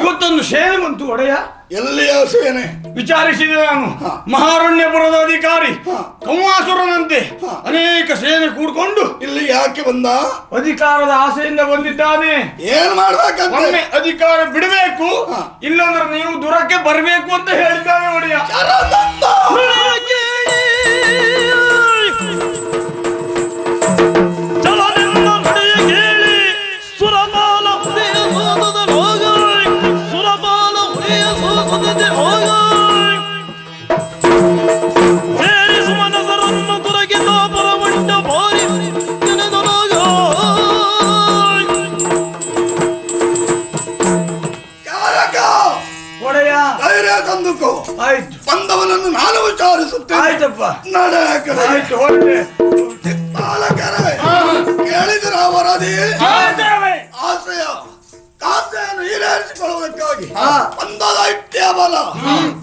ಇವತ್ತೊಂದು ಸೇನೆ ಬಂತು ಒಡೆಯ. ಎಲ್ಲಿಯ ಸೇನೆ? ವಿಚಾರಿಸಿದೆ ನಾನು. ಮಹಾರಣ್ಯಪುರದ ಅಧಿಕಾರಿ ಕೌಮಾಸುರನಂತೆ ಅನೇಕ ಸೇನೆ ಕೂಡ್ಕೊಂಡು ಇಲ್ಲಿ ಯಾಕೆ ಬಂದ? ಅಧಿಕಾರದ ಆಸೆಯಿಂದ ಬಂದಿದ್ದಾನೆ. ಏನ್ ಮಾಡ್ಬೇಕಂತ? ಒಮ್ಮೆ ಅಧಿಕಾರ ಬಿಡಬೇಕು, ಇಲ್ಲಂದ್ರೆ ನೀವು ದೂರಕ್ಕೆ ಬರಬೇಕು ಅಂತ ಹೇಳಿದ್ದಾನೆ ಒಡೆಯ. ತಂದುಕೋ. ಆಯ್ತು, ಬಂದವನನ್ನು ನಾನು ವಿಚಾರಿಸುತ್ತೇನೆ. ಆಯ್ತಪ್ಪ, ಆಯ್ತು. ಕೇಳಿದ್ರ ವರದಿ? ಆಶಯ ಕಾಸೆಯನ್ನು ಈಡೇರಿಸಿಕೊಳ್ಳುವುದಕ್ಕಾಗಿ ಬಂದ ದೈತ್ಯ ಬಲ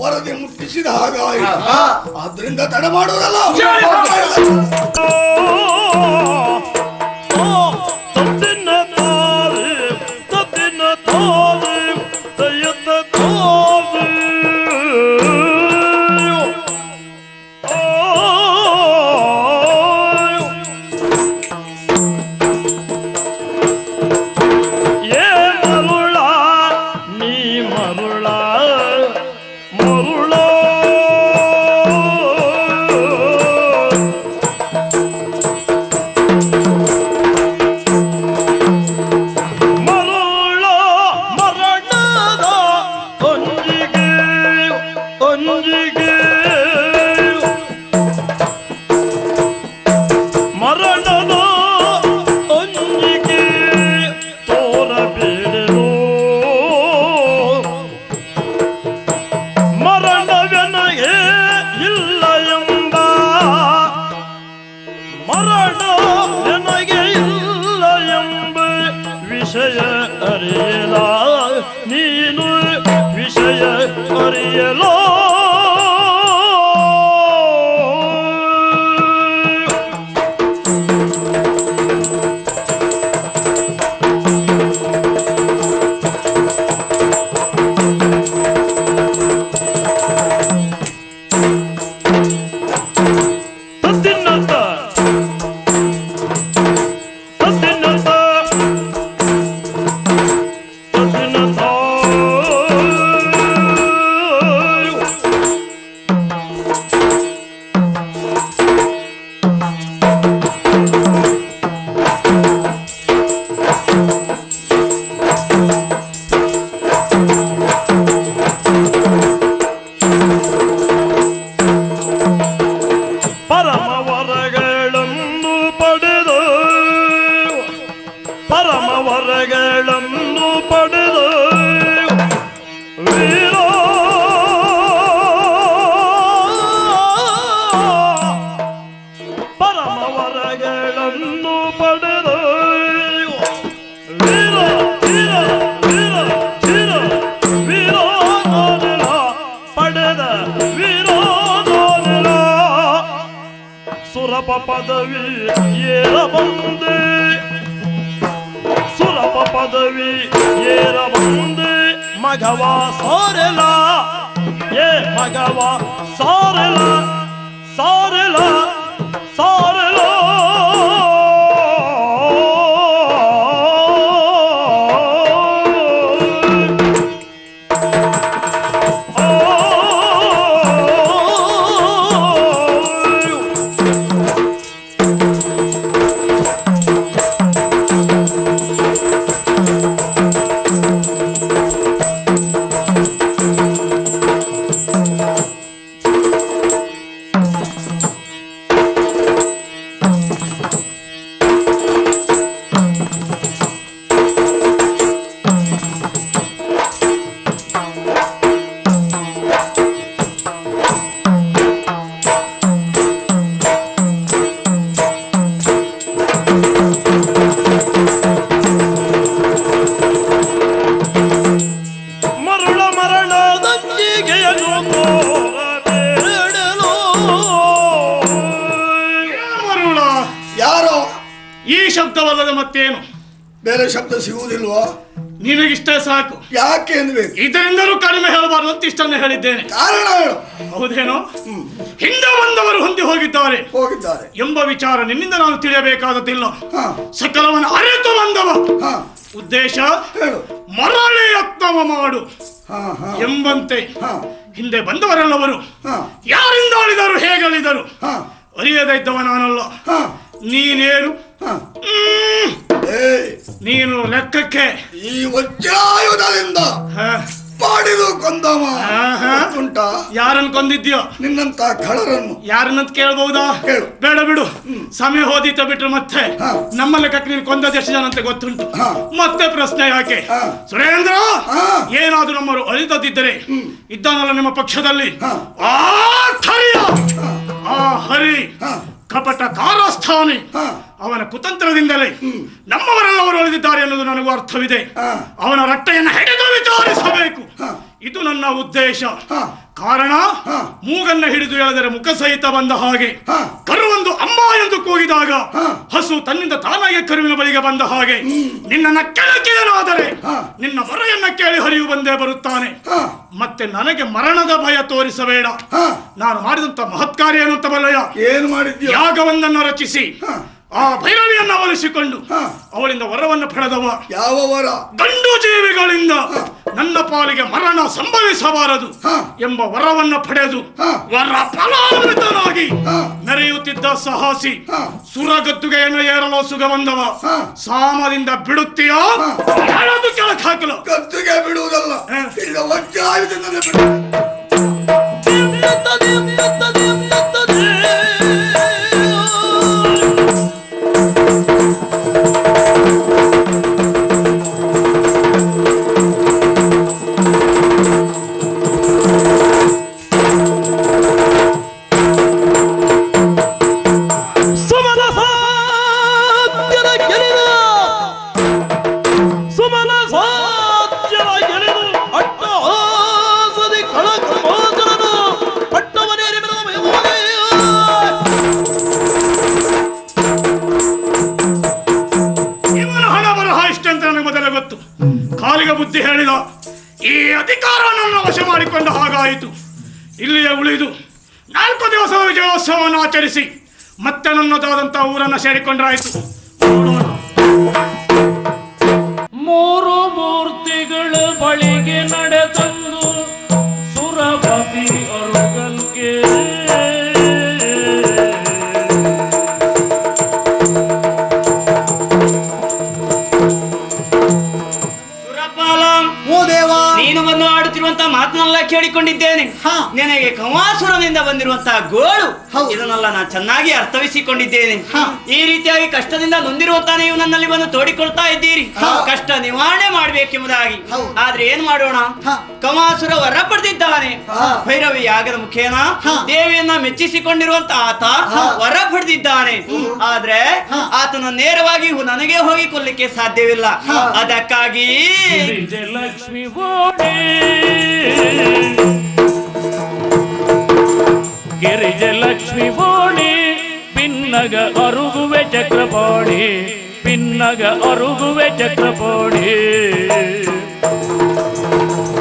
ವರದಿ ಮುಟ್ಟಿಸಿದ ಹಾಗಾಯಿತು. ಆದ್ರಿಂದ ತಡ ಮಾಡುವುದಲ್ಲ. ಪದವಿ ಏರಬಂದೆ ಸುರಪ ಪದವಿ ಏರಬಂದೆ ಮಗವ ಸಾರೆಲ ಏ ಮಗವ ಸಾರೆಲ ಸಾರೆಲ ಸಾರೆಲ ಶಬ್ದವಲ್ಲದ ಮತ್ತೇನು? ಬೇರೆ ಶಬ್ದ ಸಿಗುವುದಿಲ್ವಾ? ನಿನಗಿಷ್ಟೇ ಸಾಕು. ಯಾಕೆ ಅನ್ಬೇಕು? ಇದರಿಂದಲೂ ಕಡಿಮೆ ಹೇಳಬಾರದು ಅಂತ ಇಷ್ಟನ್ನು ಹೇಳಿದ್ದೇನೆ. ಕಾರಣ ಹೇಳು. ಹೌದೇನೋ? ಹಿಂದೆ ಬಂದವರು ಹೊಂದಿ ಹೋಗಿದ್ದಾರೆ ಎಂಬ ವಿಚಾರ ನಿನ್ನಿಂದ ನಾನು ತಿಳಿಯಬೇಕಾದದ್ದಿಲ್ಲ. ಸಕಲವನ ಅರಿತು ಬಂದವ ಉದ್ದೇಶ ಮರಳಿ ಯತ್ನವ ಮಾಡು ಎಂಬಂತೆ ಹಿಂದೆ ಬಂದವರೆಲ್ಲವರು ಯಾರಿಂದ ಅಳಿದರು, ಹೇಗೆ ಅಳಿದರು ಅರಿಯದೇ ಇದ್ದವ ನಾನಲ್ಲ. ನೀನೇನು ನೀನು ಲೆಕ್ಕಕ್ಕೆ ಈ ವಜ್ರಾಯುಧದಿಂದ ಪಾಡಿದು ಕೊಂದವ ಉಂಟ. ಯಾರನ್ನು ಕೊಂದಿದ್ಯೋ? ನಿನ್ನಂತ ಖಳರನ್ನು. ಯಾರನ್ನಂತ ಕೇಳ್ಬಹುದಾ? ಬೇಡ ಬಿಡು, ಸಮಯ ಹೋದಿತ ಬಿಟ್ರೆ ಮತ್ತೆ ನಮ್ಮ ಲೆಕ್ಕಕ್ಕೆ ನೀನು ಕೊಂದದ್ದು ಎಷ್ಟು ಜನ ಅಂತ ಗೊತ್ತುಂಟು. ಮತ್ತೆ ಪ್ರಶ್ನೆ ಯಾಕೆ? ಸುರೇಂದ್ರ, ಏನಾದ್ರೂ ನಮ್ಮರು ಅಳಿದದ್ದಿದ್ದರೆ ಇದ್ದಾನಲ್ಲ ನಿಮ್ಮ ಪಕ್ಷದಲ್ಲಿ ಆ ಹರಿ ಕಪಟ ಕಾರಸ್ಥಾನಿ, ಅವನ ಕುತಂತ್ರದಿಂದಲೇ ನಮ್ಮವರೆಲ್ಲವರು ಅಳಿದಿದ್ದಾರೆ ಎನ್ನುವುದು ನನಗೂ ಅರ್ಥವಿದೆ. ಅವನ ರಟ್ಟೆಯನ್ನು ಹಿಡಿದು ವಿಚಾರಿಸಬೇಕು, ಇದು ನನ್ನ ಉದ್ದೇಶ. ಕಾರಣ, ಮೂಗನ್ನ ಹಿಡಿದು ಎಳೆದರೆ ಮುಖ ಸಹಿತ ಬಂದ ಹಾಗೆ, ಕರುವೊಂದು ಅಮ್ಮ ಎಂದು ಕೂಗಿದಾಗ ಹಸು ತನ್ನಿಂದ ತಾನಾಗೆ ಕರುವಿನ ಬಳಿಗೆ ಬಂದ ಹಾಗೆ, ನಿನ್ನನ್ನ ಕೆಳಕಿದನಾದರೆ ನಿನ್ನ ಮೊರೆಯನ್ನ ಕೇಳಿ ಹರಿಯು ಬಂದೇ ಬರುತ್ತಾನೆ. ಮತ್ತೆ ನನಗೆ ಮರಣದ ಭಯ ತೋರಿಸಬೇಡ. ನಾನು ಮಾಡಿದಂತ ಮಹತ್ಕಾರ್ಯ ಏನು ಅಂತ ಬಲ್ಲಯ್ಯ? ಏನು ಮಾಡಿದ್ಯ? ಯಾಗವೊಂದನ್ನು ರಚಿಸಿ ಆ ಭೈರವಿಯನ್ನು ಅವಲಿಸಿಕೊಂಡು ಅವಳಿಂದ ವರವನ್ನು ಪಡೆದವ. ಯಾವ ವರ? ಗಂಡು ಜೀವಿಗಳಿಂದ ನನ್ನ ಪಾಲಿಗೆ ಮರಣ ಸಂಭವಿಸಬಾರದು ಎಂಬ ವರವನ್ನು ಪಡೆದು ವರ ಫಲಾನ್ವಿತನಾಗಿ ಮೆರೆಯುತ್ತಿದ್ದ ಸಾಹಸಿ ಸುರಗದ್ದುಗೆಯನ್ನು ಏರಲು ಸುಗ ಬಂದವ. ಸಾಮದಿಂದ ಬಿಡುತ್ತೀಯೋ ಯಾರಾದ್ರೂ ಕೆಳಕ್ಕೆ ಹಾಕಲು? ಗದ್ದುಗೆ ಬಿಡುವುದಲ್ಲ, ಬುದ್ಧಿ ಹೇಳಿದ. ಈ ಅಧಿಕಾರ ನನ್ನ ವಶ ಮಾಡಿಕೊಂಡ ಹಾಗಾಯಿತು. ಇಲ್ಲಿಯೇ ಉಳಿದು 4 ದಿವಸದ ವಿಜಯೋತ್ಸವವನ್ನು ಆಚರಿಸಿ ಮತ್ತೆ ನನ್ನದಾದಂತಹ ಊರನ್ನು ಸೇರಿಕೊಂಡ್ರಾಯಿತು. 3 ಮೂರ್ತಿಗಳ ಬಳಿಗೆ ನಡೆದಂದು ಸುರಪತಿ ಅರುಗಲ್ಗೆ ನೀನು ಬಂದು ಆಡುತ್ತಿರುವಂತಹ ಮಾತನ್ನೆಲ್ಲ ಕೇಳಿಕೊಂಡಿದ್ದೇನೆ. ನಿನಗೆ ಕಮಾಸುರದಿಂದ ಬಂದಿರುವಂತಹ ಗೋಳು ಇದನ್ನೆಲ್ಲ ನಾನು ಚೆನ್ನಾಗಿ ಅರ್ಥವಿಸಿಕೊಂಡಿದ್ದೇನೆ. ಈ ರೀತಿಯಾಗಿ ಕಷ್ಟದಿಂದ ನೊಂದಿರುವಂತಹ ನೀವು ನನ್ನಲ್ಲಿ ಬಂದು ತೋಡಿಕೊಳ್ತಾ ಇದ್ದೀರಿ, ಕಷ್ಟ ನಿವಾರಣೆ ಮಾಡಬೇಕೆಂಬುದಾಗಿ. ಆದ್ರೆ ಏನ್ ಮಾಡೋಣ? ಕಮಾಸುರ ವರ ಪಡೆದಿದ್ದಾನೆ. ಭೈರವಿ ಯಾಗದ ಮುಖೇನ ದೇವಿಯನ್ನ ಮೆಚ್ಚಿಸಿಕೊಂಡಿರುವಂತ ಆತ ವರ ಪಡೆದಿದ್ದಾನೆ. ಆದ್ರೆ ಆತನ ನೇರವಾಗಿ ನನಗೆ ಹೋಗಿ ಕೊಲ್ಲಿಕ್ಕೆ ಸಾಧ್ಯವಿಲ್ಲ. ಅದಕ್ಕಾಗಿ ಲಕ್ಷ್ಮಿ ಬೋಣಿ ಗಿರಿಜ ಲಕ್ಷ್ಮಿ ಬೋಣಿ ಪಿನ್ನಗ ಅರುಗುವೆ ಚಕ್ರಪಾಣಿ, ಪಿನ್ನಗ ಅರುಗುವೆ ಚಕ್ರಪಾಣಿ.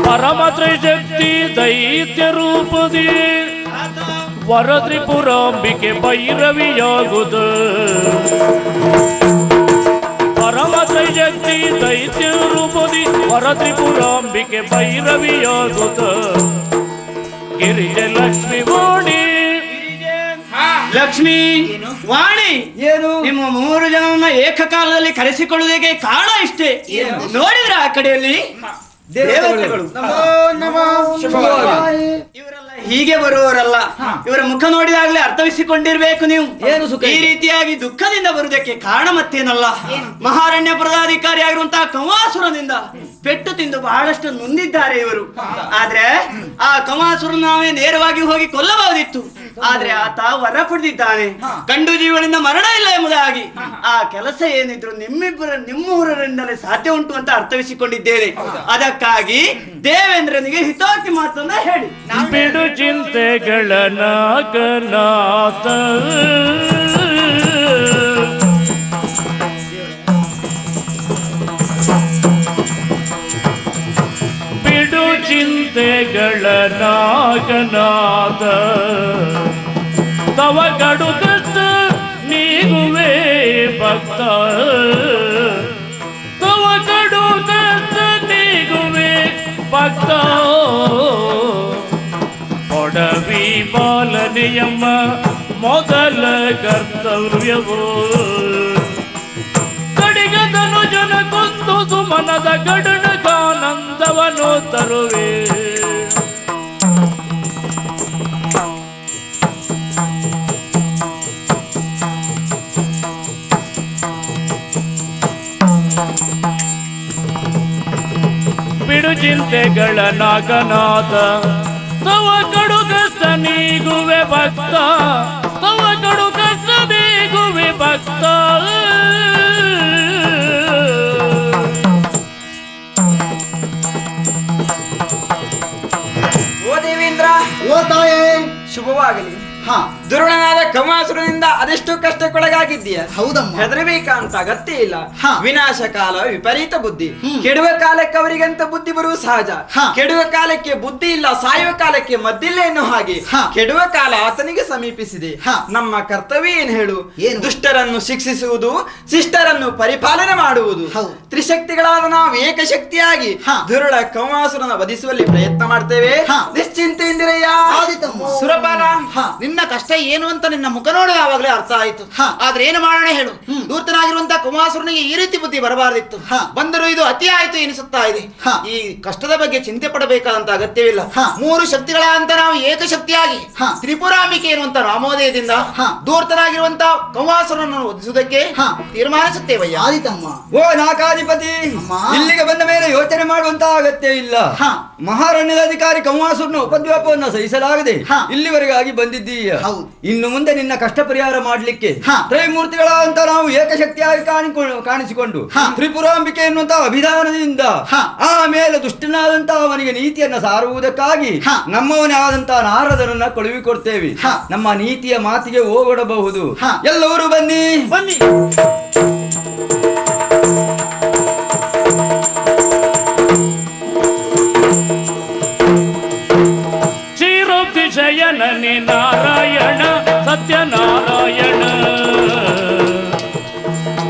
ಪರಮ ತ್ರಿಶಕ್ತಿ ದೈತ್ಯ ರೂಪದಿ ವರತ್ರಿಪುರಾಂಬಿಕೆ ಭೈರವಿಯಾಗುದ. ಪರಮ ತ್ರೈಶಕ್ತಿ ದೈತ್ಯ ರೂಪದಿ ವರತ್ರಿಪುರಾಂಬಿಕೆ ಭೈರವಿಯಾಗುತ್ತ. ಗಿರಿಜ ಲಕ್ಷ್ಮಿ ವಾಣಿ. ಲಕ್ಷ್ಮಿ ವಾಣಿ, ಏನು ನಿಮ್ಮ 3 ಜನರನ್ನ ಏಕಕಾಲದಲ್ಲಿ ಕರೆಸಿಕೊಳ್ಳುವುದಕ್ಕೆ ಕಾರಣ ಇಷ್ಟೇ. ನೋಡಿದ್ರ ಆ ಕಡೆಯಲ್ಲಿ ದೇವತೆಗಳು ಇವರೆಲ್ಲ ಹೀಗೆ ಬರುವವರಲ್ಲ. ಇವರ ಮುಖ ನೋಡಿದಾಗಲೇ ಅರ್ಥವಿಸಿಕೊಂಡಿರ್ಬೇಕು ನೀವು. ಈ ರೀತಿಯಾಗಿ ದುಃಖದಿಂದ ಬರುವುದಕ್ಕೆ ಕಾರಣ ಮತ್ತೇನಲ್ಲ, ಮಹಾರಣ್ಯ ಪದಾಧಿಕಾರಿ ಆಗಿರುವಂತಹ ಕಮಾಸುರನಿಂದ ಪೆಟ್ಟು ತಿಂದು ಬಹಳಷ್ಟು ನೊಂದಿದ್ದಾರೆ ಇವರು. ಆದ್ರೆ ಆ ಕಮಾಸುರ ನಾವೇ ನೇರವಾಗಿ ಹೋಗಿ ಕೊಲ್ಲಬಹುದಿತ್ತು. ಆದ್ರೆ ಆತ ವರ ಪಡೆದಿದ್ದಾನೆ, ಗಂಡು ಜೀವನಿಂದ ಮರಣ ಇಲ್ಲ ಎಂಬುದಾಗಿ. ಆ ಕೆಲಸ ಏನಿದ್ರು ನಿಮ್ಮೂರರಿಂದಲೇ ಸಾಧ್ಯ ಉಂಟು ಅಂತ ಅರ್ಥವಿಸಿಕೊಂಡಿದ್ದೇನೆ. ಅದಕ್ಕಾಗಿ ದೇವೇಂದ್ರನಿಗೆ ಹಿತೋಕ್ತಿ ಮಾತನ್ನ ಹೇಳಿ. ಬಿಡು ಚಿಂತೆಗಳ ನಾಗನಾಥ ಬಿಡು ಚಿಂತೆಗಳ ನಾಗನಾದ ತವ ಕಡು ಕಷ್ಟ ನೀಗುವೆ ಭಕ್ತ ತವ ಕಡು ಕಷ್ಟ ನೀಗುವೆ ಭಕ್ತ ಕೊಡವಿ ಬಾಲನೆಯಮ್ಮ ಮೊದಲ ಕರ್ತವ್ಯವೋ ಕಡಿಗದನು ಜನ ಕೊಂದು ಸುಮನದ ಗಡನಗಾನಂದವನು ತರುವೆ ಬಿಡು ಚಿಂತೆಗಳ ನಾಗನಾಥ ತವ ಕಡು ಕಷ್ಟ ನೀಗುವೆ ಭಕ್ತ ತವ ಕಡು ಕಷ್ಟ ನೀಗುವೆ ಭಕ್ತ ಓ ದೇವೇಂದ್ರ, ಓ ತಾಯೇ, ಶುಭವಾಗಲಿ. ಹಾ, ದುರುಳನಾದ ಕಮಾಸುರನಿಂದ ಅದೆಷ್ಟು ಕಷ್ಟಕ್ಕೊಳಗಾಗಿದ್ದೀಯ. ಹೌದಮ್ಮ. ಹೆದರಬೇಕಂತ ಅಗತ್ಯ ಇಲ್ಲ. ಹಾ. ವಿನಾಶ ಕಾಲ ವಿಪರೀತ ಬುದ್ಧಿ. ಕೆಡುವ ಕಾಲಕ್ಕೆ ಅವರಿಗಂತ ಬುದ್ಧಿ ಬರುವ ಸಹಜ. ಹಾ. ಕೆಡುವ ಕಾಲಕ್ಕೆ ಬುದ್ಧಿ ಇಲ್ಲ, ಸಾಯುವ ಕಾಲಕ್ಕೆ ಮದ್ದಿಲ್ಲ ಎನ್ನುವ ಹಾಗೆ ಹಾ. ಕೆಡುವ ಕಾಲ ಆತನಿಗೆ ಸಮೀಪಿಸಿದೆ. ಹಾ. ನಮ್ಮ ಕರ್ತವ್ಯ ಏನು ಹೇಳು? ಏನು? ದುಷ್ಟರನ್ನು ಶಿಕ್ಷಿಸುವುದು, ಶಿಷ್ಟರನ್ನು ಪರಿಪಾಲನೆ ಮಾಡುವುದು. ಹೌದು. ತ್ರಿಶಕ್ತಿಗಳಾದ ನಾವು ಏಕಶಕ್ತಿಯಾಗಿ ಹಾ. ದುರುಳ ಕಮಾಸುರನ ವಧಿಸುವಲ್ಲಿ ಪ್ರಯತ್ನ ಮಾಡ್ತೇವೆ. ಹಾ. ನಿಶ್ಚಿಂತೆಯಿಂದಿರಯ್ಯ. ಆದಿತಮ್ಮ. ಸುರಪಾಲ, ಹಾ, ನಿನ್ನ ಕಷ್ಟ ಏನು ಅಂತ ನಿನ್ನ ಮುಖ ನೋಡಿ ಆವಾಗಲೇ ಅರ್ಥ ಆಯ್ತು. ಹಾ. ಆದ್ರೆ ಏನು ಮಾಡೋಣ ಹೇಳು, ದೂರ್ತನಾಗಿರುವಂತಹ ಕುಮಾಸುರನಿಗೆ ಈ ರೀತಿ ಬುದ್ಧಿ ಬರಬಾರದಿತ್ತು. ಹಾ. ಬಂದರೂ ಇದು ಅತಿ ಆಯ್ತು ಎನಿಸುತ್ತಾ ಇದೆ. ಹಾ. ಈ ಕಷ್ಟದ ಬಗ್ಗೆ ಚಿಂತೆ ಪಡಬೇಕಾದಂತ ಅಗತ್ಯವಿಲ್ಲ. ಹಾ. ಮೂರು ಶಕ್ತಿಗಳಂತ ನಾವು ಏಕಶಕ್ತಿಯಾಗಿ ಹಾ. ತ್ರಿಪುರಾಂಬಿಕೆ ಎನ್ನುವಂತ ರಾಮೋದಯದಿಂದ ಹಾ. ದೂರ್ತನಾಗಿರುವಂತಹ ಕುಮಾಸುರನನ್ನು ವಧಿಸುವುದಕ್ಕೆ ಹಾ. ತೀರ್ಮಾನಿಸುತ್ತೇವಯ್ಯ. ಆದಿತಮ್ಮ. ಓ ನಾಕಾಧಿಪತಿ, ಅಮ್ಮ. ಇಲ್ಲಿಗೆ ಬಂದ ಮೇಲೆ ಯೋಚನೆ ಮಾಡುವಂತಹ ಅಗತ್ಯ ಇಲ್ಲ. ಹಾ. ಮಹಾರಣ್ಯದ ಅಧಿಕಾರಿ ಕಂವಾಸುರನ ಉಪದ್ವ್ಯಾಪವನ್ನು ಸಹಿಸಲಾಗದೆ ಹಾ. ಇಲ್ಲಿವರೆಗಾಗಿ ಬಂದಿದ್ದೀಯ. ಹೌದು. ಇನ್ನು ಮುಂದೆ ನಿನ್ನ ಕಷ್ಟ ಪರಿಹಾರ ಮಾಡಲಿಕ್ಕೆ ಹಾ. ತ್ರೈಮೂರ್ತಿಗಳಂತ ನಾವು ಏಕಶಕ್ತಿಯಾಗಿ ಕಾಣಿಸಿಕೊಂಡು ಹಾ. ತ್ರಿಪುರಾಂಬಿಕೆ ಎನ್ನುವಂತಹ ಅಭಿಧಾನದಿಂದ ಹಾ. ಆಮೇಲೆ ದುಷ್ಟನಾದಂತಹ ಅವನಿಗೆ ನೀತಿಯನ್ನ ಸಾರುವುದಕ್ಕಾಗಿ ಹಾ. ನಮ್ಮವನೇ ಆದಂತಹ ನಾರದನನ್ನ ಕಳುಹಿಕೊಡ್ತೇವೆ. ಹಾ. ನಮ್ಮ ನೀತಿಯ ಮಾತಿಗೆ ಹೋಗೊಡಬಹುದು. ಹಾ. ಎಲ್ಲರೂ ಬನ್ನಿ. ಬನ್ನಿ. ಕ್ಷೀರೋಕ್ತಿಶಯನನೆ ನಾರಾಯಣ ಸತ್ಯನಾರಾಯಣ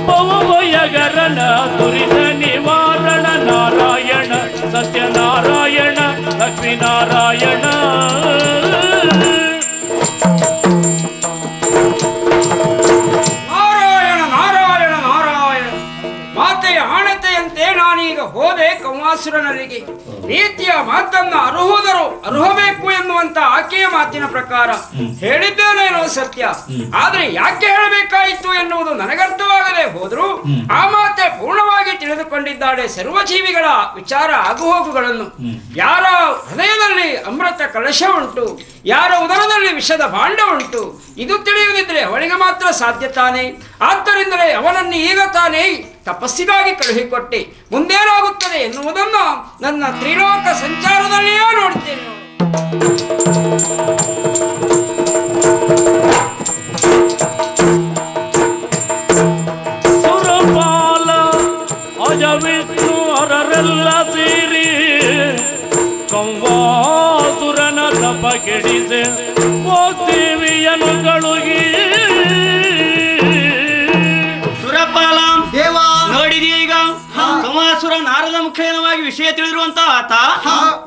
ಪವಯಗರನ ದುರಿತ ನಿವಾರಣ ನಾರಾಯಣ ಸತ್ಯನಾರಾಯಣ ಲಕ್ಷ್ಮೀನಾರಾಯಣ ನಾರಾಯಣ ನಾರಾಯಣ ನಾರಾಯಣ. ಮಾತೆಯ ಆಣತೆಯಂತೆ ನಾನೀಗ ಹೋದೆ ಕಂವಾಸುರನರಿಗೆ. ನೀತಿಯ ಮಾತನ್ನ ಅರುಹಬೇಕು ಎನ್ನುವಂತ ಆಕೆಯ ಮಾತಿನ ಪ್ರಕಾರ ಹೇಳಿದ್ದೇನೇನೋ ಸತ್ಯ. ಆದ್ರೆ ಯಾಕೆ ಹೇಳಬೇಕಾಯಿತು ಎನ್ನುವುದು ನನಗರ್ಥವಾಗದೆ ಹೋದ್ರು ಆ ಮಾತೆ ಪೂರ್ಣವಾಗಿ ತಿಳಿದುಕೊಂಡಿದ್ದಾಳೆ ಸರ್ವಜೀವಿಗಳ ವಿಚಾರ ಆಗುಹೋಗುಗಳನ್ನು. ಯಾರ ಹೃದಯದಲ್ಲಿ ಅಮೃತ ಕಲಶ ಉಂಟು, ಯಾರ ಉದರದಲ್ಲಿ ವಿಷದ ಭಾಂಡ ಉಂಟು, ಇದು ತಿಳಿಯುವುದಿದ್ರೆ ಅವಳಿಗೆ ಮಾತ್ರ ಸಾಧ್ಯ ತಾನೆ. ಆದ್ದರಿಂದಲೇ ಅವನನ್ನು ಈಗ ತಾನೇ ತಪಸ್ಸಿಗಾಗಿ ಕಳುಹಿಕೊಟ್ಟೆ. ಮುಂದೇನಾಗುತ್ತದೆ ಎನ್ನುವುದನ್ನು ನನ್ನ ತ್ರಿಲೋಕ ಸಂಚಾರದಲ್ಲಿಯೇ ನೋಡ್ತೇನೆ. ಸುರಪಾಲ ಅಜ ವಿಷ್ಣು ಅರರೆಲ್ಲ ಸೇರಿ ಕಂವಾಸುರನ ತಪ ಕೆಡಿಸೆ ದೇವಿಯನು ಕಳುಗಿ. ಸುರಪಾಲ ದೇವ. ನೋಡಿದೀಯ ಈಗ ಕಂವಾಸುರ ನಾರದ ಮುಖೇನವಾಗಿ ವಿಷಯ ತಿಳಿದಿರುವಂತಹ ಆತ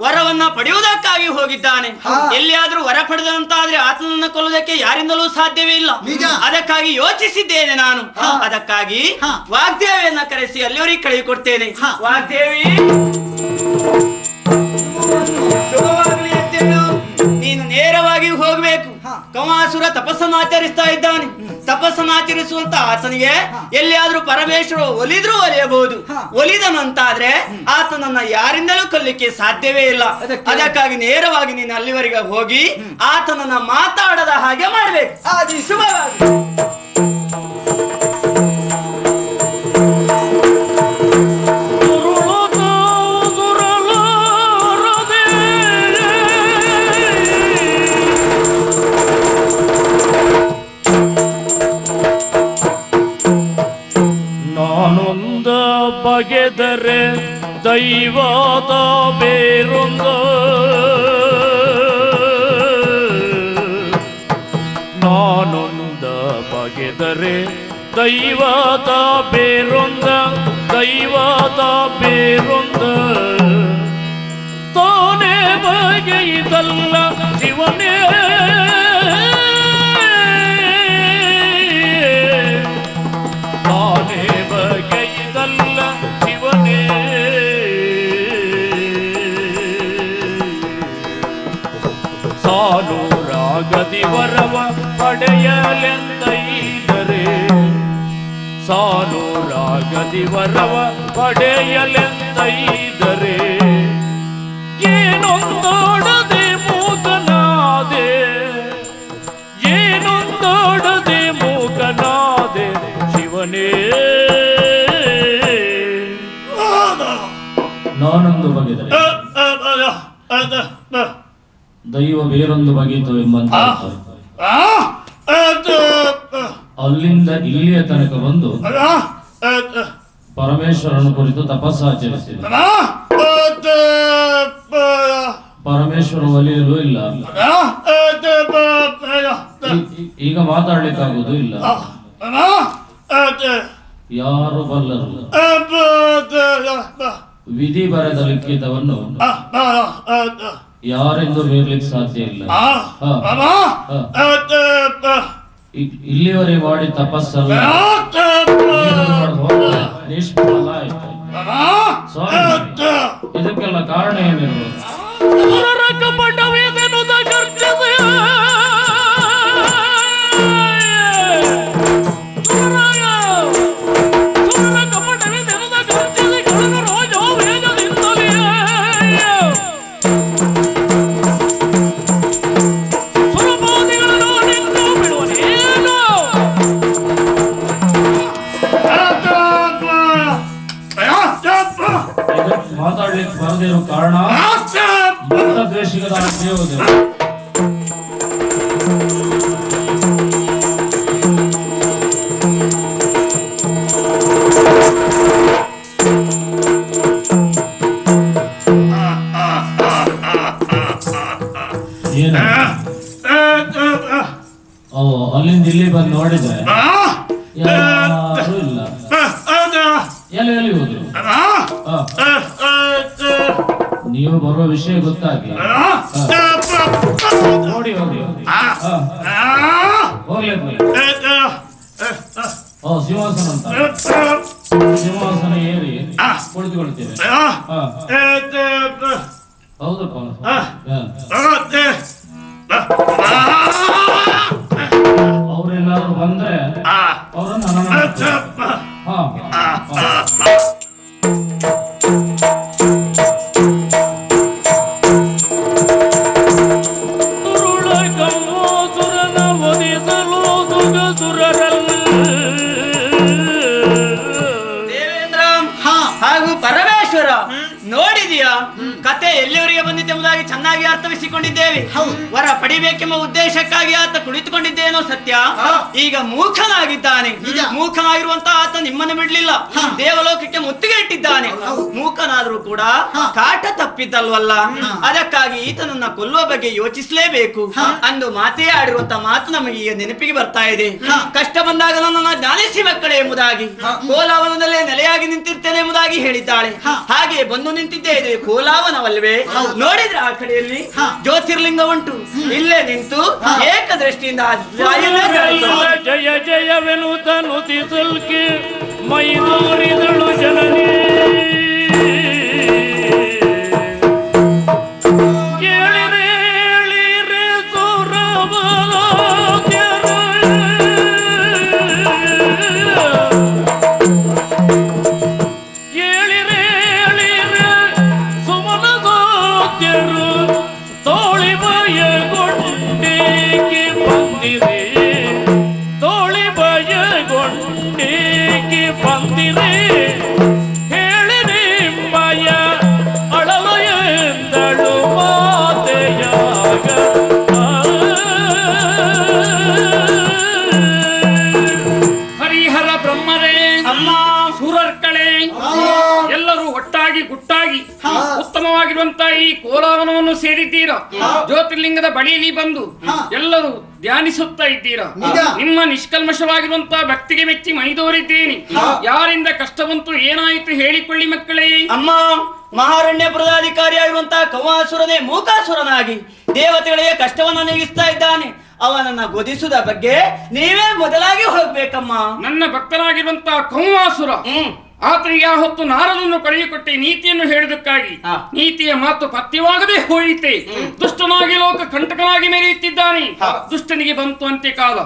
ವರವನ್ನ ಪಡೆಯುವುದಕ್ಕಾಗಿ ಹೋಗಿದ್ದಾನೆ. ಎಲ್ಲಿಯಾದ್ರೂ ವರ ಪಡೆದಂತಾದ್ರೆ ಆತನನ್ನ ಕೊಲ್ಲುವುದಕ್ಕೆ ಯಾರಿಂದಲೂ ಸಾಧ್ಯವೇ ಇಲ್ಲ. ನಿಜ. ಅದಕ್ಕಾಗಿ ಯೋಚಿಸಿದ್ದೇನೆ ನಾನು. ಅದಕ್ಕಾಗಿ ಹಾ. ವಾಗ್ದೇವಿಯನ್ನ ಕರೆಸಿ ಅಲ್ಲಿವರೆಗೆ ಕಳುಹಿಕೊಡ್ತೇನೆ. ಹಾ. ವಾಗ್ದೇವಿ, ಶುಭವಾಗಲಿ ಅಂತೇಳು. ನೀನು ನೇರವಾಗಿ ಹೋಗ್ಬೇಕು. ಕಂವಾಸುರ ತಪಸ್ಸನ್ನು ಆಚರಿಸ್ತಾ ಇದ್ದಾನೆ. ತಪಸ್ಸನ್ನು ಆಚರಿಸುವಂತ ಆತನಿಗೆ ಎಲ್ಲಿಯಾದ್ರೂ ಪರಮೇಶ್ವರ ಒಲಿದ್ರೂ ಒಲಿಯಬಹುದು. ಒಲಿದನಂತಾದ್ರೆ ಆತನನ್ನ ಯಾರಿಂದಲೂ ಕೊಲ್ಲಿಕ್ಕೆ ಸಾಧ್ಯವೇ ಇಲ್ಲ. ಅದಕ್ಕಾಗಿ ನೇರವಾಗಿ ನೀನು ಅಲ್ಲಿವರೆಗೆ ಹೋಗಿ ಆತನನ್ನ ಮಾತಾಡದ ಹಾಗೆ ಮಾಡ್ಬೇಕು. ಶುಭವಾಗಿ. ನಾನೊಂದ ಬಗೆದರೆ ದೈವದ ಬೇರೊಂದು ನಾನೊಂದ ಬಗೆದರೆ ದೈವದ ಬೇರೊಂದ ದೈವದ ಬೇರೊಂದ ತಾನೇ ಬಗೆಯಿದಲ್ಲ ಶಿವನೇ ತಾನೇ ಬಗೆಯಿದಲ್ಲ ಶಿವನೇ ಸಾಲು ರಾಗದಿ ವರವ ಪಡೆಯಲೆಂದೈದರೆ ಸಾಲು ರಾಗದಿ ವರವ ಪಡೆಯಲೆಂದೈದರೆ ಏನೊಂದೋಡದೆ ಮೂಕನಾದೆ ಏನೊಂದೋಡದೆ ಮೂಕನಾದೆ ಶಿವನೇ ನಾನೊಂದು ಬಗೆದರೆ ದೈವ ಬೇರೊಂದು ಬಗೆಯಿತು ಎಂಬಂತೆ ಅಲ್ಲಿಂದ ಇಲ್ಲಿಯ ತನಕ ಬಂದು ಪರಮೇಶ್ವರನ ಕುರಿತು ತಪಸ್ಸಾಚರಿಸಿದ. ಪರಮೇಶ್ವರ ಒಲಿಯಲು ಇಲ್ಲ, ಈಗ ಮಾತಾಡ್ಲಿಕ್ಕಾಗುವುದು ಇಲ್ಲ, ಯಾರು ಬಲ್ಲರು. ವಿಧಿ ಬರೆದ ಲಿಖಿತವನ್ನು ಯಾರೆಂದು ಮೀರ್ಲಿಕ್ಕೆ ಸಾಧ್ಯ ಇಲ್ಲ. ಇಲ್ಲಿವರೆಗೆ ಮಾಡಿ ತಪಸ್ಸಲ್ಲ ನಿಷ್ಫಲ ಆಯ್ತು. ಸ್ವಾಮಿ, ಇದಕ್ಕೆಲ್ಲ ಕಾರಣ ಏನಿರ್ಬೋದು? ಮಾತಾಡ್ಲಿಕ್ಕೆ ಬರದಿರೋ ಕಾರಣ ದ್ವೇಷಿಗದ ದೇವತೆ. ಏನು ಅಲ್ಲಿಂದ ಇಲ್ಲಿ ಬಂದು ನೋಡಿದ್ರೆ ಯಾರು ಇಲ್ಲ. ಎಲ್ಲಿ ಹೋದ್ರು? ನೀವು ಬರುವ ವಿಷಯ ಗೊತ್ತಾಗಿ ನೋಡಿ ಹೋಗಿ ಹೋಗ್ಲಿ. ಸಿಂಹಾಸನ ಅಂತ ಸಿಂಹಾಸನ ಏರಿ ಕುಳಿತುಕೊಳ್ತೇವೆ. ಹೌದಪ್ಪ. ಅವರೆಲ್ಲಾರು ಬಂದ್ರೆ ಅವರನ್ನು ಹಾಗೂ ಪರಮೇಶ್ವರ ನೋಡಿದೀಯಾ? ಕತೆ ಎಲ್ಲಿವರೆಗೆ ಬಂದಿದ್ದೆಂಬುದಾಗಿ ಚೆನ್ನಾಗಿ ಅರ್ಥವಿಸಿಕೊಂಡಿದ್ದೇವೆ. ವರ ಪಡಿಬೇಕೆಂಬ ಉದ್ದೇಶಕ್ಕಾಗಿ ಆತ ಕುಳಿತುಕೊಂಡಿದ್ದೇನೋ ಸತ್ಯ. ಈಗ ಮೂಕನಾಗಿದ್ದಾನೆ. ಮೂಕನಾಗಿರುವಂತಹ ಆತ ನಿಮ್ಮನ್ನು ಬಿಡ್ಲಿಲ್ಲ, ದೇವಲೋಕಕ್ಕೆ ಮುತ್ತಿಗೆ ಇಟ್ಟಿದ್ದಾನೆ. ಮೂಕನಾದ್ರೂ ಕೂಡ ಕಾಟ ತಪ್ಪಿದ್ದಲ್ವಲ್ಲ, ಅದಕ್ಕಾಗಿ ಈತನನ್ನ ಕೊಲ್ಲುವ ಬಗ್ಗೆ ಯೋಚಿಸಲೇಬೇಕು ಅಂದು ಮಾತೇ ಆಡಿರುವಂತಹ ಮಾತು ನಮಗೆ ಈಗ ನೆನಪಿಗೆ ಬರ್ತಾ ಇದೆ. ಕಷ್ಟ ಬಂದಾಗ ನನ್ನನ್ನು ಜ್ಞಾನಿಸಿ ಮಕ್ಕಳೇ ಎಂಬುದಾಗಿ, ಕೋಲಾವನದಲ್ಲೇ ನೆಲೆಯಾಗಿ ನಿಂತಿರ್ತೇನೆ ಎಂಬುದಾಗಿ ಹೇಳಿದ್ದಾಳೆ. ಹಾಗೆ ಬಂದು ನಿಂತಿದ್ದೇ ಇದೆ ಕೋಲಾವನವಲ್ವೇ? ನೋಡಿದ್ರೆ ಆ ಕಡೆಯಲ್ಲಿ ಜ್ಯೋತಿರ್ಲಿಂಗ ಉಂಟು. ಇಲ್ಲೇ ನಿಂತು ಏಕದೃಷ್ಟಿಯಿಂದ ಜಯ ಜಯವೆನುತ ನುತಿಸಲ್ಕೆ ಮೈದೂರಿದಳು ಜನನಿ. ಬೃಂದಾವನವನ್ನು ಸೇರಿದ್ದೀರಾ, ಜ್ಯೋತಿರ್ಲಿಂಗದ ಬಳಿಯಲ್ಲಿ ಬಂದು ಎಲ್ಲರೂ ಧ್ಯಾನಿಸುತ್ತಾ ಇದ್ದೀರಾ. ನಿಜ. ನಿಮ್ಮ ನಿಷ್ಕಲ್ಮಶವಾಗಿರುವಂತಹ ಭಕ್ತಿಗೆ ಮೆಚ್ಚಿ ಮೈದೋರಿದ್ದೀನಿ. ಯಾರಿಂದ ಕಷ್ಟ ಬಂತು ಏನಾಯಿತು ಹೇಳಿಕೊಳ್ಳಿ ಮಕ್ಕಳೇ. ಅಮ್ಮ, ಮಹಾರಣ್ಯ ಪದಾಧಿಕಾರಿಯಾಗಿರುವಂತಹ ಕವಾಸುರನೇ ಮೂಕಾಸುರನಾಗಿ ದೇವತೆಗಳಿಗೆ ಕಷ್ಟವನ್ನು ನೀಗಿಸ್ತಾ ಇದ್ದಾನೆ. ಅವನನ್ನ ಗೊದಿಸುವುದ ಬಗ್ಗೆ ನೀವೇ ಮೊದಲಾಗಿ ಹೋಗ್ಬೇಕಮ್ಮ. ನನ್ನ ಭಕ್ತನಾಗಿರುವಂತಹ ಕೌಮಾಸುರ ಆತನಿಗೆ ಆ ಹೊತ್ತು ನಾರದನ್ನು ಕಳೆದುಕೊಟ್ಟೆ ನೀತಿಯನ್ನು ಹೇಳುವುದಕ್ಕಾಗಿ. ನೀತಿಯ ಮಾತು ಪಥ್ಯವಾಗದೆ ಹೋಯಿತೆ. ದುಷ್ಟನಾಗಿ ಲೋಕ ಕಂಟಕನಾಗಿ ಮೆರೆಯುತ್ತಿದ್ದಾನೆ. ದುಷ್ಟನಿಗೆ ಬಂತು ಅಂತ್ಯಕಾಲ.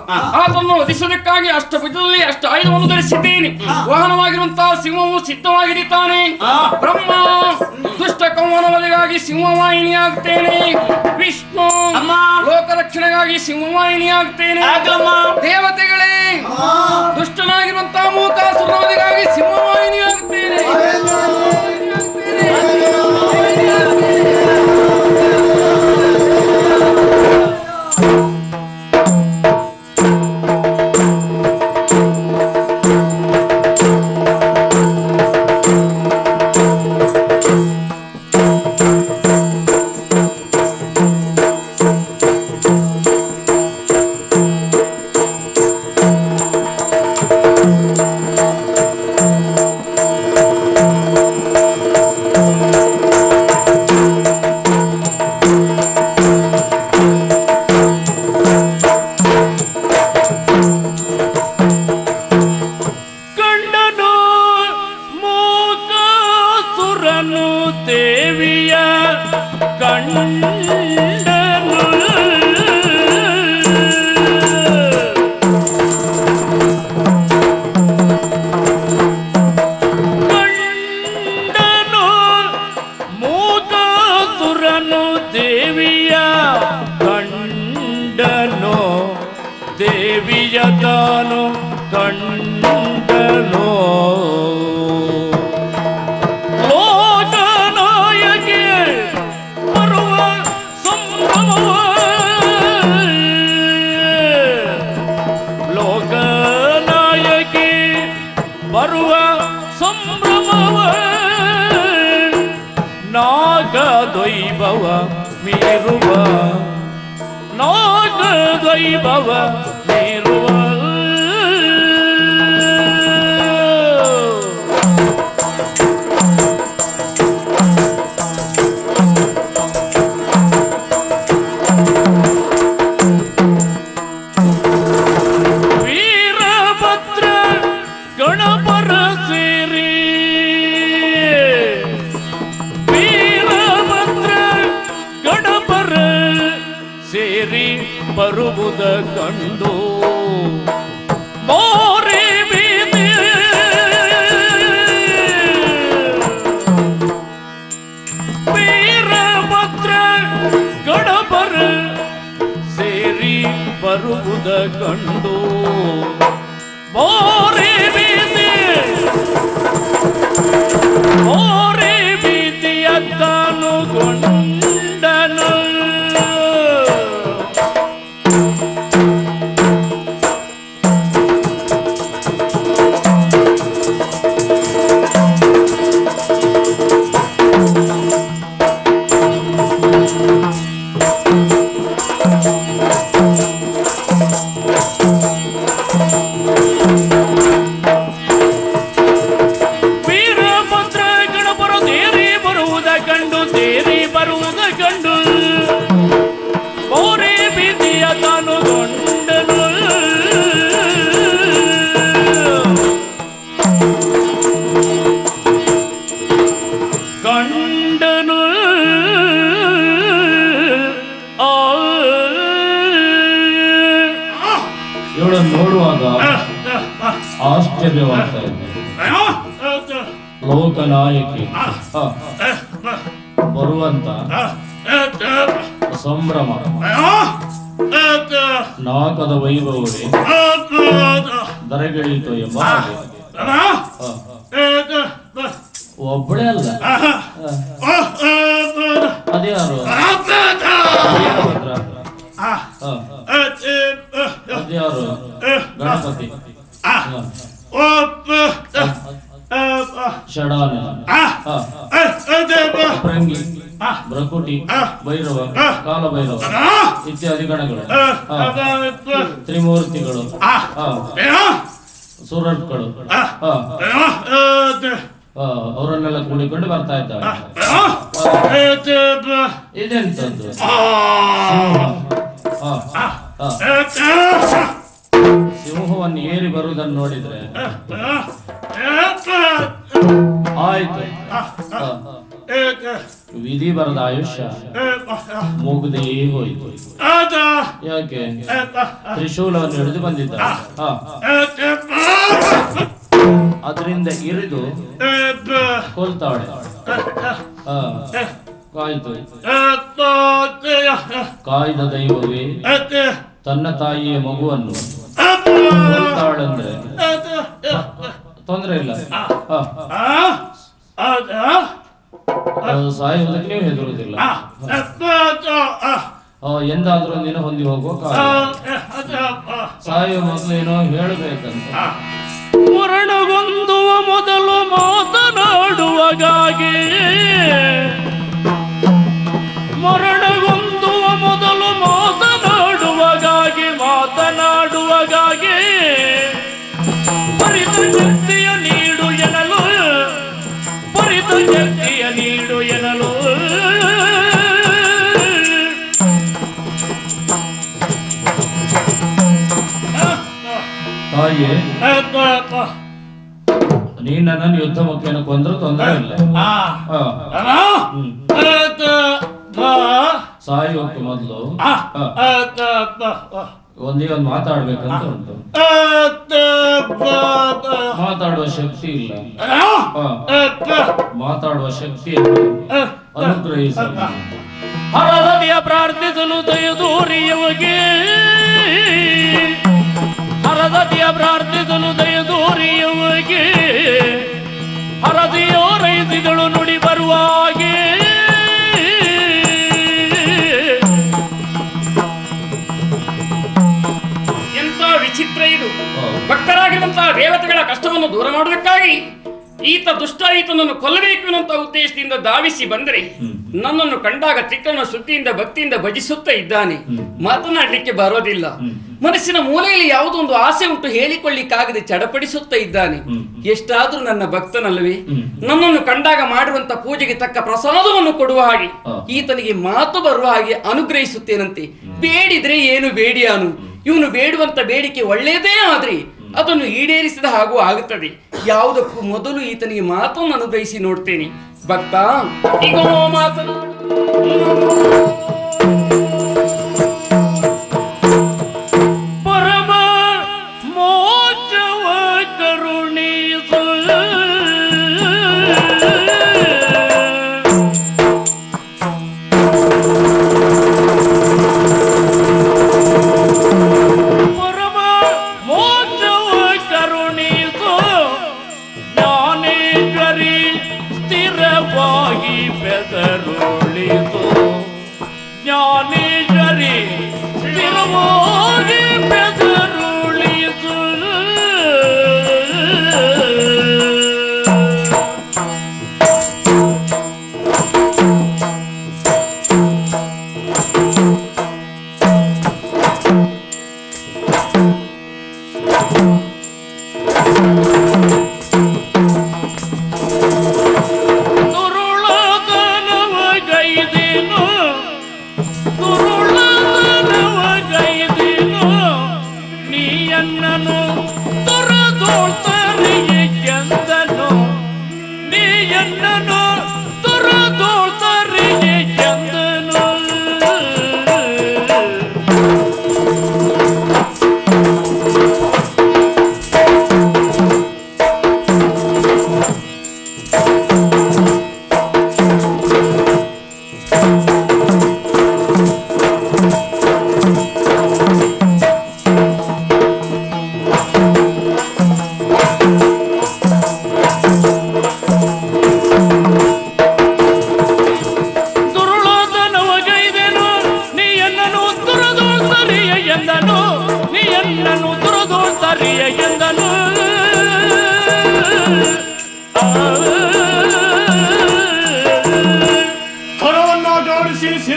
ಆತನ್ನು ವಧಿಸುವುದಕ್ಕಾಗಿ ಅಷ್ಟಭುಜದಲ್ಲಿ ಅಷ್ಟ ಆಯುಧವನ್ನು ಧರಿಸಿದ್ದೇನೆ. ವಾಹನವಾಗಿರುವಂತಹ ಸಿಂಹವು ಸಿದ್ಧವಾಗಿರುತ್ತಾನೆ. ಬ್ರಹ್ಮ ದುಷ್ಟ ಕೌಮನ ವಧೆಗಾಗಿ ಸಿಂಹವಾಹಿನಿಯಾಗುತ್ತೇನೆ. ವಿಷ್ಣು ಲೋಕ ರಕ್ಷಣೆಗಾಗಿ ಸಿಂಹವಾಹಿನಿಯಾಗುತ್ತೇನೆ. ದೇವತೆಗಳೇ, ದುಷ್ಟನಾಗಿರುವಂತಹ ಮೂಕಾಸುರನ ವಧೆಗಾಗಿ ಸಿಂಹವಾಹಿನಿಯಾಗುತ್ತೇನೆ. ದೇವಿಯತಾನು ಕಂಡನೋ ಲೋಕನಾಯಕಿ ಬರುವ ಸಂಭ್ರಮವ ಲೋಕನಾಯಕಿ ಬರುವ ಸಂಭ್ರಮವ ನಾಗದೈಭವ ಮೀರುವ ನಾಗದೈಭವ ಮೀರುವ ವೀರಭದ್ರ ಗಣಪರ ಸೇರಿ ವೀರಭದ್ರ ಗಣಪರ ಸೇರಿ ಬರುವುದ ಕಂಡು ಮೋರೆ ಬೀದಿ ವೀರಭದ್ರ ಗಣಪರ ಸೇರಿ ಬರುವುದ ಕಂಡು ಮೋರೆ ಬೀದಿ ಮೋರೆ ಬೀದಿಯ ತಾನು ಗೊಂಡನು ವೀರಭದ್ರ ಗಣಪರ ದೇರಿ ಬರುವುದ ಕಂಡು ದೇರಿ ಬರುವುದ ಕಂಡು ಮೋರೆ ಬೀದಿಯ ತಾನು ಗೊಂಡನು ಕಂಡನು ಇವಳನ್ನು ನೋಡುವಾಗ ಆಶ್ಚರ್ಯವಾಗ್ತಾ ಇದೆ. ಲೋಕನಾಯಕಿ ಬರುವಂತ ಸಂಭ್ರಮ ನಾಕದ ವೈಭವವೇ ದರಗಿಳಿಯಿತು ಎಂಬ ಹಾಗೆ. ಒಬ್ಬಳೇ ಅಲ್ಲ, ಅದ್ಯಾರು ವೀರಭದ್ರ, ಅದ್ಯಾರು ಗಣಪತಿ, ಷಡಾನ, ಭೃಂಗಿ, ಭ್ರಕುಟಿ, ಭೈರವ, ಕಾಲಭೈರವ ಇತ್ಯಾದಿ ಗಣಗಳು, ತ್ರಿಮೂರ್ತಿಗಳು, ಸುರತ್ಗಳು ಅವರನ್ನೆಲ್ಲ ಕೂಡಿಕೊಂಡು ಬರ್ತಾ ಇದ್ದಾರೆ. ಇದೆಂತದ್ದು? ಸಿಂಹವನ್ನು ಏರಿ ಬರುವುದನ್ನು ನೋಡಿದ್ರೆ ಆಯ್ತು, ವಿಧಿ ಬರದ ಆಯುಷ್ಯ ಮುಗ್ದೇ ಹೋಯ್ತು. ಯಾಕೆ? ತ್ರಿಶೂಲವನ್ನು ಹಿಡಿದು ಬಂದಿದ್ದ, ಅದರಿಂದ ಇರಿದು ಕೊಲ್ತಾಳೆ. ಕಾಯ್ತು. ಕಾಯ್ದ ದೈವವೇ ತನ್ನ ತಾಯಿಯ ಮಗುವನ್ನು ಕೊಲ್ತಾಳಂದ್ರೆ ತೊಂದರೆ ಇಲ್ಲ, ಸಾಯುವುದಕ್ಕೆ ನೀವು ಹೆದರುವುದಿಲ್ಲ. ಎಂದಾದ್ರೂ ದಿನ ಹೊಂದಿ ಹೋಗುವ ಕಾಲ. ಸಾಯುವ ಮೊದಲು ಏನೋ ಹೇಳಬೇಕಂತ. ಮರಣಗೊಂದುವ ಮೊದಲು ಮಾತನಾಡುವಾಗಾಗಿ, ಮರಣಗೊಂದುವ ಮೊದಲು ಮಾತನಾಡುವಾಗಾಗಿ ಪರಿತ ಶಕ್ತಿಯ ನೀಡು ಎನ್ನಲು, ಪರಿತ ಶಕ್ತಿಯ ನೀಡು ಎನ್ನಲು. ತಾಯಿಯೇ, ನೀ ನನ್ನನ್ನು ಯುದ್ಧ ಮುಖೇನ ಕೊಂದ್ರೆ ತೊಂದರೆ ಇಲ್ಲ. ಸಾಯೋಕೆ ಮೊದಲು ಒಂದೇ ಒಂದು ಮಾತಾಡ್ಬೇಕಂತ ಉಂಟು. ಮಾತಾಡುವ ಶಕ್ತಿ ಇಲ್ಲ. ಮಾತಾಡುವ ಶಕ್ತಿಯನ್ನು ಅನುಗ್ರಹಿಸ. ಹರದತಿಯ ಪ್ರಾರ್ಥಿಸಲು ದಯದೂರಿಯವಗೆ, ಹರದತಿಯ ಪ್ರಾರ್ಥಿಸಲು ದಯದೂರಿಯವಗೆ ಹರದಿಯೋರೈಸಿದಳು ನುಡಿ ಬರುವ ಹಾಗೆ. ಎಂತ ವಿಚಿತ್ರ ಇದು! ಭಕ್ತರಾಗಿರುವಂತಹ ದೇವತೆಗಳ ಕಷ್ಟವನ್ನು ದೂರ ಮಾಡುವುದಕ್ಕಾಗಿ ಈತ ದುಷ್ಟ ಈತನನ್ನು ಕೊಲ್ಲಬೇಕು ಎನ್ನುವಂತಹ ಉದ್ದೇಶದಿಂದ ಧಾವಿಸಿ ಬಂದರೆ ನನ್ನನ್ನು ಕಂಡಾಗ ತ್ರಿಕರಣ ಶುದ್ಧಿಯಿಂದ ಭಕ್ತಿಯಿಂದ ಭಜಿಸುತ್ತಾ ಇದ್ದಾನೆ. ಮಾತನಾಡಲಿಕ್ಕೆ ಬರೋದಿಲ್ಲ. ಮನಸ್ಸಿನ ಮೂಲೆಯಲ್ಲಿ ಯಾವುದೋ ಒಂದು ಆಸೆ ಉಂಟು, ಹೇಳಿಕೊಳ್ಳಿಕ್ಕಾಗದೆ ಚಡಪಡಿಸುತ್ತಾ ಇದ್ದಾನೆ. ಎಷ್ಟಾದ್ರೂ ನನ್ನ ಭಕ್ತನಲ್ಲವೇ? ನನ್ನನ್ನು ಕಂಡಾಗ ಮಾಡುವಂತ ಪೂಜೆಗೆ ತಕ್ಕ ಪ್ರಸಾದವನ್ನು ಕೊಡುವ ಹಾಗೆ, ಈತನಿಗೆ ಮಾತು ಬರುವ ಹಾಗೆ ಅನುಗ್ರಹಿಸುತ್ತೇನಂತೆ. ಬೇಡಿದ್ರೆ ಏನು ಬೇಡಿಯಾನು, ಇವನು ಬೇಡುವಂತ ಬೇಡಿಕೆ ಒಳ್ಳೆಯದೇ ಆದ್ರೆ ಅದನ್ನು ಈಡೇರಿಸಿದ ಹಾಗೂ ಆಗುತ್ತದೆ. ಯಾವುದಕ್ಕೂ ಮೊದಲು ಈತನಿಗೆ ಮಾತನ್ನು ಅನುಗ್ರಹಿಸಿ ನೋಡ್ತೇನೆ. ಭಕ್ತ, ಈಗ ಮಾತನಾಡು. ಪರಮ ಮೋಕ್ಷವ ಕರುಣಿಸು, ಪರಮ ಮೋಕ್ಷವ ಕರುಣಿಸು, ಜ್ಞಾನೇಶ್ವರಿ ಸ್ಥಿರವಾಗಿ ಬೆದರುಳಿಸು, ಜ್ಞಾನೇಶ್ವರಿ ಸ್ಥಿರವಾಗಿ ಬೆದರುಳಿಸು. ದುರುಳತನವ ಗೈದೇನು, ದುರುಳತನವ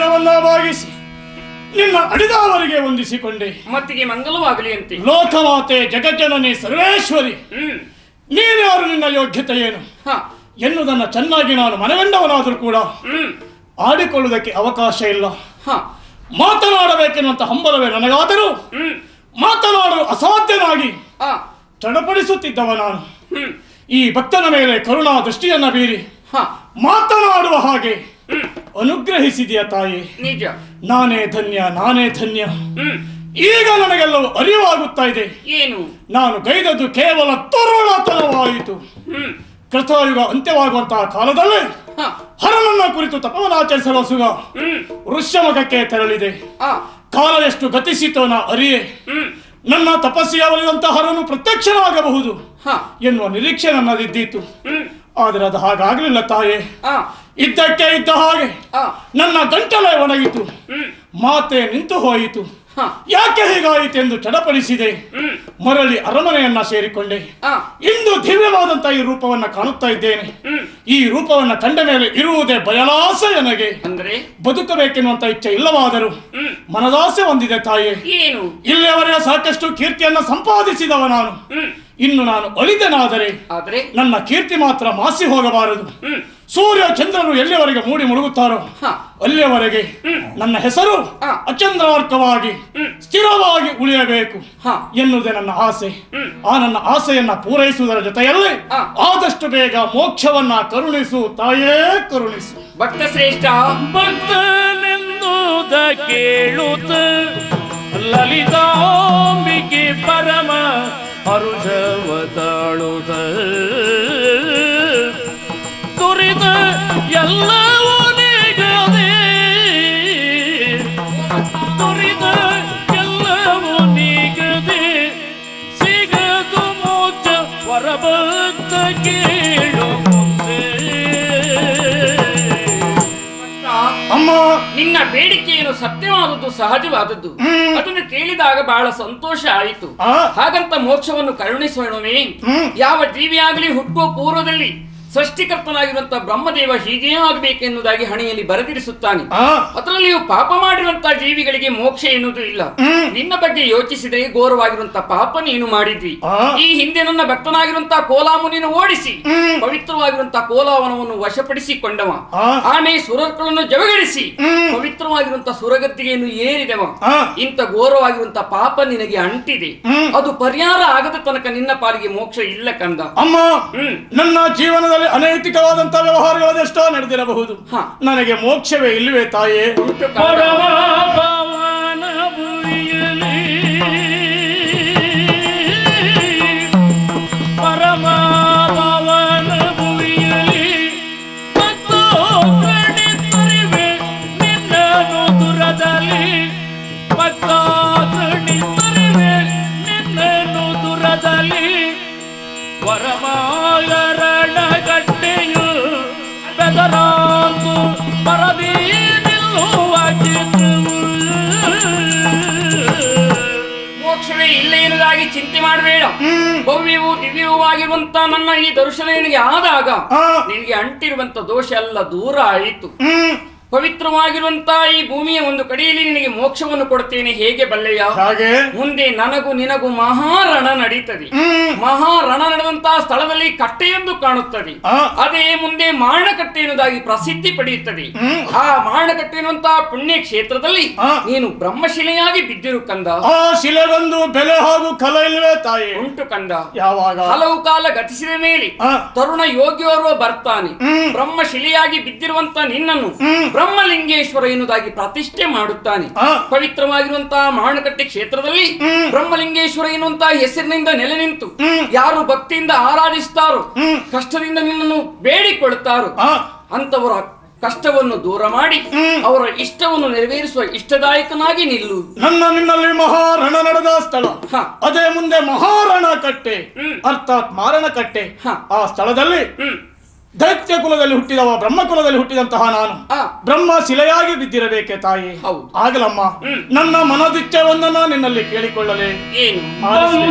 ಶಿರವನ್ನ ಭಾಗಿಸಿ ನಿನ್ನ ಅಡಿದವರಿಗೆ ವಂದಿಸಿಕೊಂಡೆ. ಮತ್ತಿಗೆ ಮಂಗಲವಾಗಲಿ ಅಂತೆ. ಲೋಕಮಾತೆ ಜಗಜ್ಜನನಿ ಸರ್ವೇಶ್ವರಿ, ನೀನ್ಯಾರು, ನಿನ್ನ ಯೋಗ್ಯತೆ ಏನು ಎನ್ನುವುದನ್ನು ಚೆನ್ನಾಗಿ ನಾನು ಮನಗಂಡವನಾದರೂ ಕೂಡ ಆಡಿಕೊಳ್ಳುವುದಕ್ಕೆ ಅವಕಾಶ ಇಲ್ಲ. ಮಾತನಾಡಬೇಕೆನ್ನುವಂತ ಹಂಬಲವೇ ನನಗಾದರೂ ಮಾತನಾಡಲು ಅಸಾಧ್ಯನಾಗಿ ಚಡಪಡಿಸುತ್ತಿದ್ದವ ನಾನು. ಈ ಭಕ್ತನ ಮೇಲೆ ಕರುಣಾ ದೃಷ್ಟಿಯನ್ನ ಬೀರಿ ಮಾತನಾಡುವ ಹಾಗೆ ಅನುಗ್ರಹಿಸಿದೆಯ ತಾಯಿ. ನಿಜ, ನಾನೇ ಧನ್ಯ, ನಾನೇ ಧನ್ಯ. ಈಗ ನನಗೆಲ್ಲವೂ ಅರಿವಾಗುತ್ತಾ ಇದೆ. ಏನು? ನಾನು ಗೈದದ್ದು ಕೇವಲ ತರುಣತನವಾಯಿತು. ಕೃತಯುಗ ಅಂತ್ಯವಾಗುವಂತಹ ಕಾಲದಲ್ಲಿ ಹರನನ್ನ ಕುರಿತು ತಪವನ್ನಾಚರಿಸಲು ಸುಗ ವೃಷಮುಖಕ್ಕೆ ತೆರಳಿದೆ. ಕಾಲ ಎಷ್ಟು ಗತಿಸಿತೋ ನಾ ಅರಿಯೇ ನನ್ನ ತಪಸ್ಸಿಗೆ ಒಲಿದಂತಹ ಹರನು ಪ್ರತ್ಯಕ್ಷನಾಗಬಹುದು ಎನ್ನುವ ನಿರೀಕ್ಷೆ ನನ್ನದಿದ್ದೀತು. ಆದರೆ ಅದು ಹಾಗಾಗಲಿಲ್ಲ ತಾಯೇ. ಇದ್ದಕ್ಕೆ ಇದ್ದ ಹಾಗೆ ನನ್ನ ಗಂಟಲೇ ಒಣಗಿತು, ಮಾತೆ ನಿಂತು ಹೋಯಿತು. ಯಾಕೆ ಹೀಗಾಯಿತು ಎಂದು ಚಡಪಡಿಸಿದೆ. ಮರಳಿ ಅರಮನೆಯನ್ನ ಸೇರಿಕೊಂಡೆ. ಇಂದು ದಿವ್ಯವಾದಂತ ಈ ರೂಪವನ್ನ ಕಾಣುತ್ತಾ ಇದ್ದೇನೆ. ಈ ರೂಪವನ್ನ ಕಂಡ ಮೇಲೆ ಇರುವುದೇ ಬಯಲಾಸೆ ನನಗೆ. ಅಂದ್ರೆ ಬದುಕಬೇಕೆನ್ನುವಂತ ಇಚ್ಛೆ ಇಲ್ಲವಾದರೂ ಮನದಾಸೆ ಹೊಂದಿದೆ ತಾಯಿ. ಏನು? ಇಲ್ಲಿಯವರೆಗೆ ಸಾಕಷ್ಟು ಕೀರ್ತಿಯನ್ನ ಸಂಪಾದಿಸಿದವ ನಾನು. ಇನ್ನು ನಾನು ಅಳಿದನಾದರೆ ನನ್ನ ಕೀರ್ತಿ ಮಾತ್ರ ಮಾಸಿ ಹೋಗಬಾರದು. ಸೂರ್ಯ ಚಂದ್ರರು ಎಲ್ಲಿಯವರೆಗೆ ಮೂಡಿ ಮುಳುಗುತ್ತಾರೋ ಅಲ್ಲಿಯವರೆಗೆ ನನ್ನ ಹೆಸರು ಅಚಂದ್ರಾರ್ಕವಾಗಿ ಸ್ಥಿರವಾಗಿ ಉಳಿಯಬೇಕು ಎನ್ನುವುದೇ ನನ್ನ ಆಸೆ. ಆ ನನ್ನ ಆಸೆಯನ್ನ ಪೂರೈಸುವುದರ ಜೊತೆಯಲ್ಲಿ ಆದಷ್ಟು ಬೇಗ ಮೋಕ್ಷವನ್ನ ಕರುಣಿಸು ತಾಯೇ, ಕರುಣಿಸು. ಭಕ್ತ ಶ್ರೇಷ್ಠ, ಭಕ್ತನೆಂದುದ ಕೇಳುತ್ತ ಲಲಿತಾಂಬಿಕೆ ಪರಮ ಹರುಷವ ತಾಳುತ್ತ ತುರಿದ ಎಲ್ಲವೂ ನೀಗದೆ, ತುರಿದ ಎಲ್ಲವೂ ನೀಗದೆ ಸಿಗದು ಮೋಕ್ಷ ವರಭಕ್ತ ಕೇಳು ಮುಂದೆ. ಅಮ್ಮ, ನಿನ್ನ ಬೇಡಿಕೆಯನ್ನು ಸತ್ಯವಾದದ್ದು, ಸಹಜವಾದದ್ದು. ಅದನ್ನು ಕೇಳಿದಾಗ ಬಹಳ ಸಂತೋಷ ಆಯಿತು. ಹಾಗಂತ ಮೋಕ್ಷವನ್ನು ಕರುಣಿಸೋಣವೇ? ಯಾವ ಜೀವಿಯಾಗಲಿ ಹುಟ್ಟುವ ಪೂರ್ವದಲ್ಲಿ ಸೃಷ್ಟಿಕರ್ತನಾಗಿರುವಂತಹ ಬ್ರಹ್ಮದೇವ ಹೀಗೇ ಆಗಬೇಕೆನ್ನುವುದಾಗಿ ಹಣೆಯಲ್ಲಿ ಬರೆದಿರಿಸುತ್ತಾನೆ. ಅದರಲ್ಲಿಯೂ ಪಾಪ ಮಾಡಿರುವಂತಹ ಜೀವಿಗಳಿಗೆ ಮೋಕ್ಷ ಎನ್ನುವುದು ಇಲ್ಲ. ನಿನ್ನ ಬಗ್ಗೆ ಯೋಚಿಸಿದರೆ ಘೋರವಾಗಿರುವಂತಹ ಪಾಪ ನೀನು ಮಾಡಿದ್ವಿ. ಈ ಹಿಂದೆ ನನ್ನ ಭಕ್ತನಾಗಿರುವಂತಹ ಕೋಲಾಮುನಿಯನ್ನು ಓಡಿಸಿ ಪವಿತ್ರವಾಗಿರುವಂತಹ ಕೋಲಾವನವನ್ನು ವಶಪಡಿಸಿಕೊಂಡವ. ಆಮೇಲೆ ಸುರಗಳನ್ನು ಜವಗಡಿಸಿ ಪವಿತ್ರವಾಗಿರುವಂತಹ ಸುರಗತ್ತಿಗೆಯನ್ನು ಏರಿದವ. ಇಂಥ ಘೋರವಾಗಿರುವಂತಹ ಪಾಪ ನಿನಗೆ ಅಂಟಿದೆ. ಅದು ಪರಿಹಾರ ಆಗದ ತನಕ ನಿನ್ನ ಪಾಲಿಗೆ ಮೋಕ್ಷ ಇಲ್ಲ ಕಂದ. ಅಮ್ಮ, ನನ್ನ ಜೀವನದಲ್ಲಿ ಅನೈತಿಕವಾದಂತಹ ವ್ಯವಹಾರಗಳದೆಷ್ಟೋ ನಡೆದಿರಬಹುದು. ನನಗೆ ಮೋಕ್ಷವೇ ಇಲ್ಲವೇ ತಾಯೇ? ಪರಮಭವನ ಭುವಿಯಲಿ ಪರಮಭವನ ಭುವಿಯಲಿ ಮತ್ತು ಗಣಿತರಿವೆ ನಿನ್ನನು ದುರದಲ್ಲಿ, ಮತ್ತು ಗಣಿತರಿವೆ ನಿನ್ನನು ದುರದಲ್ಲಿ ವರಮಾಗರಣ ಗಟ್ಟೆಯು ಬೆದರಾಂತು ಪರದಿ ನಿಲ್ಲುವ ಚಿತ್ರವು. ಮೋಕ್ಷವೇ ಇಲ್ಲ ಎನ್ನುವುದಾಗಿ ಚಿಂತೆ ಮಾಡಬೇಡ. ಭವ್ಯವೂ ದಿವ್ಯವೂ ಆಗಿರುವಂತ ನನ್ನ ಈ ದರ್ಶನ ನಿನಗೆ ಆದಾಗ ನಿನಗೆ ಅಂಟಿರುವಂತ ದೋಷ ಎಲ್ಲ ದೂರ ಆಯಿತು. ಪವಿತ್ರವಾಗಿರುವಂತಹ ಈ ಭೂಮಿಯ ಒಂದು ಕಡೆಯಲ್ಲಿ ನಿನಗೆ ಮೋಕ್ಷವನ್ನು ಕೊಡ್ತೇನೆ. ಹೇಗೆ ಬಲ್ಲೆಯ? ಮುಂದೆ ನನಗೂ ನಿನಗೂ ಮಹಾರಣ ನಡೀತದೆ. ಮಹಾರಣ ನಡೆದಂತಹ ಸ್ಥಳದಲ್ಲಿ ಕಟ್ಟೆಯೊಂದು ಕಾಣುತ್ತದೆ. ಅದೇ ಮುಂದೆ ಮಾರಣಕಟ್ಟೆ ಎನ್ನುವುದಾಗಿ ಪ್ರಸಿದ್ಧಿ ಪಡೆಯುತ್ತದೆ. ಆ ಮಾರಣಕಟ್ಟೆ ಎನ್ನುವಂತಹ ಪುಣ್ಯ ಕ್ಷೇತ್ರದಲ್ಲಿ ನೀನು ಬ್ರಹ್ಮಶಿಲೆಯಾಗಿ ಬಿದ್ದಿರು ಕಂದ. ಆ ಶಿಲೆಗೊಂದು ಬೆಲೆ ಹಾಗೂ ಕಲ ಇಲ್ಲವೇ ತಾಯಿ? ಉಂಟು ಕಂದ. ಯಾವಾಗ? ಹಲವು ಕಾಲ ಗತಿಸಿದ ಮೇಲೆ ತರುಣ ಯೋಗಿಯೋರ್ವ ಬರ್ತಾನೆ. ಬ್ರಹ್ಮಶಿಲೆಯಾಗಿ ಬಿದ್ದಿರುವಂತ ನಿನ್ನನ್ನು ಬ್ರಹ್ಮಲಿಂಗೇಶ್ವರ ಎನ್ನುವುದಾಗಿ ಪ್ರತಿಷ್ಠೆ ಮಾಡುತ್ತಾನೆ. ಪವಿತ್ರವಾಗಿರುವಂತಹ ಮಾರಣಕಟ್ಟೆ ಕ್ಷೇತ್ರದಲ್ಲಿ ಬ್ರಹ್ಮಲಿಂಗೇಶ್ವರ ಎನ್ನುವಂತಹ ಹೆಸರಿನಿಂದ ನೆಲೆ ನಿಂತು ಯಾರು ಭಕ್ತಿಯಿಂದ ಆರಾಧಿಸುತ್ತಾರೋ, ಕಷ್ಟದಿಂದ ನಿನ್ನನ್ನು ಬೇಡಿಕೊಳ್ಳುತ್ತಾರೋ ಅಂತವರ ಕಷ್ಟವನ್ನು ದೂರ ಮಾಡಿ ಅವರ ಇಷ್ಟವನ್ನು ನೆರವೇರಿಸುವ ಇಷ್ಟದಾಯಕನಾಗಿ ನಿಲ್ಲು. ನಿನ್ನಲ್ಲಿ ಮಹಾರಣ ನಡೆದ ಸ್ಥಳ ಅದೇ ಮುಂದೆ ಮಹಾರಣ ಕಟ್ಟೆ ಅರ್ಥಾತ್ ಮಾರಣ ಕಟ್ಟೆ. ಆ ಸ್ಥಳದಲ್ಲಿ ದೈತ್ಯ ಕುಲದಲ್ಲಿ ಹುಟ್ಟಿದವ ಬ್ರಹ್ಮ ಕುಲದಲ್ಲಿ ಹುಟ್ಟಿದಂತಹ ನಾನು ಬ್ರಹ್ಮ ಶಿಲೆಯಾಗಿ ಬಿದ್ದಿರಬೇಕೆ ತಾಯಿ? ಆಗಲಮ್ಮ, ನನ್ನ ಮನದಿಚ್ಛೆಯೊಂದನ್ನ ನಿನ್ನಲ್ಲಿ ಕೇಳಿಕೊಳ್ಳಲೇ?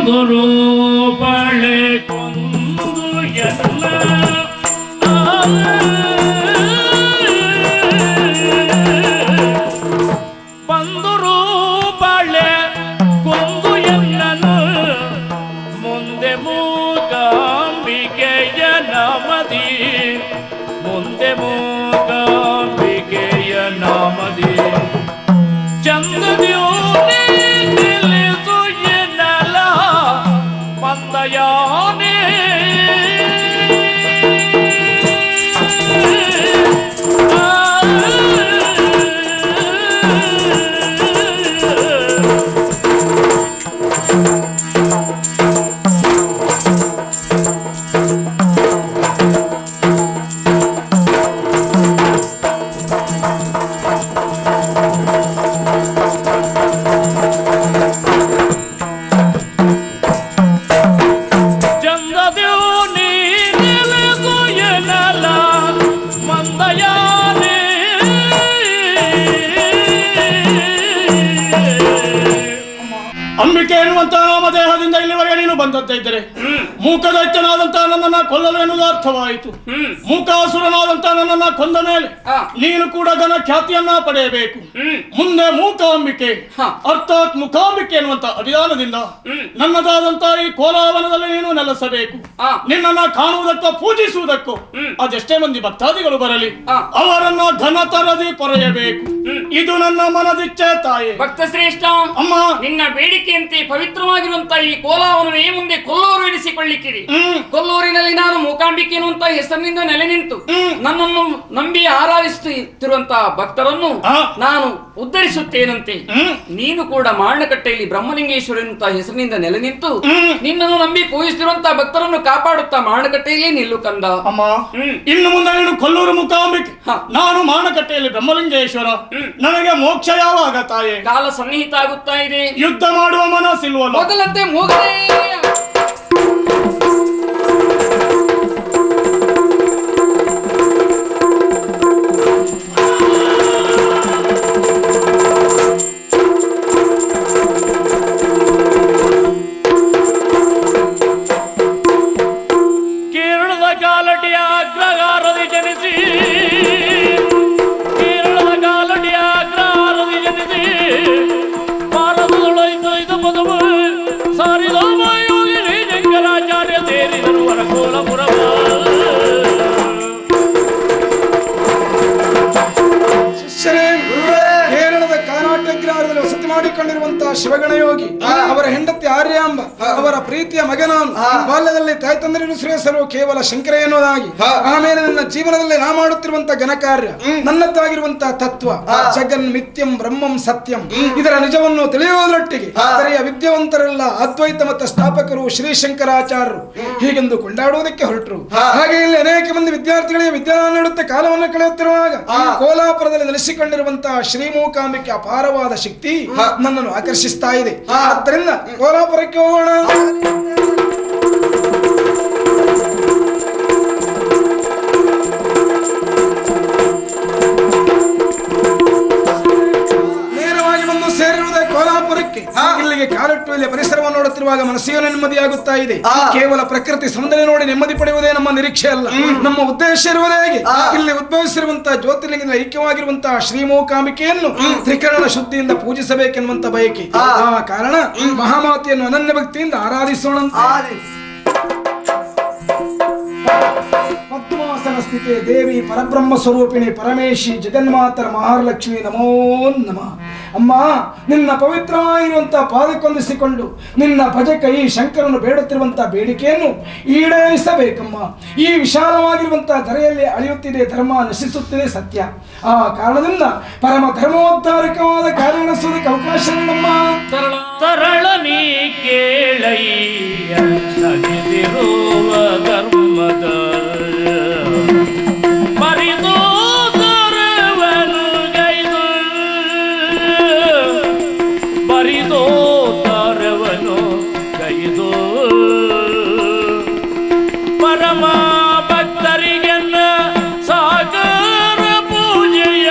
ಬಳೆ ಕೊಂದು ಎಲ್ಲ ಅಂಬಿಕೆ ಎನ್ನುವಂತ ನಾಮದೇಹದಿಂದ ಇಲ್ಲಿವರೆಗೆ ನೀನು ಬಂದದ್ದೇ ಇದ್ದರೆ ಮೂಕದೈತ್ಯನಾದಂತ ನನ್ನನ್ನ ಕೊಲ್ಲಲು ಎನ್ನುವುದು ಅರ್ಥವಾಯಿತು. ಮೂಕಾಸುರನಾದಂತ ನನ್ನನ್ನ ಕೊಂದ ಮೇಲೆ ನೀನು ಕೂಡ ಘನ ಖ್ಯಾತಿಯನ್ನ ಪಡೆಯಬೇಕು. ಮುಂದೆ ಮೂಕಾಂಬಿಕೆ ಅರ್ಥಾತ್ ಮುಖಾಂಬಿಕೆ ಎನ್ನುವಂತ ಅಭಿಧಾನದಿಂದ ನನ್ನದಾದಂತ ಈ ಕೋಲಾವನದಲ್ಲಿ ನೀನು ನೆಲೆಸಬೇಕು. ನಿನ್ನನ್ನ ಕಾಣುವುದಕ್ಕೋ ಪೂಜಿಸುವುದಕ್ಕೋ ಅದೆಷ್ಟೇ ಮಂದಿ ಭಕ್ತಾದಿಗಳು ಬರಲಿ ಅವರನ್ನ ಘನತರದಿ ಪೊರೆಯಬೇಕು. ಇದು ನನ್ನ ಮನದಿಚ್ಛೆ ತಾಯಿ. ಭಕ್ತ ಶ್ರೇಷ್ಠ, ಅಮ್ಮ, ನಿನ್ನ ಬೇಡಿಕೆಯಂತೆ ಪವಿತ್ರವಾಗಿರುವಂತಹ ಈ ಕೋಲಾವನ್ನು ಮುಂದೆ ಕೊಲ್ಲೂರು ಎನಿಸಿಕೊಳ್ಳಿಕ್ಕಿರಿ. ಕೊಲ್ಲೂರಿನಲ್ಲಿ ನಾನು ಮೂಕಾಂಬಿಕೆ ಎನ್ನುವಂತ ಹೆಸರಿನಿಂದ ನೆಲೆ ನಿಂತು ನನ್ನನ್ನು ನಂಬಿ ಆರಾಧಿಸುತ್ತಿರುವಂತಹ ಭಕ್ತರನ್ನು ನಾನು ಉದ್ಧರಿಸುತ್ತೇನಂತೆ. ನೀನು ಕೂಡ ಮಾರಣಕಟ್ಟೆಯಲ್ಲಿ ಬ್ರಹ್ಮಲಿಂಗೇಶ್ವರ ಎನ್ನುವಂತಹ ಹೆಸರಿನಿಂದ ನೆಲೆ ನಿಂತು ನಿನ್ನನ್ನು ನಂಬಿ ಪೂಜಿಸುತ್ತಿರುವಂತಹ ಭಕ್ತರನ್ನು ಕಾಪಾಡುತ್ತಾ ಮಾರಣಕಟ್ಟೆಯಲ್ಲಿ ನಿಲ್ಲು ಕಂದ. ಅಮ್ಮ, ಇನ್ನು ಮುಂದೆ ನೀನು ಕೊಲ್ಲೂರು ಮೂಕಾಂಬಿಕೆ, ನಾನು ಮಾರಣಕಟ್ಟೆಯಲ್ಲಿ ಬ್ರಹ್ಮಲಿಂಗೇಶ್ವರ. ನನಗೆ ಮೋಕ್ಷ ಯಾವಾಗ ತಾಯೇ? ಕಾಲ ಸನ್ನಿಹಿತ ಆಗುತ್ತಾ ಇದೆ. ಯುದ್ಧ ಮಾಡುವ ಮನಸ್ಸಿಲ್ವಲ್ಲ? ಮೊದಲಂತೆ ಮೂಗಲೇ ಕೇರಳದ ಕಾಲಟಿಯ ಅಗ್ರಗಾರದಿ ಜನಿಸಿ ಭಾರತದೊಳೈದು ಇದು ಪದವು ಸಾರಿದ ಯೋಗಿನಿ ಶಂಕರಾಚಾರ್ಯ ಸೇರಿದರು ವರಕೋಲಪುರವ. ಕೇರಳದ ಕಾನಾಟ್ಯಗ್ರಹದಲ್ಲಿ ವಸತಿ ಮಾಡಿಕೊಂಡಿರುವಂತಹ ಶಿವಗಣಯೋಗಿ ಅವರ ಹೆಂಡತಿ ಆರ್ಯಾಂಬ ಅವರ ಪ್ರೀತಿಯ ಮಗನಾನು. ಬಾಲ್ಯದಲ್ಲಿ ತಾಯಿ ತಂದರಿನ ಶ್ರೇಯಸ್ಸರು ಕೇವಲ ಶಂಕರ ಎನ್ನುವುದಾಗಿ, ಆಮೇಲೆ ನನ್ನ ಜೀವನದಲ್ಲಿ ನಾ ಮಾಡುತ್ತಿರುವಂತಹ ಘನಕಾರ್ಯ ನನ್ನದ್ದಾಗಿರುವಂತಹ ತತ್ವ ಜಗನ್ ಮಿಥ್ಯಂ ಬ್ರಹ್ಮಂ ಸತ್ಯಂ ಇದರ ನಿಜವನ್ನು ತಿಳಿಯುವುದರೊಟ್ಟಿಗೆ ಸರಿಯ ವಿದ್ಯಾವಂತರೆಲ್ಲ ಅದ್ವೈತ ಮತ ಸ್ಥಾಪಕರು ಶ್ರೀ ಶಂಕರಾಚಾರ್ಯರು ಹೀಗೆಂದು ಕೊಂಡಾಡುವುದಕ್ಕೆ ಹೊರಟರು. ಹಾಗೆ ಇಲ್ಲಿ ಅನೇಕ ಮಂದಿ ವಿದ್ಯಾರ್ಥಿಗಳಿಗೆ ವಿದ್ಯಾದಾನ ನೀಡುತ್ತಾ ಕಾಲವನ್ನು ಕಳೆಯುತ್ತಿರುವಾಗ ಕೋಲಾಪುರದಲ್ಲಿ ನೆಲೆಸಿಕೊಂಡಿರುವಂತಹ ಶ್ರೀಮೂಕಾಂಬಿಕೆ ಅಪಾರವಾದ ಶಕ್ತಿ ನನ್ನನ್ನು ಆಕರ್ಷಿಸ್ತಾ ಇದೆ. ಆದ್ದರಿಂದ ಕೋಲಾಪುರಕ್ಕೆ ಹೋಗೋಣ. ನೇರವಾಗಿ ಬಂದು ಸೇರಿರುವುದೇ ಕೋಲಾಪುರಕ್ಕೆ. ಇಲ್ಲಿಗೆ ಕಾಲಿಟ್ಟು ಇಲ್ಲಿ ಪರಿಸರವನ್ನು ನೋಡುತ್ತಿರುವಾಗ ಮನಸ್ಸಿಗೆ ನೆಮ್ಮದಿಯಾಗುತ್ತಾ ಇದೆ. ಕೇವಲ ಪ್ರಕೃತಿ ಸೌಂದರ್ಯ ನೋಡಿ ನೆಮ್ಮದಿ ಪಡೆಯುವುದೇ ನಮ್ಮ ನಿರೀಕ್ಷೆ ಅಲ್ಲ. ನಮ್ಮ ಉದ್ದೇಶ ಇರುವುದೇ ಇಲ್ಲಿ ಉದ್ಭವಿಸಿರುವಂತಹ ಜ್ಯೋತಿರ್ಲಿಂಗದ ಐಕ್ಯವಾಗಿರುವಂತಹ ಶ್ರೀಮೂಕಾಂಬಿಕೆಯನ್ನು ತ್ರಿಕರಣ ಶುದ್ಧಿಯಿಂದ ಪೂಜಿಸಬೇಕೆನ್ನುವಂತ ಬಯಕೆ. ಆ ಕಾರಣ ಮಹಾಮಾತೆಯನ್ನು ಅನನ್ಯ ಭಕ್ತಿಯಿಂದ ಆರಾಧಿಸೋಣ. ಪದ್ಮಾಸನ ಸ್ಥಿತೆ ದೇವಿ ಪರಬ್ರಹ್ಮ ಸ್ವರೂಪಿಣಿ ಪರಮೇಶಿ ಜಗನ್ಮಾತರ ಮಹಾಲಕ್ಷ್ಮಿ ನಮೋ ನಮಃ. ಅಮ್ಮ, ನಿನ್ನ ಪವಿತ್ರವಾಗಿರುವಂತಹ ಪಾದಕ್ಕೊಂದಿಸಿಕೊಂಡು ನಿನ್ನ ಭಜಕ ಈ ಶಂಕರನು ಬೇಡುತ್ತಿರುವಂತಹ ಬೇಡಿಕೆಯನ್ನು ಈಡೇರಿಸಬೇಕಮ್ಮ. ಈ ವಿಶಾಲವಾಗಿರುವಂತಹ ಧರೆಯಲ್ಲಿ ಅಳಿಯುತ್ತಿದೆ ಧರ್ಮ, ನಶಿಸುತ್ತಿದೆ ಸತ್ಯ. ಆ ಕಾರಣದಿಂದ ಪರಮ ಧರ್ಮೋದ್ಧಾರಕವಾದ ಕಾರ್ಯ ನಡೆಸುವುದಕ್ಕೆ ಅವಕಾಶ ನಮ್ಮ ತರಳ ನೀ ಕೇಳಯ್ಯ ಸಗಿದಿರುವ ಧರ್ಮದ ಮರಿದು ತರವನು ಗೈದು ಬರಿದೋ ತರವನು ಗೈದು ಪರಮ ಭಕ್ತರಿಗೆನ್ನ ಸಾಗರ ಪೂಜೆಯ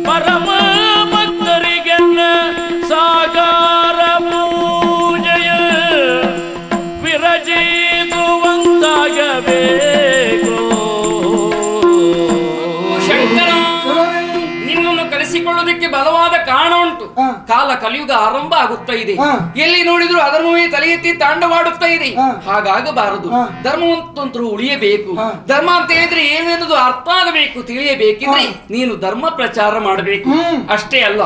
ಪರಮ ಭಕ್ತರಿಗೆನ್ನ ಸಾಗರ ಪೂಜೆಯ ವಿರಜಿಸುವಂತಾಗಬೇಕು. ಶಂಕರ, ನಿನ್ನನ್ನು ಕರೆಸಿಕೊಳ್ಳುವುದಕ್ಕೆ ಬಲವಾದ ಕಾರಣ ಉಂಟು. ಕಾಲ ಕಲಿಯುಗ ಆರಂಭ ಆಗುತ್ತಾ ಇದೆ. ಎಲ್ಲಿ ನೋಡಿದ್ರು ಅಧರ್ಮವೇ ತಲೆ ಎತ್ತಿ ತಾಂಡವಾಡುತ್ತಾ ಇದೆ. ಹಾಗಾಗಬಾರದು. ಧರ್ಮವಂತಂತರು ಉಳಿಯಬೇಕು. ಧರ್ಮ ಅಂತ ಹೇಳಿದ್ರೆ ಏನೆಂದು ಅರ್ಥ ಆಗಬೇಕು, ತಿಳಿಯಬೇಕಿದ್ರೆ ನೀನು ಧರ್ಮ ಪ್ರಚಾರ ಮಾಡಬೇಕು. ಅಷ್ಟೇ ಅಲ್ಲ,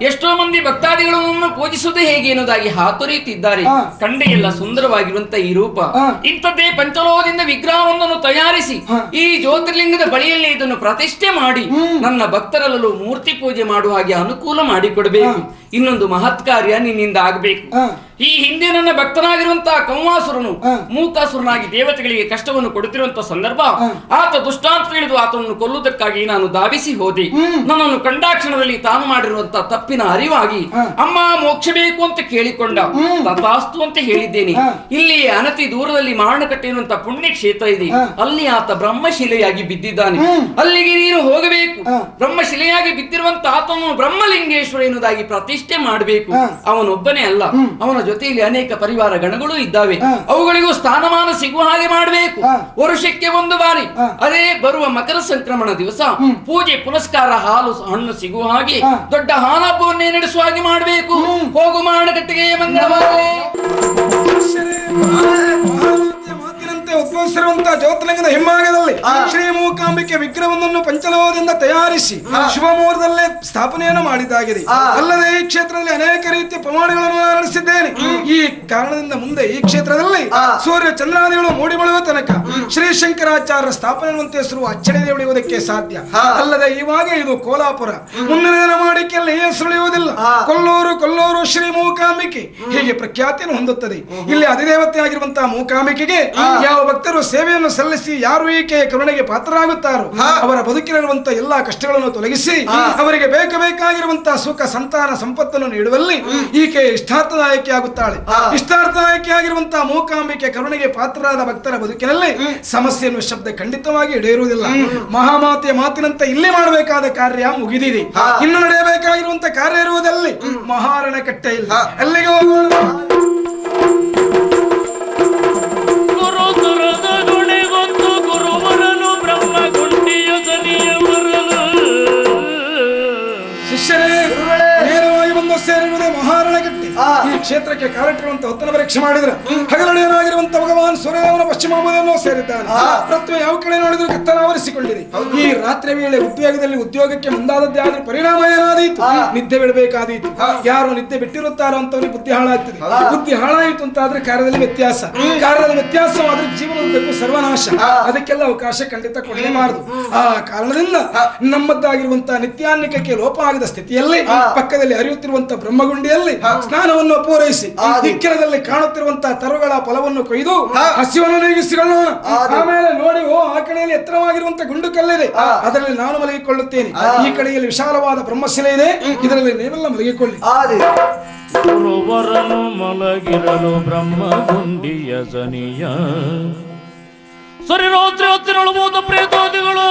ಎಷ್ಟೋ ಮಂದಿ ಭಕ್ತಾದಿಗಳನ್ನು ಪೂಜಿಸುವುದೇ ಹೇಗೆ ಎನ್ನುವುದಾಗಿ ಹಾತೊರೆಯುತ್ತಿದ್ದಾರೆ. ಕಂಡೆ ಎಲ್ಲ ಸುಂದರವಾಗಿರುವಂತ ಈ ರೂಪ ಇಂಥದ್ದೇ ಪಂಚಲೋಹದಿಂದ ವಿಗ್ರಹವೊಂದನ್ನು ತಯಾರಿಸಿ ಈ ಜ್ಯೋತಿರ್ಲಿಂಗದ ಬಳಿಯಲ್ಲಿ ಇದನ್ನು ಪ್ರತಿಷ್ಠೆ ಮಾಡಿ ನನ್ನ ಭಕ್ತರಲ್ಲೂ ಮೂರ್ತಿ ಪೂಜೆ ಮಾಡುವ ಹಾಗೆ ಅನುಕೂಲ ಮಾಡಿಕೊಡಬೇಕು. ಇನ್ನೊಂದು ಮಹತ್ ಕಾರ್ಯ ನಿನ್ನಿಂದ ಆಗಬೇಕು. ಈ ಹಿಂದೆ ನನ್ನ ಭಕ್ತನಾಗಿರುವಂತಹ ಕಂವಾಸುರನು ಮೂಕಾಸುರನಾಗಿ ದೇವತೆಗಳಿಗೆ ಕಷ್ಟವನ್ನು ಕೊಡುತ್ತಿರುವಂತಹ ಸಂದರ್ಭ ಆತ ದುಷ್ಟಾಂತ ತಿಳಿದು ಆತನನ್ನು ಕೊಲ್ಲುವುದಕ್ಕಾಗಿ ನಾನು ಧಾವಿಸಿ ಹೋದೆ. ನನ್ನನ್ನು ಕಂಡಾಕ್ಷಣದಲ್ಲಿ ತಾನು ಮಾಡಿರುವಂತಹ ತಪ್ಪಿನ ಅರಿವಾಗಿ ಅಮ್ಮ ಮೋಕ್ಷ ಬೇಕು ಅಂತ ಕೇಳಿಕೊಂಡ. ತಥಾಸ್ತು ಅಂತ ಹೇಳಿದ್ದೇನೆ. ಇಲ್ಲಿ ಅನತಿ ದೂರದಲ್ಲಿ ಮಾರಣಕಟ್ಟೆ ಎನ್ನುವಂತ ಪುಣ್ಯ ಕ್ಷೇತ್ರ ಇದೆ. ಅಲ್ಲಿ ಆತ ಬ್ರಹ್ಮಶಿಲೆಯಾಗಿ ಬಿದ್ದಿದ್ದಾನೆ. ಅಲ್ಲಿಗೆ ನೀನು ಹೋಗಬೇಕು. ಬ್ರಹ್ಮಶಿಲೆಯಾಗಿ ಬಿದ್ದಿರುವಂತ ಆತನು ಬ್ರಹ್ಮಲಿಂಗೇಶ್ವರ ಎನ್ನುವುದಾಗಿ ಪ್ರತಿಷ್ಠೆ ಮಾಡಬೇಕು. ಅವನೊಬ್ಬನೇ ಅಲ್ಲ, ಅವನ ಜೊತೆಯಲ್ಲಿ ಅನೇಕ ಪರಿವಾರ ಗಣಗಳು ಇದ್ದಾವೆ. ಅವುಗಳಿಗೂ ಸ್ಥಾನಮಾನ ಸಿಗುವ ಹಾಗೆ ಮಾಡಬೇಕು. ವರ್ಷಕ್ಕೆ ಒಂದು ಬಾರಿ, ಅದೇ ಬರುವ ಮಕರ ಸಂಕ್ರಮಣ ದಿವಸ ಪೂಜೆ ಪುನಸ್ಕಾರ ಹಾಲು ಹಣ್ಣು ಸಿಗುವ ಹಾಗೆ ದೊಡ್ಡ ಹಾನಹಬ್ಬವನ್ನೇ ನಡೆಸುವ ಹಾಗೆ ಮಾಡಬೇಕು. ಹೋಗು ಮಾರಣಕಟ್ಟೆಗೆ ಮಂಗಳವಾಗಲಿ. ಮಾತಿನಂತೆ ಉದ್ಭವಿಸಿರುವಂತಹ ಜ್ಯೋತಿಲಿಂಗದ ಹಿಂಭಾಗದಲ್ಲಿ ಶ್ರೀ ಮೂಕಾಂಬಿಕೆ ವಿಗ್ರಹವನ್ನು ಪಂಚಲೋಹದಿಂದ ತಯಾರಿಸಿ ಶುಭ ಮುಹೂರ್ತದಲ್ಲೇ ಸ್ಥಾಪನೆಯನ್ನು ಮಾಡಿದ್ದಾಗಿದೆ. ಅಲ್ಲದೆ ಈ ಕ್ಷೇತ್ರದಲ್ಲಿ ಅನೇಕ ರೀತಿಯ ಪ್ರಮಾಣಗಳನ್ನು ನಡೆಸಿದ್ದೇನೆ. ಈ ಕಾರಣದಿಂದ ಮುಂದೆ ಈ ಕ್ಷೇತ್ರದಲ್ಲಿ ಸೂರ್ಯ ಚಂದ್ರಾದಿಗಳು ಮೂಡಿ ಬಳುವ ತನಕ ಶ್ರೀ ಶಂಕರಾಚಾರ್ಯ ಸ್ಥಾಪನೆ ಎನ್ನುವಂತೆ ಹೆಸರು ಅಚ್ಚಳಿದೆ ಉಳಿಯುವುದಕ್ಕೆ ಸಾಧ್ಯ. ಅಲ್ಲದೆ ಇವಾಗ ಇದು ಕೋಲಾಪುರ, ಮುಂದಿನ ದಿನ ಮಾಡಿಕೆಯಲ್ಲಿ ಈ ಹೆಸರು ಉಳಿಯುವುದಿಲ್ಲ. ಕೊಲ್ಲೂರು ಶ್ರೀ ಮೂಕಾಂಬಿಕೆ ಹೀಗೆ ಪ್ರಖ್ಯಾತಿಯನ್ನು ಹೊಂದುತ್ತದೆ. ಇಲ್ಲಿ ಅಧಿದೇವತೆ ಆಗಿರುವಂತಹ ಮೂಕಾಂಬಿಕೆಗೆ ಯಾವ ಭಕ್ತರು ಸೇವೆಯನ್ನು ಸಲ್ಲಿಸಿ ಯಾರು ಈಕೆಯ ಕರುಣೆಗೆ ಪಾತ್ರರಾಗುತ್ತಾರೋ ಅವರ ಬದುಕಿನಲ್ಲಿರುವಂತಹ ಎಲ್ಲಾ ಕಷ್ಟಗಳನ್ನು ತೊಲಗಿಸಿ ಅವರಿಗೆ ಬೇಕಾಗಿರುವಂತಹ ಸುಖ ಸಂತಾನ ಸಂಪತ್ತನ್ನು ನೀಡುವಲ್ಲಿ ಈಕೆ ಇಷ್ಟಾರ್ಥದಾಯಕಿ ಆಗುತ್ತಾಳೆ. ಇಷ್ಟಾರ್ಥದಾಯಕಿ ಆಗಿರುವಂತಹ ಮೂಕಾಂಬಿಕೆ ಕರುಣೆಗೆ ಪಾತ್ರರಾದ ಭಕ್ತರ ಬದುಕಿನಲ್ಲಿ ಸಮಸ್ಯೆ ಎನ್ನುವ ಶಬ್ದ ಖಂಡಿತವಾಗಿ ಇಡೆಯಿರುವುದಿಲ್ಲ. ಮಹಾಮಾತೆಯ ಮಾತಿನಂತೆ ಇಲ್ಲಿ ಮಾಡಬೇಕಾದ ಕಾರ್ಯ ಮುಗಿದಿದೆ. ಇನ್ನು ನಡೆಯಬೇಕಾಗಿರುವಂತಹ ಕಾರ್ಯ ಇರುವುದಲ್ಲಿ ಮಹಾರಣಕಟ್ಟೆಯಲ್ಲಿ. ಅಲ್ಲಿಗೆ ಹೋಗೋಣ. ಗುರು ದುರದ ಗುಣೆಗೊಂದು ಗುರುವರನು ಬ್ರಹ್ಮ ಗುಂಡಿಯ ಸನಿಯ ಬರಲು. ಶಿಷ್ಯರೇ, ನೇರವಾಗಿ ಬಂದು ಸೇರಿರುವುದೇ ಮಹಾರಣಕಟ್ಟೆ. ಈ ಕ್ಷೇತ್ರಕ್ಕೆ ಕಾಲಿಟ್ಟಿರುವಂತಹ ಹೊತ್ತನ ಪರೀಕ್ಷೆ ಮಾಡಿದ್ರೆ ಹಗಲೊಡೆಯನಾಗಿರುವಂತಹ ಭಗವಾನ್ ಸೂರ್ಯದೇವನ ಪಶ್ಚಿಮಾಮುಖವನ್ನು ಸೇರಿದ್ದಾನೆ. ಪ್ರತಿ ಯಾವ ಕಡೆ ನೋಡಿದ್ರು ಕತ್ತಲಾವರಿಸಿಕೊಂಡಿದೆ. ಈ ರಾತ್ರಿ ವೇಳೆ ಉದ್ಯೋಗದಲ್ಲಿ ಉದ್ಯೋಗಕ್ಕೆ ಮುಂದಾದದ್ದೇ ಆದ್ರೆ ಪರಿಣಾಮ ಏನಾದೀತು? ನಿದ್ದೆ ಬಿಡಬೇಕಾದೀತು. ಯಾರು ನಿದ್ದೆ ಬಿಟ್ಟಿರುತ್ತಾರೋ ಅಂತವರಿಗೆ ಬುದ್ಧಿ ಹಾಳಾಗ್ತದೆ. ಬುದ್ಧಿ ಹಾಳಾಯಿತು ಅಂತ ಆದ್ರೆ ಕಾರ್ಯದಲ್ಲಿ ವ್ಯತ್ಯಾಸ, ಕಾರ್ಯದಲ್ಲಿ ವ್ಯತ್ಯಾಸವಾದ್ರೆ ಜೀವನದಕ್ಕೂ ಸರ್ವನಾಶ. ಅದಕ್ಕೆಲ್ಲ ಅವಕಾಶ ಖಂಡಿತ ಕೊಡಲೇಬಾರದು. ಆ ಕಾರಣದಿಂದ ನಮ್ಮದ್ದಾಗಿರುವಂತಹ ನಿತ್ಯಾನ್ನಿಕಕ್ಕೆ ಲೋಪ ಆಗದ ಸ್ಥಿತಿಯಲ್ಲಿ ಪಕ್ಕದಲ್ಲಿ ಹರಿಯುತ್ತಿರುವಂತಹ ಬ್ರಹ್ಮಗುಂಡಿಯಲ್ಲಿ ಸ್ನಾನವನ್ನು ಪೂರೈಸಿ ದಿಕ್ಕಿರದಲ್ಲಿ ಕಾಣುತ್ತಿರುವಂತಹ ತರುಗಳ ಫಲವನ್ನು ಕೊಯ್ದು ಹಸಿವನ್ನು ನೀಗಿಸಿಕೊಳ್ಳೋಣ. ಆಮೇಲೆ ನೋಡಿ, ಆ ಕಡೆಯಲ್ಲಿ ಎತ್ತರವಾಗಿರುವಂತಹ ಗುಂಡು ಕಲ್ಲಿದೆ, ಅದರಲ್ಲಿ ನಾನು ಮಲಗಿಕೊಳ್ಳುತ್ತೇನೆ. ಈ ಕಡೆಯಲ್ಲಿ ವಿಶಾಲವಾದ ಬ್ರಹ್ಮಶಿಲೆ ಇದೆ, ಇದರಲ್ಲಿ ನೀವೆಲ್ಲ ಮಲಗಿಕೊಳ್ಳಿ. ಗುರುವರನು ಮಲಗಿರಲು ಬ್ರಹ್ಮ ಗುಂಡಿಯ ಸನಿಯ ಸರಿರಾತ್ರಿ ಹೊತ್ತಿನಳು ಭೂತ ಪ್ರೇತಾದಿಗಳು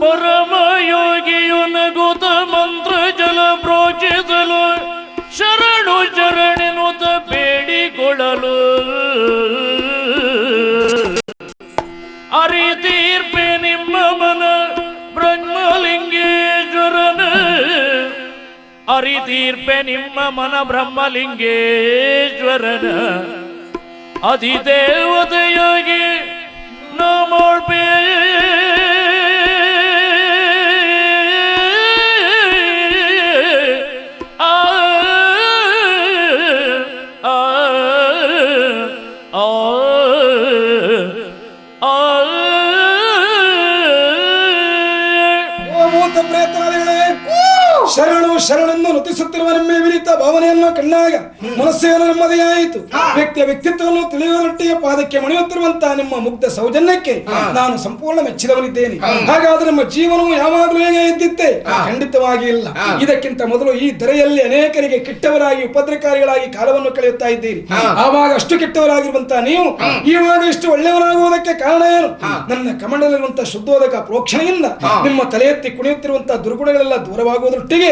ಪರಮಯೋಗಿಯು ನಗುತ ಮಂತ್ರ ಜಲ ಪ್ರೋಚಿಸಲು ಶರಣು ಶರಣೆನುತ ಬೇಡಿಕೊಳ್ಳಲು ಅರಿತೀರ್ಪೆ ನಿಮ್ಮ ಮನ ಬ್ರಹ್ಮಲಿಂಗೇಶ್ವರನ ಅರಿತೀರ್ಪೆ ನಿಮ್ಮ ಮನ ಬ್ರಹ್ಮಲಿಂಗೇಶ್ವರನ ಅಧಿದೇವತೆಯಾಗಿ ನಮೋಳ್ಬೇ ಶರಣು ಶರಣನ್ನು ನತಿಸುತ್ತಿರುವ ನಮ್ಮ ವಿನಿತ ಭಾವನೆಯನ್ನು ಕಂಡಾಗ ಮನಸ್ಸೇನು ನೆಮ್ಮದಿಯಾಯಿತು. ವ್ಯಕ್ತಿಯ ವ್ಯಕ್ತಿತ್ವವನ್ನು ತಿಳಿಯುವರೊಟ್ಟಿಗೆ ಪಾದಕ್ಕೆ ಮಣಿಯುತ್ತಿರುವಂತಹ ನಿಮ್ಮ ಮುಗ್ಧ ಸೌಜನ್ಯಕ್ಕೆ ನಾನು ಸಂಪೂರ್ಣ ಮೆಚ್ಚಿದವನಿದ್ದೇನೆ. ಹಾಗಾದ್ರೆ ನಮ್ಮ ಜೀವನವು ಯಾವಾಗಲೂ ಹೇಗೆ ಇದ್ದಿತ್ತೆ? ಖಂಡಿತವಾಗಿ ಇಲ್ಲ. ಇದಕ್ಕಿಂತ ಮೊದಲು ಈ ಧರೆಯಲ್ಲಿ ಅನೇಕರಿಗೆ ಕೆಟ್ಟವರಾಗಿ ಉಪದ್ರಕಾರಿಗಳಾಗಿ ಕಾಲವನ್ನು ಕಳೆಯುತ್ತಾ ಇದ್ದೀರಿ. ಆವಾಗ ಅಷ್ಟು ಕೆಟ್ಟವರಾಗಿರುವಂತಹ ನೀವು ಇವಾಗ ಇಷ್ಟು ಒಳ್ಳೆಯವರಾಗುವುದಕ್ಕೆ ಕಾರಣ ಏನು? ನನ್ನ ಕಮಂಡಲಿರುವಂತಹ ಶುದ್ಧೋದಕ ಪ್ರೋಕ್ಷಣೆಯಿಂದ ನಿಮ್ಮ ತಲೆ ಎತ್ತಿ ಕುಣಿಯುತ್ತಿರುವಂತಹ ದುರ್ಗುಣಗಳೆಲ್ಲ ದೂರವಾಗುವುದರೊಟ್ಟಿಗೆ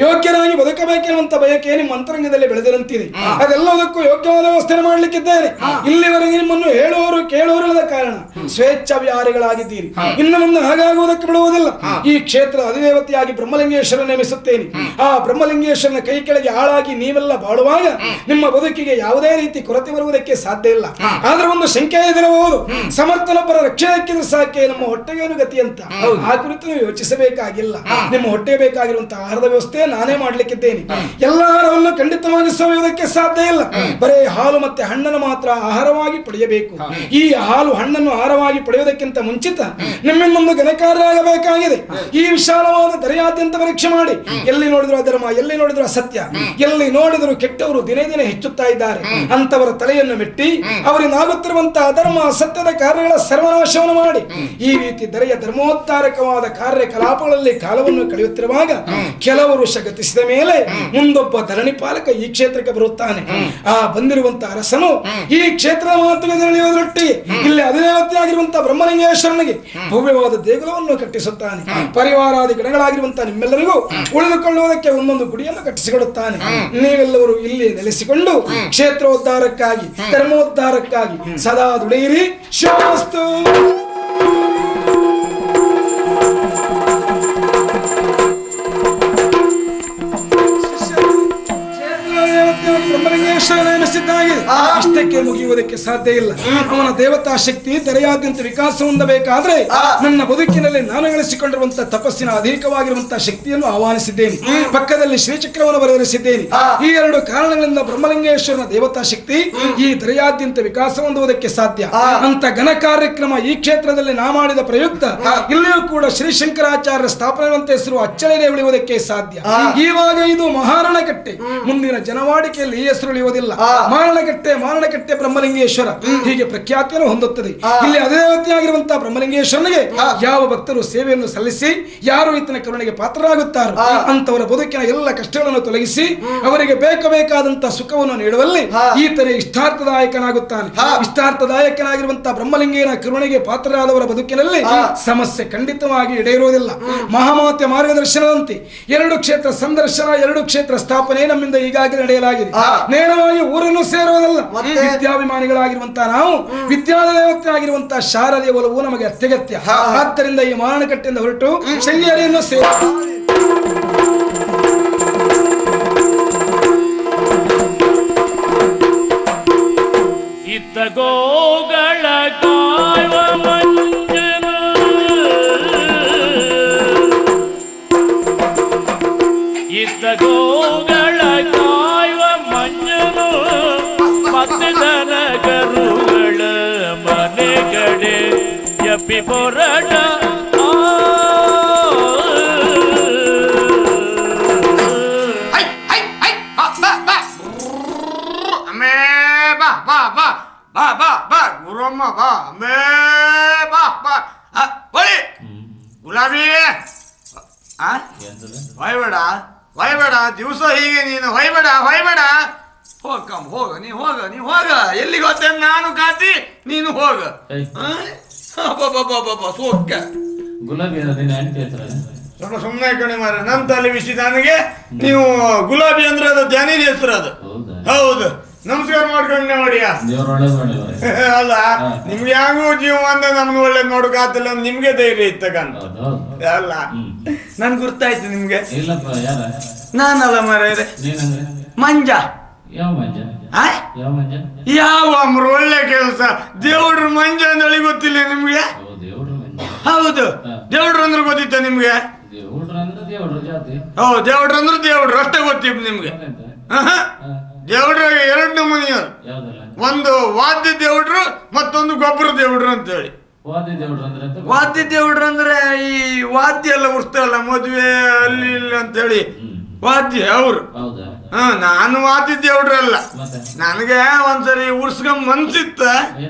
ಯೋಗ್ಯರಾಗಿ ಬದುಕಬೇಕೆನ್ನುವಂತ ಬಯಕೆ ನಿಮ್ಮ ಅಂತರಂಗದಲ್ಲಿ ಬೆಳೆದಿರಂತಿದೆ. ಅದೆಲ್ಲದಕ್ಕೂ ಯೋಗ್ಯವಾದ ವ್ಯವಸ್ಥೆ ಮಾಡಲಿಕ್ಕಿದ್ದೇನೆ. ಇಲ್ಲಿವರೆಗೆ ನಿಮ್ಮನ್ನು ಹೇಳುವವರು ಕೇಳುವರಿಲ್ಲದ ಕಾರಣ ಸ್ವೇಚ್ಛ ವಿಹಾರಿಗಳಾಗಿದ್ದೀರಿ. ಇನ್ನು ಮುಂದೆ ಹಾಗಾಗುವುದಕ್ಕೆ ಬಿಡುವುದಿಲ್ಲ. ಈ ಕ್ಷೇತ್ರ ಅಧಿದೇವತೆಯಾಗಿ ಬ್ರಹ್ಮಲಿಂಗೇಶ್ವರ ನೇಮಿಸುತ್ತೇನೆ. ಆ ಬ್ರಹ್ಮಲಿಂಗೇಶ್ವರನ ಕೈ ಕೆಳಗೆ ಆಳಾಗಿ ನೀವೆಲ್ಲ ಬಾಳುವಾಗ ನಿಮ್ಮ ಬದುಕಿಗೆ ಯಾವುದೇ ರೀತಿ ಕೊರತೆ ಬರುವುದಕ್ಕೆ ಸಾಧ್ಯ ಇಲ್ಲ. ಆದ್ರೆ ಒಂದು ಶಂಕೆ ಎದುರಬಹುದು, ಸಮರ್ಥನೊಬ್ಬರ ರಕ್ಷಣೆಕ್ಕಿದ್ರೆ ಸಾಕೆ ನಮ್ಮ ಹೊಟ್ಟೆಗೇನು ಗತಿ ಅಂತ. ಆ ಕುರಿತು ನೀವು ಯೋಚಿಸಬೇಕಾಗಿಲ್ಲ. ನಿಮ್ಮ ಹೊಟ್ಟೆ ಬೇಕಾಗಿರುವಂತಹ ಆಹಾರದ ವ್ಯವಸ್ಥೆ ನಾನೇ ಮಾಡ್ಲಿಕ್ಕಿದ್ದೇನೆ. ಎಲ್ಲಾರನ್ನು ಖಂಡಿತವಾಗಿ ಸವಿಯುವುದಕ್ಕೆ ಸಾಧ್ಯ ಇಲ್ಲ. ಬರೇ ಹಾಲು ಮತ್ತೆ ಹಣ್ಣನ್ನು ಮಾತ್ರ ಆಹಾರವಾಗಿ ಪಡೆಯಬೇಕು. ಈ ಹಾಲು ಹಣ್ಣನ್ನು ಆಹಾರವಾಗಿ ಪಡೆಯುವುದಕ್ಕಿಂತ ಮುಂಚಿತ ನಿಮ್ಮಿಂದೊಂದು ಘನಕಾರ್ಯ ಆಗಬೇಕಾಗಿದೆ. ಈ ವಿಶಾಲವಾದ ದರೆಯಾದ್ಯಂತ ಪರೀಕ್ಷೆ ಮಾಡಿ, ಎಲ್ಲಿ ನೋಡಿದ್ರು ಅಧರ್ಮ, ಎಲ್ಲಿ ನೋಡಿದ್ರು ಅಸತ್ಯ, ಎಲ್ಲಿ ನೋಡಿದ್ರು ಕೆಟ್ಟವರು ದಿನೇ ದಿನೇ ಹೆಚ್ಚುತ್ತಾ ಇದ್ದಾರೆ. ಅಂತವರ ತಲೆಯನ್ನು ಮೆಟ್ಟಿ ಅವರಿಂದ ಆಗುತ್ತಿರುವಂತಹ ಅಧರ್ಮ ಅಸತ್ಯದ ಕಾರ್ಯಗಳ ಸರ್ವನಾಶವನ್ನು ಮಾಡಿ ಈ ರೀತಿ ದರೆಯ ಧರ್ಮೋದ್ಧಾರಕವಾದ ಕಾರ್ಯಕಲಾಪಗಳಲ್ಲಿ ಕಾಲವನ್ನು ಕಳೆಯುತ್ತಿರುವಾಗ ಕೆಲವು ವರ್ಷ ಗತಿಸಿದ ಮೇಲೆ ಮುಂದೊಬ್ಬ ಧರಣಿಪಾಲಕ ಈ ಕ್ಷೇತ್ರಕ್ಕೆ ಬರುತ್ತಾನೆ. ಆ ಬಂದಿರುವಂತಹ ಅರಸನು ಈ ಕ್ಷೇತ್ರದ ಮಾತುಗೆ ತಿಳಿಯುವುದರೊಟ್ಟಿಗೆ ಇಲ್ಲಿ ಅಧಿದೇವತೆಯಾಗಿರುವಂತಹ ಬ್ರಹ್ಮಲಿಂಗೇಶ್ವರನಿಗೆ ಭವ್ಯವಾದ ದೇಗುಲವನ್ನು ಕಟ್ಟಿಸುತ್ತಾನೆ. ಪರಿವಾರಾದಿ ಗಣಗಳಾಗಿರುವಂತಹ ನಿಮ್ಮೆಲ್ಲರಿಗೂ ಉಳಿದುಕೊಳ್ಳುವುದಕ್ಕೆ ಒಂದೊಂದು ಗುಡಿಯನ್ನು ಕಟ್ಟಿಸಿಕೊಡುತ್ತಾನೆ. ನೀವೆಲ್ಲರೂ ಇಲ್ಲಿ ನೆಲೆಸಿಕೊಂಡು ಕ್ಷೇತ್ರೋದ್ಧಾರಕ್ಕಾಗಿ ಧರ್ಮೋದ್ಧಾರಕ್ಕಾಗಿ ಸದಾ ದುಡಿಯಿರಿ. ಶಾಸ್ತು ಇಷ್ಟಕ್ಕೆ ಮುಗಿಯುವುದಕ್ಕೆ ಸಾಧ್ಯ ಇಲ್ಲ. ಅವನ ದೇವತಾ ಶಕ್ತಿ ದರೆಯಾದ್ಯಂತ ವಿಕಾಸ ಹೊಂದಬೇಕಾದ್ರೆ ನನ್ನ ಬದುಕಿನಲ್ಲಿ ನಾನು ಗಳಿಸಿಕೊಂಡಿರುವಂತಹ ತಪಸ್ಸಿನ ಅಧಿಕವಾಗಿರುವಂತಹ ಶಕ್ತಿಯನ್ನು ಆಹ್ವಾನಿಸಿದ್ದೇನೆ. ಪಕ್ಕದಲ್ಲಿ ಶ್ರೀಚಕ್ರವನ್ನು ಬರೆದಿರಿಸಿದ್ದೇನೆ. ಈ ಎರಡು ಕಾರಣಗಳಿಂದ ಬ್ರಹ್ಮಲಿಂಗೇಶ್ವರನ ದೇವತಾ ಶಕ್ತಿ ಈ ದರೆಯಾದ್ಯಂತ ವಿಕಾಸ ಹೊಂದುವುದಕ್ಕೆ ಸಾಧ್ಯ. ಅಂತ ಘನ ಕಾರ್ಯಕ್ರಮ ಈ ಕ್ಷೇತ್ರದಲ್ಲಿ ನಾ ಮಾಡಿದ ಪ್ರಯುಕ್ತ ಇಲ್ಲಿಯೂ ಕೂಡ ಶ್ರೀಶಂಕರಾಚಾರ್ಯ ಸ್ಥಾಪನೆವಂತೆ ಹೆಸರು ಅಚ್ಚಳಿಯದೆ ಉಳಿಯುವುದಕ್ಕೆ ಸಾಧ್ಯ. ಇವಾಗ ಇದು ಮಹಾರಣಕಟ್ಟೆ. ಮುಂದಿನ ಜನವಾಡಿಕೆಯಲ್ಲಿ ಈ ಹೆಸರು ಉಳಿಯುವುದಿಲ್ಲ. ಮಾರಣಕಟ್ಟೆ ಬ್ರಹ್ಮಲಿಂಗೇಶ್ವರ ಹೀಗೆ ಪ್ರಖ್ಯಾತಿಯನ್ನು ಹೊಂದುತ್ತದೆ. ಇಲ್ಲಿ ಅಧಿದೇವತೆಯಾಗಿರುವಂತಹ ಬ್ರಹ್ಮಲಿಂಗೇಶ್ವರನಿಗೆ ಯಾವ ಭಕ್ತರು ಸೇವೆಯನ್ನು ಸಲ್ಲಿಸಿ ಯಾರು ಈತನ ಕರುಣೆಗೆ ಪಾತ್ರರಾಗುತ್ತಾರೋ ಅಂತವರ ಬದುಕಿನ ಎಲ್ಲ ಕಷ್ಟಗಳನ್ನು ತೊಲಗಿಸಿ ಅವರಿಗೆ ಬೇಕಾದಂತಹ ಸುಖವನ್ನು ನೀಡುವಲ್ಲಿ ಈತನೇ ಇಷ್ಟಾರ್ಥದಾಯಕನಾಗುತ್ತಾನೆ. ಇಷ್ಟಾರ್ಥದಾಯಕನಾಗಿರುವಂತಹ ಬ್ರಹ್ಮಲಿಂಗೇನ ಕರುಣೆಗೆ ಪಾತ್ರರಾದವರ ಬದುಕಿನಲ್ಲಿ ಸಮಸ್ಯೆ ಖಂಡಿತವಾಗಿ ಈಡೇರುವುದಿಲ್ಲ. ಮಹಾಮಾತೆ ಮಾರ್ಗದರ್ಶನದಂತೆ 2 ಕ್ಷೇತ್ರ ಸಂದರ್ಶನ, 2 ಕ್ಷೇತ್ರ ಸ್ಥಾಪನೆ ನಮ್ಮಿಂದ ಈಗಾಗಲೇ ನಡೆಯಲಾಗಿದೆ. ನೇರವಾಗಿ ಊರನ್ನು ಸೇರುವುದಲ್ಲ. ವಿದ್ಯಾಭಿಮಾನಿಗಳಾಗಿರುವಂತಹ ನಾವು ವಿದ್ಯಾದೇವತೆ ಆಗಿರುವಂತಹ ಶಾರದೆಯ ಒಲವು ನಮಗೆ ಅತ್ಯಗತ್ಯ. ಆದ್ದರಿಂದ ಈ ಮಾರಣಕಟ್ಟೆಯಿಂದ ಹೊರಟು ಶೃಂಗೇರಿಯನ್ನು ಸೇರಿ ಇತ್ತ ಗೋಗಳ ಕಾಯುವ ಮಂಜನು, ಇತ್ತ ಗೋಗಳ ಕಾಯುವ ಮಂಜನು, ಮತ್ತೆ ದನಗರುಗಳ ಮನೆ ಕಡೆ ಎಪ್ಪಿ ಪೊರಟ ಗುರಮ್ಮ ಬಾ ಮೇ ಬಾ ಬಾ ಹೊಳಿ ಗುಲಾಬಿ ಹೊಯ್ಬೇಡ ದಿವಸ ಹೀಗೆ ನೀನು ಹೊಯ್ಬೇಡ ಹೋಗ ನೀ ಹೋಗ ಎಲ್ಲಿಗೆ ಹೋಗ್ತೇನೆ ನಾನು ಕಾತಿ ನೀನು ಹೋಗ ಸೋಕ್ಕ ಗುಲಾಬಿ ಆಂಟಿ ಹತ್ರ ಸುಮ್ಮನೆ ಕಣಿ ಮಾರ ನನ್ನ ತಲೆ ಬಿಸಿ ನನಗೆ ನೀವು ಗುಲಾಬಿ ಅಂದ್ರೆ ಅದು ಧ್ಯಾನಿದ ಹೆಸರು ಅದು. ಹೌದು, ನಮಸ್ಕಾರ ಮಾಡ್ಕೊಂಡೆ ನೋಡಿಯಾ. ಅಲ್ಲ ನಿಮ್ಗೆ ಯಾಗೂ ಜೀವಮಾನ ನಮ್ಗೆ ಒಳ್ಳೇದ್ ನೋಡಕಾತಿಲ್ಲ, ನಿಮ್ಗೆ ಧೈರ್ಯ ಇತ್ತಕಂತ ಅಲ್ಲ. ನನ್ ಗುರ್ತಾಯ್ತು ನಿಮ್ಗೆ. ನಾನಲ್ಲ ಮಾರ್ರೆ, ಮಂಜ. ಯಾವ ಅಮ್ರ ಒಳ್ಳೆ ಕೆಲಸ. ದೇವ್ರ ಮಂಜ ಅಂದೇಳಿ ಗೊತ್ತಿಲ್ಲ ನಿಮ್ಗೆ? ಹೌದು, ದೇವ್ರು ಅಂದ್ರೆ ಗೊತ್ತಿತ್ತ ನಿಮ್ಗೆ? ಹೌದು, ದೇವ್ರು ಅಂದ್ರೆ ದೇವ್ರು ಅಷ್ಟೇ ಗೊತ್ತಿತ್ತು ನಿಮ್ಗೆ. ದೇವ್ರ 2 ನಮೂನಿ. ಒಂದು ವಾದ್ಯ ದೇವ್ರು, ಮತ್ತೊಂದು ಗೊಬ್ಬರ ದೇವ್ರು ಅಂತೇಳಿ. ವಾದ್ಯ ದೇವ್ರು ಅಂದ್ರೆ ಈ ವಾದ್ಯ ಎಲ್ಲ ಉಡ್ತಾರಲ್ಲ ಮದುವೆ ಅಲ್ಲಿ ಇಲ್ಲಿ ಅಂತೇಳಿ ವಾದ್ಯ ಅವ್ರು. ನಾನು ವಾದ್ಯ ದೇವ್ರಲ್ಲ. ನನಗೆ ಒಂದ್ಸರಿ ಉರ್ಸ್ಕೊಂಡ್ ಮನ್ಸಿತ್ತ,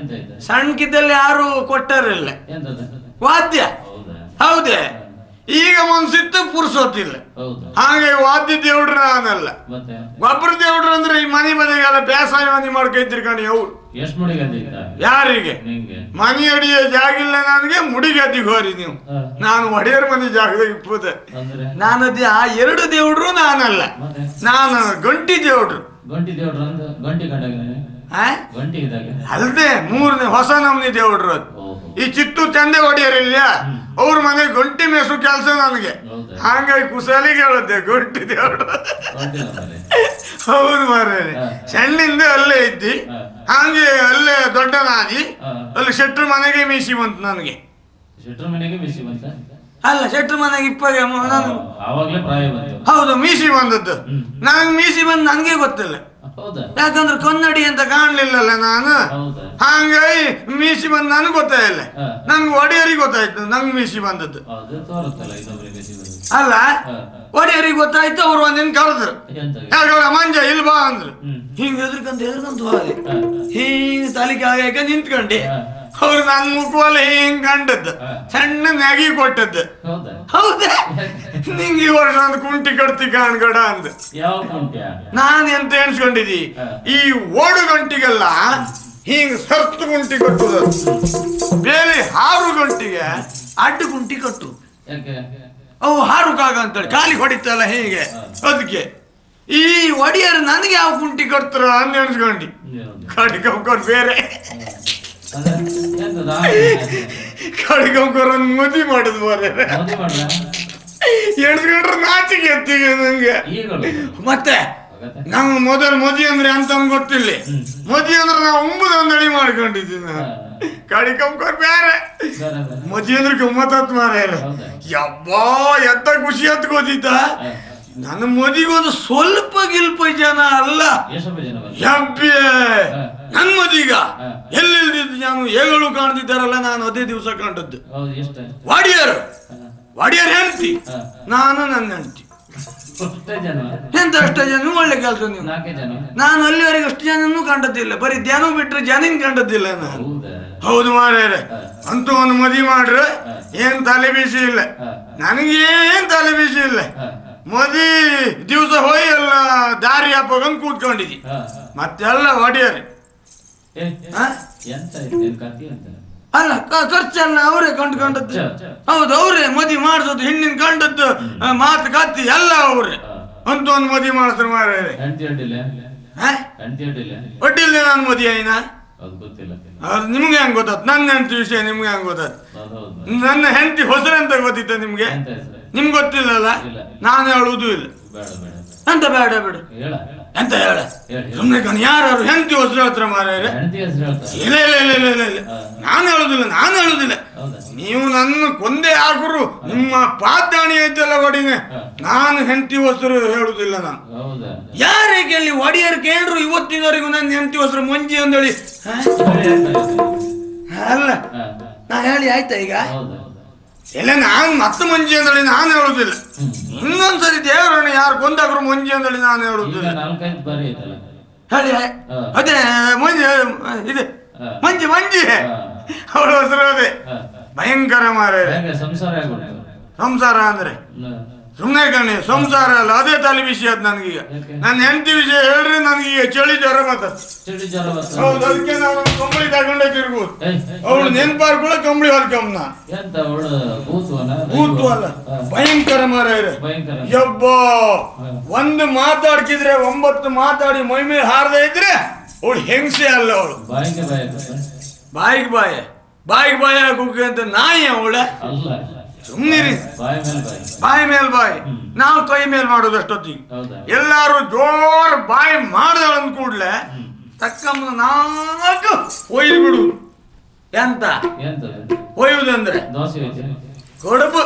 ಸಣ್ಣಕಿದ್ದಲ್ಲಿ ಯಾರು ಕೊಟ್ಟಾರಿಲ್ಲ ವಾದ್ಯ. ಹೌದೇ, ಈಗ ಮನ್ಸಿತ್ತು ಪುರ್ಸೋತಿಲ್ಲ. ಹಾಗೆ ವಾದ್ಯ ದೇವ್ರು ನಾನಲ್ಲ. ಗೊಬ್ಬರ ದೇವ್ರು ಅಂದ್ರೆ ಈ ಮನೆ ಮನೆಗೆಲ್ಲ ಬೇಸಾಯ ಮನೆ ಮಾಡ್ಕೊತಿರ್ ಕಣಿ ಅವ್ರು. ಯಾರಿಗೆ ಮನೆ ಅಡಿಯ ಜಾಗಿಲ್ಲ ನನಗೆ, ಮುಡಿಗದ್ದಿಗೆ ಹೋರಿ ನೀವು. ನಾನು ಒಡೆಯರ್ ಮನೆ ಜಾಗದಾಗ ಇಪ್ಪದೆ. ನಾನದೇ ಆ 2 ದೇವ್ರು ನಾನಲ್ಲ, ನಾನು ಗಂಟಿ ದೇವ್ರು. ಅಲ್ದೆ 3ನೇ ಹೊಸ ನಮ್ನಿ ದೇವ್ರು ಅದು. ಈ ಚಿತ್ತೂರು ಚಂದೆ ಹೊಡೆಯರಿಲ್ಲ, ಅವ್ರ ಮನೆ ಗಂಟಿ ಮೇಸು ಕೆಲಸ ನನಗೆ. ಹಾಗಾಗಿ ಕುಶಲಿಗೆ ಹೇಳುತ್ತೆ ಗಂಟಿ ದೇವ್ರು. ಹೌದು ಮಾರ್ರೆ, ಸಣ್ಣಿಂದ ಅಲ್ಲೇ ಇದ್ದಿ, ಹಾಗೆ ಅಲ್ಲೇ ದೊಡ್ಡನಾದಿ ಅಲ್ಲಿ ಶೆಟ್ರ ಮನೆಗೆ ಮೀಸಿ ಬಂತು ನನಗೆ. ಅಲ್ಲ ಶೆಟ್ರು ಮನೆಗೆ ಇಪ್ಪಗೆ ನಾನು ಆವಾಗ್ಲೇ ಪ್ರಾಯ ಬಂತು. ಹೌದು ಮೀಸಿ ಬಂದದ್ದು. ನನಗೆ ಮೀಸಿ ಬಂದು ನನಗೆ ಗೊತ್ತಿಲ್ಲ. ಹೌದಾ? ಯಾಕಂದ್ರೆ ಕನ್ನಡಿ ಅಂತ ಕಾಣ್ಲಿಲ್ಲಲ್ಲ ನಾನು. ಹೌದಾ? ಹಂಗಾಗಿ ಮೀಸಿ ಬಂದು ನನಗೆ ಗೊತ್ತಾಯಿಲ್ಲ. ನನ್ಗೆ ಒಡೆಯರಿಗೆ ಗೊತ್ತಾಯ್ತು ನಂಗೆ ಮೀಸಿ ಬಂದದ್ದು. ಅದು ತೋರುತ್ತಲ್ಲ ಇನ್ನೊಬ್ರಿಗೆ ಸಿಗೋದು. ಅಲ್ಲ ಒಡೆಯರಿಗೆ ಗೊತ್ತಾಯ್ತು. ಅವ್ರು ಒಂದಿನ ಕರೆದ್ರು. ಯಾಕಂದ್ರೆ ಮಂಜ ಇಲ್ಲಿ ಬಾ ಅಂದ್ರು. ಹಿಂಗ್ ಎದ್ರಕಂತ ಹೋಗಲಿ ಹಿಂಗ್ ತಲಿಕೆ ಆಗಾಕ ನಿಂತ್ಕೊಂಡೆ. ಅವ್ರು ನನ್ ಮುಖವಲ್ಲ ಹಿಂಗ್ ಕಂಡದ್ದು ಸಣ್ಣ ಮ್ಯಾಗಿ ಕೊಟ್ಟದ್ದು. ಹೌದಾ? ನಿಂಗೆ ಈ ವರ್ಷ ಒಂದು ಕುಂಟಿ ಕಟ್ತಿ ಕಾಣ್ಗಡ ಅಂದ. ಯಾವ ಕುಂಟ್ಯ? ನಾನ್ ಎಂತ ಎಣಿಸ್ಕೊಂಡಿದ್ದಿ ಈ ಓಡು ಗಂಟಿಗೆಲ್ಲ ಹಿಂಗ್ ಸರ್ತು ಗುಂಟಿ ಕಟ್ಟುದು, ಬೇರೆ ಹಾರು ಗಂಟಿಗೆ ಅಡ್ಡು ಗುಂಟಿ ಕಟ್ಟು. ಅವು ಹಾರುಕಾಗ ಅಂತೇಳಿ ಖಾಲಿ ಹೊಡಿತಲ್ಲ ಹೀಗೆ. ಅದಕ್ಕೆ ಈ ಒಡಿಯರು ನನಗೆ ಯಾವ ಕುಂಟಿ ಕಟ್ತಾರ ಅಂತ ಎಣಿಸ್ಕೊಂಡಿ. ಕಡಿಕೊಂಡ್ಕೊಂಡು ಬೇರೆ ಕಡಿಕೊಂಡ್ಕೊರ ಮದುವೆ ಮಾಡುದು ಮಾರೆ ಎಣಿಸ್ಕೊಂಡ್ರೆ ನಾಚಿಕೆ ಎತ್ತಿಗೆ ನಂಗೆ. ಮತ್ತೆ ನಮ್ಮ ಮೊದಲು ಮದುವೆ ಅಂದ್ರೆ ಅಂತ ಗೊತ್ತಿಲ್ಲ. ಮದುವೆ ಅಂದ್ರೆ ನಾವು ಒಂಬುದೊಂದು ಅಡಿ ಮಾಡ್ಕೊಂಡಿದ್ದೀವಿ. ನಾನು ಕಡಿಕೊಂಡ್ಕೊರ್ ಬೇರೆ ಮದುವೆ ಅಂದ್ರೆ ಗಮ್ಮತ್ ಮಾರ. ಯಬ್ಬಾ ಎತ್ತ ಖುಷಿ ಹತ್ಕೋದಿತ್ತ. ನನ್ನ ಮದಿಗೊಂದು ಸ್ವಲ್ಪ ಗಿಲ್ಪ ಜನ ಅಲ್ಲ ಯಬ್ಬೆ. ನನ್ ಮದಿಗ ಎಲ್ಲೆಲ್ದಿದ್ದ ಜನ ಹೇಗಳು ಕಾಣ್ತಿದ್ದಾರಲ್ಲ ನಾನು ಅದೇ ದಿವಸ ಕಂಡದ್ದು. ವಾಡಿಯರ್ ಹೆಂಡತಿ, ನಾನು ನನ್ನ ಹೆಂಡತಿ. ಎಂತ ಅಷ್ಟೇ ಜನ ಒಳ್ಳೆ ಕೆಲಸ. ನೀವು ನಾನು ಅಲ್ಲಿವರೆಗೆ ಅಷ್ಟು ಜನನೂ ಕಂಡದ್ದಿಲ್ಲ. ಬರೀ ಧ್ಯಾನ ಬಿಟ್ರೆ ಜನನ್ ಕಂಡದ್ದಿಲ್ಲ ನಾನು. ಹೌದು ಮಾರ್ಯಾರೆ. ಅಂತೂ ಒಂದು ಮದುವೆ ಮಾಡ್ರೆ ಏನ್ ತಲೆ ಬಿಸಿ ಇಲ್ಲ. ನನಗೇನ್ ತಲೆ ಬಿಸಿ ಇಲ್ಲ. ಮದಿ ದಿವಸ ಹೋಗಿ ಎಲ್ಲ ದಾರಿ ಹಾಕೋಗಂದ್ ಕೂತ್ಕೊಂಡಿದ್ದಿ. ಮತ್ತೆಲ್ಲ ಒಡೆಯರಿ ಅಲ್ಲ ಖರ್ಚೆಲ್ಲ ಅವರೇ ಕಂಡುಕೊಂಡದ್ದು. ಹೌದು ಅವರೇ ಮದಿ ಮಾಡಿಸೋದು, ಹೆಣ್ಣಿನ ಕಂಡದ್ದು, ಮಾತು ಕತ್ತಿ ಎಲ್ಲ ಅವ್ರೆ. ಅಂತ ಒಂದು ಮದಿ ಮಾಡಿಸ್ತಾರೆ ಮಾರ್ಯಾರೆ. ಒಡ್ಡಿಲ್ಲ ನಾನು ಮದಿ ಆಯ್ನ. ಅದು ನಿಮ್ಗೆ ಹೆಂಗ್ ಗೊತ್ತಾತ್? ನನ್ನ ಹೆಂಡತಿ ವಿಷಯ ನಿಮ್ಗೆ ಹೆಂಗ್ ಗೊತ್ತಾತ್? ನನ್ನ ಹೆಂಡತಿ ಹೊಸರಂತ ಗೊತ್ತಿತ್ತ ನಿಮ್ಗೆ? ನಿಮ್ಗೆ ಗೊತ್ತಿಲ್ಲಲ್ಲ. ನಾನು ಹೇಳುವುದೂ ಇಲ್ಲ. ಎಂತ ಬೇಡ ಬೇಡ ಎಂತ ಹೇಳ ಸುಮ್ಮನೆ ಕಣ್. ಯಾರು ಹೆಂಡತಿ ಹೊಸರು ಹತ್ರ ಮಾರ್ಯಾರೆ? ಇಲ್ಲ ಇಲ್ಲ ಇಲ್ಲ ಇಲ್ಲ ಇಲ್ಲ ಇಲ್ಲ ನಾನು ಹೇಳುದಿಲ್ಲ. ನೀವು ನನ್ನ ಕೊಂದೆ ಹಾಕರು ನಿಮ್ಮ ಪಾದಾಣಿ ಐತಲ್ಲ ಒಡಿನೆ. ನಾನು ಹೆಂಡತಿ ಹೊಸರು ಹೇಳುದಿಲ್ಲ. ನಾನು ಯಾರೇ ಕೇಳಿ ಒಡಿಯರ್ ಕೇಳ್ರು ಇವತ್ತಿನವರೆಗೂ ನನ್ನ ಹೆಂಡತಿ ಹೊಸರು ಮಂಜಿ ಅಂದೇಳಿ ಅಲ್ಲ ನಾ ಹೇಳಿ ಆಯ್ತಾ ಈಗ? ಇಲ್ಲ ನಾನು ಮತ್ತೆ ಮಂಜಿ ಅಂದೇಳಿ ನಾನು ಹೇಳುದಿಲ್ಲ. ಇನ್ನೊಂದ್ಸರಿ ದೇವರನ್ನ ಯಾರು ಕೊಂದಾಗ್ರು ಮಂಜಿ ಅಂದೇಳಿ ನಾನು ಹೇಳುದಿಲ್ಲ. ಹೇಳಿ ಅದೇ ಮಂಜಿ ಇದೆ ಮಂಜಿ ಅವಳ ಹೆಸರು ಅದೇ. ಭಯಂಕರ ಮಾರೇ ಸಂಸಾರ ಅಂದ್ರೆ ಸುಮ್ಮನೆ ಕಣಿ. ಸಂಸಾರ ಅಲ್ಲ ಅದೇ ತಲೆ ವಿಷಯ ಅದ್ ನನಗೀಗ. ನನ್ನ ಹೆಂಡತಿ ವಿಷಯ ಹೇಳ್ರಿ ನನಗೀಗ ಚಳಿ ಜ್ವರ ಬರ್ತದೆ. ಹೌದು ಅದಕ್ಕೆ ನಾನು ಕಂಬಳಿ ತಗೊಂಡೇ ತಿರ್ಬೋದು. ಅವಳು ನೆನ್ಪಾರ್ಕೊಳ್ಳ ಕಂಬಳಿ ಹೊಲ್ಕಂಬ ಕೂತು ಅಲ್ಲ ಭಯಂಕರ ಮಾರ. ಯಬ್ಬ ಒಂದು ಮಾತಾಡ್ಕಿದ್ರೆ 9 ಮಾತಾಡಿ ಮೈ ಮೇಲೆ ಹಾರದೇ ಇದ್ರೆ ಅವಳು ಹೆಂಗಸೆ ಅಲ್ಲ. ಅವಳು ಬಾಯಿಗೆ ಬಾಯ ಕುಕ್ಕೆ ಅಂತ ನಾಯಿ ಅವಳ. ಸುಮ್ಮನಿರಿ ಬಾಯಿ ಮೇಲ್ ಬಾಯಿ. ನಾವು ಕೈ ಮೇಲ್ ಮಾಡೋದು ಅಷ್ಟೊತ್ತಿಗೆ. ಎಲ್ಲಾರು ಜೋರ್ ಬಾಯಿ ಮಾಡ್ದಳ ಅಂದ ಕೂಡ್ಲೆ ತಕ್ಕಮ್ಮನ ನಾಲ್ಕು ಒಯ್ದು ಬಿಡುದು. ಎಂತ ಒಯ್ಯುದಂದ್ರೆ ಕಡುಬು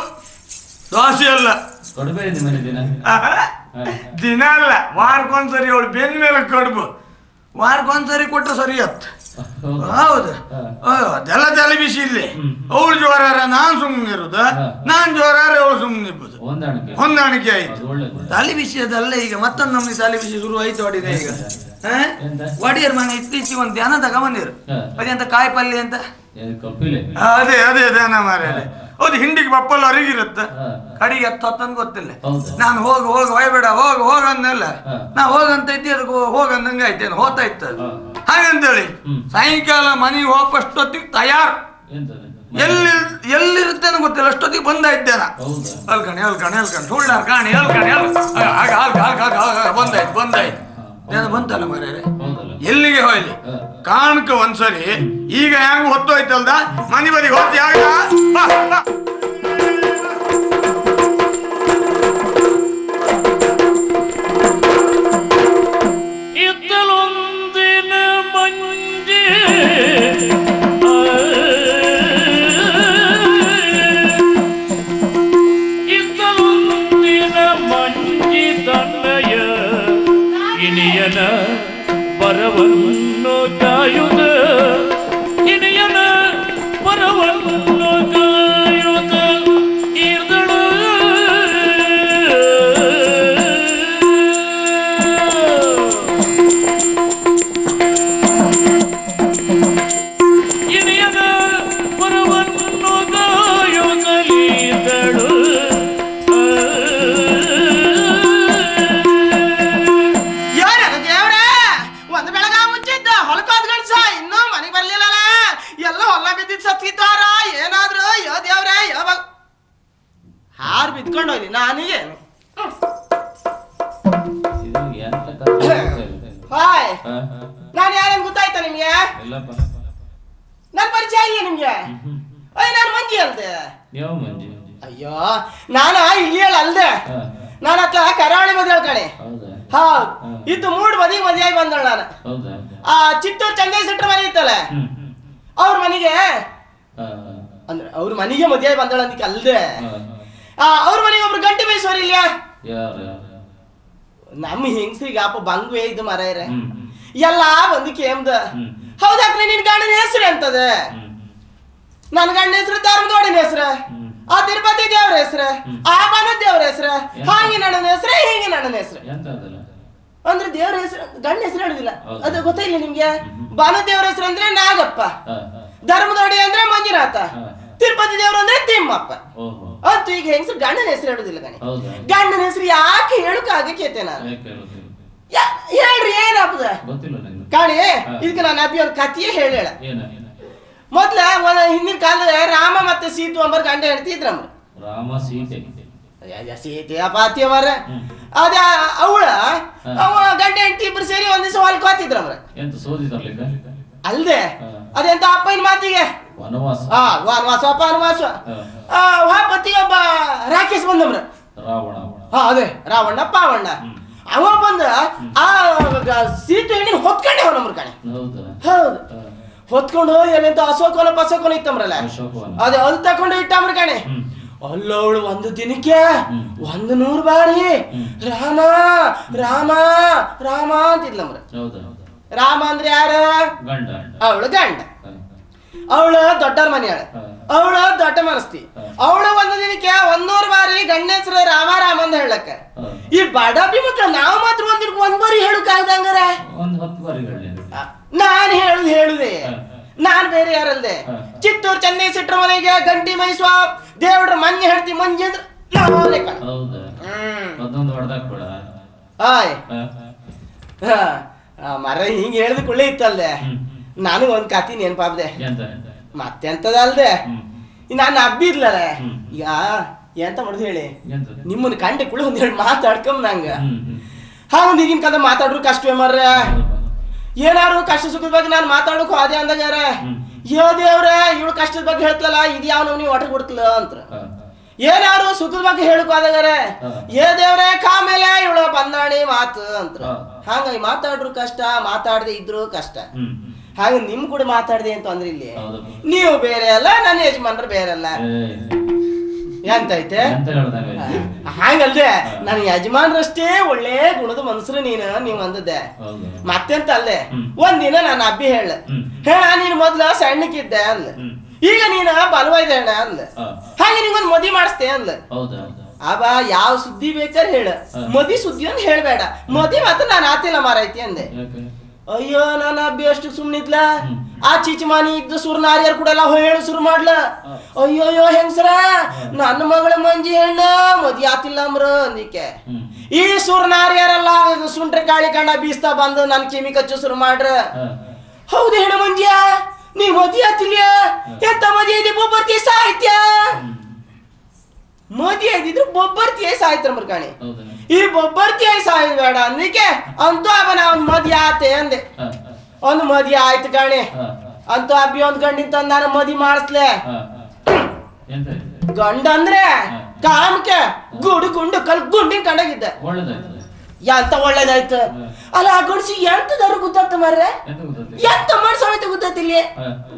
ದೋಸೆ ಅಲ್ಲ ದಿನ ಅಲ್ಲ ವಾರಕ್ಕೊಂದ್ಸರಿ. ಅವಳು ಬೆಂದ ಮೇಲೆ ಕಡುಬು ವಾರಕ್ಕೊಂದ್ಸರಿ ಕೊಟ್ರೆ ಸರಿ ಅತ್ತ. ಹೌದು ಅದೆಲ್ಲ ತಲೆ ಬಿಸಿ ಇಲ್ಲಿ. ಅವಳು ಜೋರಾರ ನಾನ್ ಸುಮ್ಮನೆ ಇರುದ, ನಾನ್ ಜೋರಾರ ಅವಳು ಸುಮ್ಮನೆ ಇರ್ಬೋದು. ಹೊಂದಾಣಿಕೆ ಆಯ್ತು. ತಲೆ ಬಿಸಿ ಅದಲ್ಲ ಈಗ ಮತ್ತೊಂದು ನಮ್ಗೆ ತಲೆ ಬಿಸಿ ಶುರು ಆಯ್ತು. ಹೊಡಿದೆ ಈಗ ಒಡಿಯರ್ ಮನೆ ಇತ್ತೀಚೆಗೆ ಒಂದು ಧ್ಯಾನ ತಗೊಂಬಂದಿರು. ಅದೆಂತ ಕಾಯಿ ಪಲ್ಯ ಅಂತ ಅದೇ ಅದೇ ಧ್ಯಾನ ಮಾರ್ಯಾರೆ. ಹೌದು ಹಿಂಡಿಗೆ ಬಪ್ಪಲ್ಲ ಅರಿಗಿರುತ್ತ ಕಡಿಗೆ ಹತ್ತಂದ್ ಗೊತ್ತಿಲ್ಲ. ನಾನು ಹೋಗ ಹೊಯ್ಬೇಡ ಹೋಗ ಅಂದಲ್ಲ. ನಾ ಹೋಗಂತ ಇದ್ದೆ ಅದಕ್ಕೆ ಹೋಗಂದಂಗೆ ಆಯ್ತೇನು ಹೋಗ್ತಾ ಇತ್ತು. ಹಾಗಂತೇಳಿ ಸಾಯಂಕಾಲ ಮನೆಗೆ ಹೋಗಷ್ಟೊತ್ತಿಗೆ ತಯಾರು ಎಲ್ಲಿರುತ್ತೇನೋ ಗೊತ್ತಿಲ್ಲ. ಅಷ್ಟೊತ್ತಿಗೆ ಬಂದ ಇದ್ದೇನ ಅಲ್ಕಣಿ ಸುಳ್ಳಾರ್ ಕಾಣಿ ಬಂದಾಯ್ತು ಏನು ಬಂತಲ್ಲ ಮಾರ್ಯಾರೆ. ಎಲ್ಲಿಗೆ ಹೋಯ್ಲಿ ಕಾಣಕ ಒಂದ್ಸರಿ ಈಗ ಹೆಂಗ್ ಹೊತ್ತೋಯ್ತಲ್ದ ಮನೆ ಬದಿಗೆ ಹೋಗ್ತಿ ಆಗ ಇದ್ದಲೊಂದಿನ ಮಂಜಿ ಇನಿಯನ ವರವನ್ನು ಕಾಯುದ ಇನಿಯನ ವರವನ್ನು ಕಾಯುದ ಇರ್ದಳು ಇನಿಯನ ವರವನ್ನು ಕಾಯುತ್ತಲಿದ್ದಳು ಯಾರ ದೇವ್ರೆ ಒಂದು ಬೆಳಗ ಮುಚ್ಚಿದ್ದ ಹೊಲಕೋದ್ ಗಂಡ್ಸ ಇನ್ನೂ ಮನೆಗೆ ಬರ್ಲಿಲ್ಲಲ್ಲ ಎಲ್ಲ ಹೊಲ ಬಿದ್ದಿದ್ ಸತ್ತಿದ್ದಾರ ಏನಾದ್ರು ಯೋ ದೇವ್ರೆ ಯಾವಾಗ ಹಾರ್ ಬಿದ್ಕೊಂಡು ಹೋಗ್ಲಿ ನಾನಿಗೇನು ಇದು ಎಂತ ಕಥೆ ಗೊತ್ತಿಲ್ಲ. ಹಾಯ್ ಹಾ? ನಾನು ಯಾರೇನು ಗೊತ್ತಾಯ್ತಾ ನಿಮ್ಗೆ ಇಲ್ಲಪ್ಪ. ನನ್ ಪರಿಚಯ ಇಲ್ಲ ನಿಮ್ಗೆ ಅಯ್ಯ ನಾನು ಮಂಜಿ ಅಲ್ದೆ ಯಾವ ಮಂಜಿ? ಅಯ್ಯೋ ನಾನ ಇಲ್ಲಿ ಅಲ್ದೆ ಹಾ. ನಾನು ಹತ್ರ ಕರಾವಳಿ ಮದುವೆ ಕಣೆ ಹೌದಾ? ಹೌದು ಇದು ಮೂಡ್ ಮದುವೆಯಾಗಿ ಬಂದಳು ನಾನು ಹೌದಾ? ಆ ಚಿತ್ತೂರು ಚಂದೇಶ್ ಶೆಟ್ರ ಮನೆ ಇತ್ತಲ್ಲ ಹ್ಮ್. ಅವ್ರ ಮನೆಗೆ ಹಾ. ಅಂದ್ರೆ ಅವ್ರ ಮನೆಗೆ ಮದುವೆ ಬಂದಳು ಅಂದಿಕ್ಕೆ ಅಲ್ದೆ ಹಾ. ಅವ್ರ ಮನೆಗೆ ಒಬ್ರು ಗಂಟೆ ಬೀಸೋರು ಇಲ್ಲ ಯಾರು? ನಮ್ಮ ಹೆಂಗಸ್ರಿಗೆ ಅಪ್ಪ ಬಂಗುವೆ ಇದು ಮರ ಹ್ಮ್. ಎಲ್ಲ ಬಂದು ಕೇಮ್ದ ಹ್ಮ್. ಹೌದಾಕ್ರಿ ನಿನ್ ಗಂಡನ ಹೆಸರು ಅಂತದ ಹ್ಮ್. ನನ್ ಗಂಡನ ಹೆಸರು ಧರ್ಮದೋಡಿನ ಹೆಸರು ಹ್ಮ್. ಆ ತಿರುಪತಿ ದೇವ್ರ ಹೆಸರು ಆ ಬನ ದೇವ್ರ ಹೆಸರು ಹಾಗೆ ನನ್ನ ಹೆಸರು ಹೀಗೆ ನನ್ನ ಹೆಸರು ಎಂತ ಅದಲ್ಲ? ಅಂದ್ರೆ ದೇವ್ರ ಹೆಸರು ಗಂಡ ಹೆಸರು ಹೇಳುದಿಲ್ಲ ಹೌದು. ಅದು ಗೊತ್ತಿಲ್ಲ ನಿಮ್ಗೆ ಬನ ದೇವ್ರ ಹೆಸರು ಅಂದ್ರೆ ನಾಗಪ್ಪ ಹಾ, ಹಾ. ಧರ್ಮದೋಡಿ ಅಂದ್ರೆ ಮಂಜುನಾಥ ಹಾ. ತಿರುಪತಿ ದೇವ್ರು ಅಂದ್ರೆ ತಿಮ್ಮಪ್ಪ ಓಹೋ. ಅಂತೂ ಈಗ ಹೆಂಗಸರು ಗಂಡನ ಹೆಸರು ಹೇಳುದಿಲ್ಲ ಗಣಿ ಹೌದಾ? ಗಂಡನ ಹೆಸರು ಯಾಕೆ ಹೇಳಕ್ಕಾಗ ಕೇತೆ ನಾನು ಯಾಕೆ ಹೇಳೋದು? ಹೇಳ್ರಿ ಏನಾಗ್ತದ ಗೊತ್ತಿಲ್ಲ ನಂಗೆ. ಕಾಣಿ ಇದಕ್ಕೆ ನಾನು ಅಬ್ಬಿ ಒಂದು ಕಥೆಯೇ ಹೇಳ ಏನ? ಮೊದ್ಲ ಹಿಂದಿನ ಕಾಲದ ರಾಮ ಮತ್ತೆ ಸೀತು ಅಂಬರ್ ಗಂಡ ಹೆಂಡತಿ ಇದ್ರಮ್ಮ ರಾಮ ಸೀತೆ. ಸೀತೆ ಪಾತಿ ಅವರ ಅದ ಅವಳ ಅವ ಗಂಡ ಹೆಂಡತಿ ಇಬ್ರು ಸೇರಿ ಒಂದ್ ದಿವಸ ಹೊಲ್ಕ್ ಹೋತಿದ್ರಮ್ರ ಎಂತ ಸೋದಿ ತರ್ಲಿಕ್ಕ? ಅಲ್ದೆ ಅದೆಂತ ಅಪ್ಪನ ಮಾತಿಗೆ ವನವಾಸ. ವನವಾಸ ಅಪ್ಪ ವನವಾಸ ಹಾ. ಪತಿ ಒಬ್ಬ ರಾಕೇಶ್ ಬಂದಮ್ರ ರಾವಣ. ಅದೇ ರಾವಣ್ಣ ಪಾವಣ್ಣ ಅವ ಬಂದ ಆ ಸೀಟು ಹೆಣ್ಣಿನ ಹೊತ್ಕೊಂಡೆ ಅವನಮ್ರ ಕಣೆ ಹೌದಾ? ಹೌದು ಹಾ. ಹೊತ್ಕೊಂಡು ಏನಂತ ಅಶೋಕವನ ಪಸೋಕನ ಇತ್ತಮ್ರಲ್ಲ ಅಶೋಕವನ. ಅದೇ ಅಲ್ಲಿ ತಕೊಂಡು ಇಟ್ಟಮ್ರ ಕಣೆ ಹ್ಮ್. ಅಲ್ಲವಳು ಒಂದು ದಿನಕ್ಕೆ 100 ಬಾರಿ ರಾಮ ರಾಮ ರಾಮ ಅಂತಿದ್ಲಮ್ರ ಹೌದಾ? ರಾಮ ಅಂದ್ರೆ ಯಾರ ಗಂಡ. ಅವಳು ಗಂಡ ಹಾ. ಅವಳು ದೊಡ್ಡರ ಮನೆಯಾಳ ಅವಳು ದೊಡ್ಡ ಮನಸ್ತಿ ಅವಳು ಒಂದು ದಿನಕ್ಕೆ 100 ಬಾರಿ ಗಂಡ ಹೆಸರು ರಾಮ ರಾಮ ಅಂತ ಹೇಳಕ್ಕ ಈ ಬಡಬಿ ಮಕ್ಕಳು ನಾವು ಮಾತ್ರ ಒಂದ್ ಬಾರಿ ಹೇಳಕ್ಕಾಗ್ದಂಗಾರ ಒಂದು 10 ಬಾರಿಗಳೇ. ನಾನ್ ಹೇಳುದೆ ನಾನ್ ಬೇರೆ ಯಾರಲ್ದೆ ಚಿತ್ತೂರು ಚಂದೇಶ್ ಶೆಟ್ರ ಮನೆಗೆ ಗಂಟಿ ಮೈಸುವ ದೇವ್ರ ಮನ್ನೆ ಹೇಳ್ತಿ ಮಂಜಿ ಅಂದ್ರೆ ನಾವೇ ಕಣ. ಹೌದಾ? ಅದೊಂದು ಹೊಡೆದಾಕ್ಬೇಡ. ಆಯ್ ಮರ ಹಿಂಗ್ ಹೇಳಿದ ಕುಳ್ಳೆ ಇತ್ತಲ್ದೆ ನಾನು ಒಂದ್ ಕತಿ ನೆನ್ಪಾಬ್ದೆ ಎಂತ? ಮತ್ತೆಂತದ ಅಲ್ದೆ ನಾನು ಹಬ್ಬಿದ್ಲಲ್ಲ ಈಗ ಎಂತ ಮಾಡುದು ಹೇಳಿ ಎಂತ? ನಿಮ್ಮನ್ನ ಕಂಡೆ ಕುಳ್ಳೆ ಒಂದ್ ಹೇಳಿ ಮಾತಾಡ್ಕೊಂಡ್ ನಂಗ ಹ್ಮ್. ಒಂದ್ ಈಗಿನ ಕದ ಮಾತಾಡ್ರು ಕಷ್ಟವೇ ಮರ್ರ ಏನಾರು ಕಷ್ಟ ಸುಖದ ಬಗ್ಗೆ ನಾನು ಮಾತಾಡೋಕು ಅದೇ ಅಂದಾಗ್ಯಾರ ಯೋ ದೇವ್ರೆ ಇವಳು ಕಷ್ಟದ ಬಗ್ಗೆ ಹೇಳ್ತಲ್ಲ ಇದು ಯಾವ ನೀವು ಒಟ ಕೊಡ್ತಲ್ಲ ಅಂತ ಏನಾರು ಸುಖದ ಬಗ್ಗೆ ಹೇಳಕ್ ಆದಾಗಾರ ಏ ದೇವ್ರೆ ಕಾಮೇಲೆ ಇವಳು ಬಂದಾಣಿ ಮಾತು ಅಂತ ಹಂಗಾಗಿ ಮಾತಾಡ್ರು ಕಷ್ಟ ಮಾತಾಡದೆ ಇದ್ರು ಕಷ್ಟ ಹಾಗೆ ನಿಮ್ ಕೂಡ ಮಾತಾಡ್ದೆ ಅಂತ ಅಂದ್ರೆ ಇಲ್ಲಿ ನೀವು ಬೇರೆ ಅಲ್ಲ ನನ್ನ ಯಜಮಾನ್ರು ಬೇರೆ ಅಲ್ಲ ಎಂತೈತೆ ಹಂಗಲ್ದೆ ನನ್ನ ಯಜಮಾನ್ರಷ್ಟೇ ಒಳ್ಳೆ ಗುಣದ ಮನ್ಸರು ನೀವ್ ಅಂದದ್ದೆ ಮತ್ತೆಂತ ಅಲ್ದೆ ಒಂದಿನ ನಾನು ಅಬ್ಬಿ ಹೇಳ ನೀನ್ ಮೊದ್ಲ ಸಣ್ಣಕ್ಕಿದ್ದೆ ಅಂದ ಈಗ ನೀನ ಬಲವೈದೆ ಅಣ್ಣ ಅಂದ ಹಾಗೆ ನಿಂಗೊಂದ್ ಮದಿ ಮಾಡಿಸ್ತೆ ಅಂದ ಅವ ಯಾವ ಸುದ್ದಿ ಬೇಕಾದ್ರೆ ಹೇಳ ಮದಿ ಸುದ್ದಿ ಅಂತ ಹೇಳ್ಬೇಡ ಮದಿ ಮಾತ್ರ ನಾನು ಆತಿಲ್ಲ ಮಾರೈತಿ ಅಂದೆ ಅಯ್ಯೋ ನಾನು ಅಬ್ಬಿ ಅಷ್ಟು ಸುಮ್ನಿದ್ಲ ಆ ಚೀಚಿಮಾನಿ ಇದ್ದ ಸುರ್ನಾರಿಯರ್ ಕೂಡ ಎಲ್ಲ ಹೇಳು ಶುರು ಮಾಡ್ಲ ಅಯ್ಯೋಯ್ಯೋ ಹೆಂಗ್ಸರ ನನ್ನ ಮಗಳ ಮಂಜಿ ಹೆಣ್ಣ ಮದಿ ಆತಿಲ್ಲ ಅಮ್ರ ಅಂದಿಕೆ ಈ ಸುರ್ನಾರಿಯರೆಲ್ಲ ಸುಂಟ್ರೆ ಕಾಳಿ ಕಂಡ ಬೀಸ್ತಾ ಬಂದು ನನ್ ಕಿಮಿ ಕಚ್ಚು ಶುರು ಮಾಡ್ರ ಹೌದು ಹೆಣ್ಣ ಮಂಜಿಯ ನೀ ಮದಿ ಆತಿಲ್ಯ ಎಂತ ಮದಿ ಇದೆ ಬೊಬ್ಬರ್ತಿ ಸಾಹಿತ್ಯ ಮದಿ ಆಗಿದ್ರು ಬೊಬ್ಬರ್ತಿ ಸಾಹಿತ್ಯ ಕಾಣಿ ಈ ಬೊಬ್ಬರ್ತಿ ಸಾಹಿತ್ಯ ಬೇಡ ಅಂದಿಕೆ ಅಂತೂ ಅವನ ಅವ್ನ್ ಮದಿ ಆತೆ ಅಂದೆ ಒಂದು ಮದಿ ಆಯ್ತು ಕಾಣಿ ಅಂತೂ ಅಬ್ಬಿ ಒಂದ್ ಗಂಡಿನ ತಂದ ನಾನು ಮದಿ ಮಾಡಿಸ್ಲೆ ಗಂಡ ಅಂದ್ರೆ ಕಾಮಕ್ಕೆ ಗುಡು ಗುಂಡು ಕಲ್ ಗುಂಡಿನ ಕಂಡಾಗಿದ್ದೆ ಎಂತ ಒಳ್ಳೇದಾಯ್ತು ಅಲ್ಲ ಆ ಗಂಡ್ಸಿ ಎಂತದಾರು ಗೊತ್ತಾಗ್ತ ಮಾರ್ರೆ ಎಂತ ಮಾಡಿ ಸಮೇತ ಗೊತ್ತಾಗ್ತಿಲ್ಲ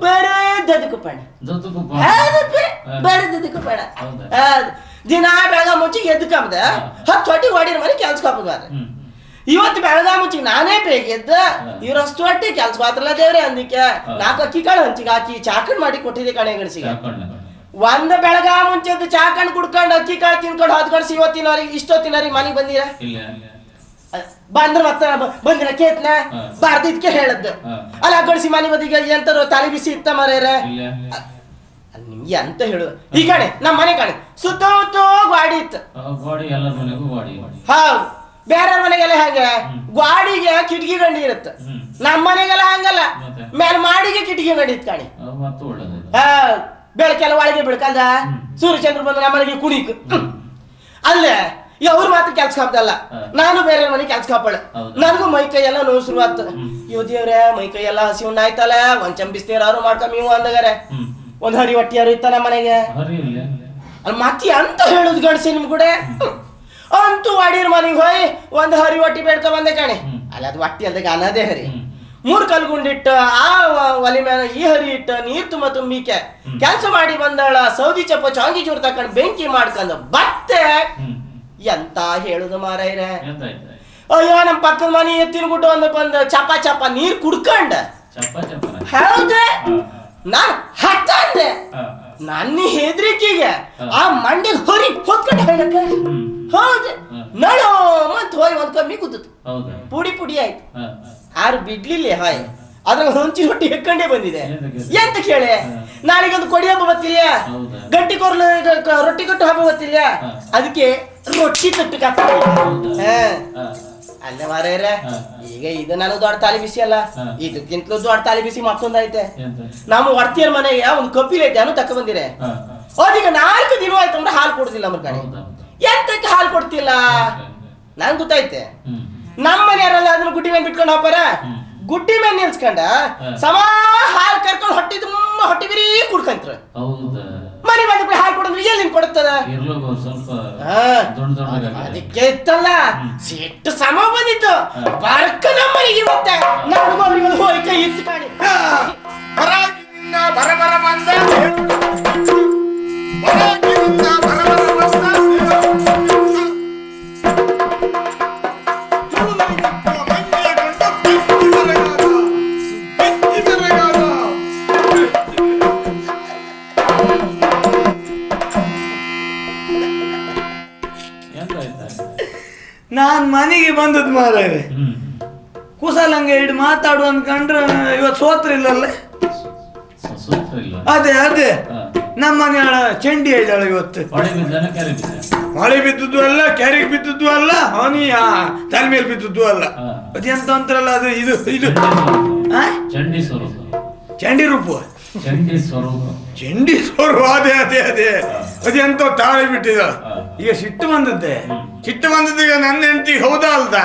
ಬೇರೆ ದದಕು ಪಣ ಬೇರೆ ದದಕು ಪಣ ದಿನ ಬೆಳಗ ಮುಂಚೆ ಎದ್ದು ಕಮ್ದ 10 ಹೊಡಿ ಹೊಡಿರ ಮನೆ ಕೆಲ್ಸಕ್ಕೆ ಹೋಗ್ಬಾರ್ದು ಇವತ್ತು ಬೆಳಗ ಮುಂಚಿಗೆ ನಾನೇ ಬೇಕಿದ್ದ ಇವ್ರಷ್ಟು ಹೊಟ್ಟಿ ಕೆಲ್ಸ ಮಾತ್ರಲ್ಲ ದೇವ್ರೆ ಅಂದಿಕ್ಕೆ 4 ಅಕ್ಕಿ ಕಾಳು ಹಂಚಿಗೆ ಹಾಕಿ ಚಾಕಣ್ ಮಾಡಿ ಕೊಟ್ಟಿದ್ದೆ ಕಣೆ ಗಣಸಿಗೆ. ಒಂದ್ ಬೆಳಗ ಮುಂಚೆದ್ದು ಚಾಕಣ್ ಕುಡ್ಕೊಂಡು ಅಕ್ಕಿ ಕಾಳು ತಿನ್ಕೊಂಡು ಹೊತ್ಕೊಂಡು ಇವತ್ತಿನವ್ರಿಗೆ ಇಷ್ಟೊತ್ತಿನವ್ರಿಗೆ ಮನೆಗೆ ಬಂದಿರ ಬಂದ್ರ ಮತ್ತ ಬಂದಿರ ಕೇತ್ನ ಬಾರ್ದಿದ್ಕೆ ಹೇಳದ್ದು ಅಲ್ಲ ಗಣಸಿ ಮನೆ ಬದಿಗೆ ಎಂತರು ತಲೆ ಬಿಸಿ ಇತ್ತ ಮರೇರ ನಿಮ್ಗೆ ಅಂತ ಹೇಳುದು. ಈ ಕಡೆ ನಮ್ಮ ಮನೆ ಕಡೆ ಸುತ್ತಮುತ್ತ ಗಾಡಿ ಇತ್ತು. ಹೌದು, ಬೇರೆ ಮನೆಗೆಲ್ಲ ಹಾಗೆ ಗಾಡಿಗೆ ಕಿಟಕಿ ಗಂಡಿ ಇರುತ್ತೆ. ನಮ್ಮ ಮನೆಗೆಲ್ಲ ಹಂಗಲ್ಲ, ಮೇಲೆ ಮಾಡಿಗೆ ಕಿಟಕಿ ಗಂಡಿ ಇತ್ತು ಕಾಣಿ. ಬೆಳಕೆಲ್ಲ ಒಳಗೆ ಬೆಳಕಲ್ದ ಸೂರ್ಯಚಂದ್ರ ಬಂದ ನಮ್ಮ ಮನೆಗೆ ಕುಣಿಕ್ ಅಲ್ಲೇ ಅವ್ರ ಮಾತ್ರ ಕೆಲ್ಸ ಹಾಕ್ದಲ್ಲ. ನಾನು ಬೇರೆ ಮನೆ ಕೆಲ್ಸ ಹಾಪಳ, ನನಗೂ ಮೈ ಕೈ ಎಲ್ಲ ನೋವು ಶುರುವಾತ. ಇವ್ ದೇವ್ರೆ ಮೈ ಕೈ ಎಲ್ಲ ಹಸಿ ಉಣ್ಣಾಯ್ತಲ್ಲ, ಒಂದ್ ಚಂಬಿಸ್ತೀರಾರು ಮಾಡ್ಕೊಂಡ್ ನೀವು ಅಂದಗಾರೆ ಒಂದ್ ಹರಿ ಹೊಟ್ಟಿಯಾರು ಇತ್ತ ನಮ್ಮ ಮನೆಗೆ. ಅಲ್ಲಿ ಮತ್ತೆ ಅಂತ ಹೇಳುದು ಗಣಸಿ ನಿಮ್ ಕೂಡ ಅಂತೂ ವಾಡಿರ್ ಮನೆಗೆ ಹೋಯ್ ಒಂದ್ ಹರಿ ಹೊಟ್ಟಿ ಬೇಡ್ಕ ಬಂದೆ ಕಾಣಿ. ಅಲ್ಲ ಅದು ಹೊಟ್ಟಿ ಅಲ್ದಾಗ ಅನ್ನದೇ ಹರಿ 3 ಕಲ್ಗುಂಡಿಟ್ಟು ಆ ಒಲಿ ಮೇಲೆ ಈ ಹರಿ ಇಟ್ಟು ನೀರ್ ತುಂಬಿಕೆ ಕೆಲ್ಸ ಮಾಡಿ ಬಂದಾಳ. ಸೌದಿ ಚಪ್ಪ ಚಾಂಗಿ ಚೂರು ತಕೊಂಡ್ ಬೆಂಕಿ ಮಾಡ್ಕೊಂಡು ಬತ್ತೆ ಎಂತ ಹೇಳುದು ಮಾರೈರೆ. ಅಯ್ಯೋ ನಮ್ ಪಕ್ಕದ ಮನೆ ಎತ್ತಿನ ಗುಡ್ಡ ಒಂದ್ ಚಪ ನೀರ್ ಕುಡ್ಕೊಂಡ ಹೌದ ನಾನ್ ಹತ್ತಂದೆ. ನನ್ನ ಹೆದ್ರಿಕೆಗೆ ಆ ಮಂಡಿಗೆ ಹೊರಿ ಹೊತ್ಕೊಂಡು ಹೇಳಕ್ಕೆ ಹೌದು ನಡೋ ಮತ್ ಹೋಯ್ ಒಂದ್ ಕಮ್ಮಿ ಕೂತತ್ತು ಪುಡಿ ಆಯ್ತು. ಯಾರು ಬಿಡ್ಲಿಲ್ಲ ಹಾಯ್ ಅದ್ರ ಹೊಂಚಿ ಹೊಟ್ಟಿ ಹೆಕ್ಕಂಡೇ ಬಂದಿದೆ. ಎಂತ ಕೇಳೆ ನಾಳೆಗೆ ಒಂದು ಕೊಡಿ ಹಬ್ಬ ಬರ್ತಿಲ್ಲ, ಗಟ್ಟಿ ಕೊರ್ಲು ರೊಟ್ಟಿ ಕಟ್ಟು ಹಬ್ಬ ಬರ್ತಿಲ್ಲ, ಅದಕ್ಕೆ ರೊಟ್ಟಿ ತಟ್ಟು ಕತ್ತ ಅಲ್ಲೇ ಮಾರೇರ. ಈಗ ಇದು ನನಗೆ ದೊಡ್ಡ ತಾಲಿ ಬಿಸಿ ಅಲ್ಲ, ಇದಕ್ಕಿಂತಲೂ ದೊಡ್ಡ ತಾಲಿ ಬಿಸಿ ಮತ್ತೊಂದೈತೆ. ನಮ್ಮ ಹೊಡ್ತಿಯರ್ ಮನೆಗೆ ಒಂದು ಕಪಿಲ್ ಐತೆ ಅನು ತಕ್ಕ ಬಂದಿರೆ. ಅದೀಗ 4 ದಿನ ಆಯ್ತು ಅಂದ್ರೆ ಹಾಲು ಕೊಡ್ತಿಲ್ಲ ನಮ್ಮ ಕಡೆ. ಎಂತಕ್ಕೆ ಹಾಲು ಕೊಡ್ತಿಲ್ಲ ನಂಗೆ ಗೊತ್ತೈತೆ. ನಮ್ಮ ಮನೆಯವರೆಲ್ಲ ಅದನ್ನ ಗುಡ್ಡಿ ಮೇಲೆ ಬಿಟ್ಕೊಂಡು ಹೋಗ್ಪಾರ, ಗುಡ್ಡಿ ಮೇಲೆ ನಿಲ್ಸ್ಕೊಂಡ ಸಮ ಹಾಲು ಕರ್ಕೊಂಡು ಹೊಟ್ಟಿ ತುಂಬ ಹೊಟ್ಟಿ ಬಿರಿ ಕುಡ್ಕಂತ್ರ. ಮನೆ ಬಂದ್ಬಿಟ್ಟು ಹಾಲು ಕೊಡಂದ್ರೆ ಎಲ್ಲಿ ಕೊಡುತ್ತದ? ಅದಕ್ಕೆ ಇತ್ತಲ್ಲ ಸಿಟ್ಟು ಸಮ ಬಂದಿತ್ತು. ಬರ್ಕ ನಮ್ಮನಿಗೆ ಇವತ್ತೆ ನಾನು ಮನೆಗಳು ಹೋಗಿ ಕೈ ಇತ್ತು ಕಾಣಿ ಬರ ಬಂದ ನಾನ್ ಮನೆಗೆ ಬಂದದ್ ಮಾರಾಯ ಕುಸಲಂಗೆ ಹಿಡ್ ಮಾತಾಡು ಅನ್ಕೊಂಡ್ರೆ ಇವತ್ತು ಸೋತ್ರಿಲ್ಲಲ್ಲ. ಅದೇ ನಮ್ಮ ಮನೆಯ ಚಂಡಿ ಇದ್ದಾಳ ಇವತ್ತು. ಮಳೆ ಬಿದ್ದದ್ದು ಅಲ್ಲ, ಕೆರೆಗೆ ಬಿದ್ದದ್ದು ಅಲ್ಲ, ಅವನಿ ತಲೆ ಮೇಲೆ ಬಿದ್ದದ್ದು ಅಲ್ಲ. ಅದೆಂತ ಅಂತಾರಲ್ಲ ಅದು ಇದು ಚಂಡಿ ರೂಪ ಚಂಡಿ ಸ್ವರೂಪ. ಅದೇ ಅದೆಂತ ತಾಳಿ ಬಿಟ್ಟಿದ. ಈಗ ಸಿಟ್ಟು ಬಂದದ್ದೆ ಈಗ ನನ್ನ ಹೆಂಡತಿ ಹೌದಾ ಅಲ್ದ?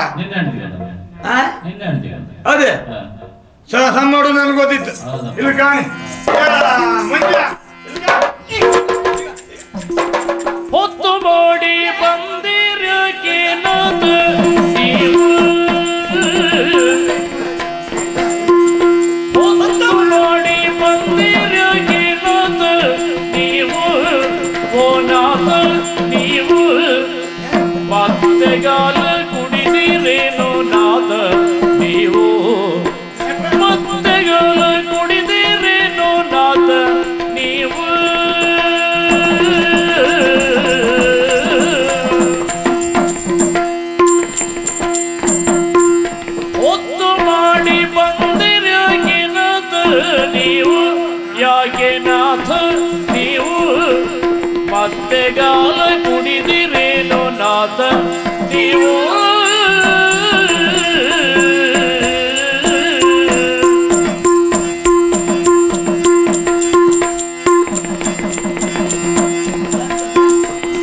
ಅದೇ ಸಣ್ಣೋಡು ನನ್ಗೆ ಗೊತ್ತಿತ್ತು. ಇಲ್ಲಿ ಕಾಣಿ ಹೊತ್ತು ಮಾಡಿ ಬಂದಿರಕೇನದ ನೀವು, ಹೊತ್ತು ಮಾಡಿ ಬಂದಿರಕೇನದ ನೀವು, ಓನಾದ ನೀವು ಮತ್ತೆಗಾಲ ಕುಡಿದಿರೇನೋ ನಾದ ನೀವು, ಮತ್ತೆಗಾಲ ಕುಡಿದಿರೇನೋ ನಾದ ನೀವು. ಹೊತ್ತು ಮಾಡಿ ಬಂದಿರಕೇನದ ನೀವು, ಯಾಕೆ ನಾಥ ನೀವು ಮತ್ತೆಗಾಲ ಕುಡಿದಿರೇನೋ ನಾಥ ನೀವು.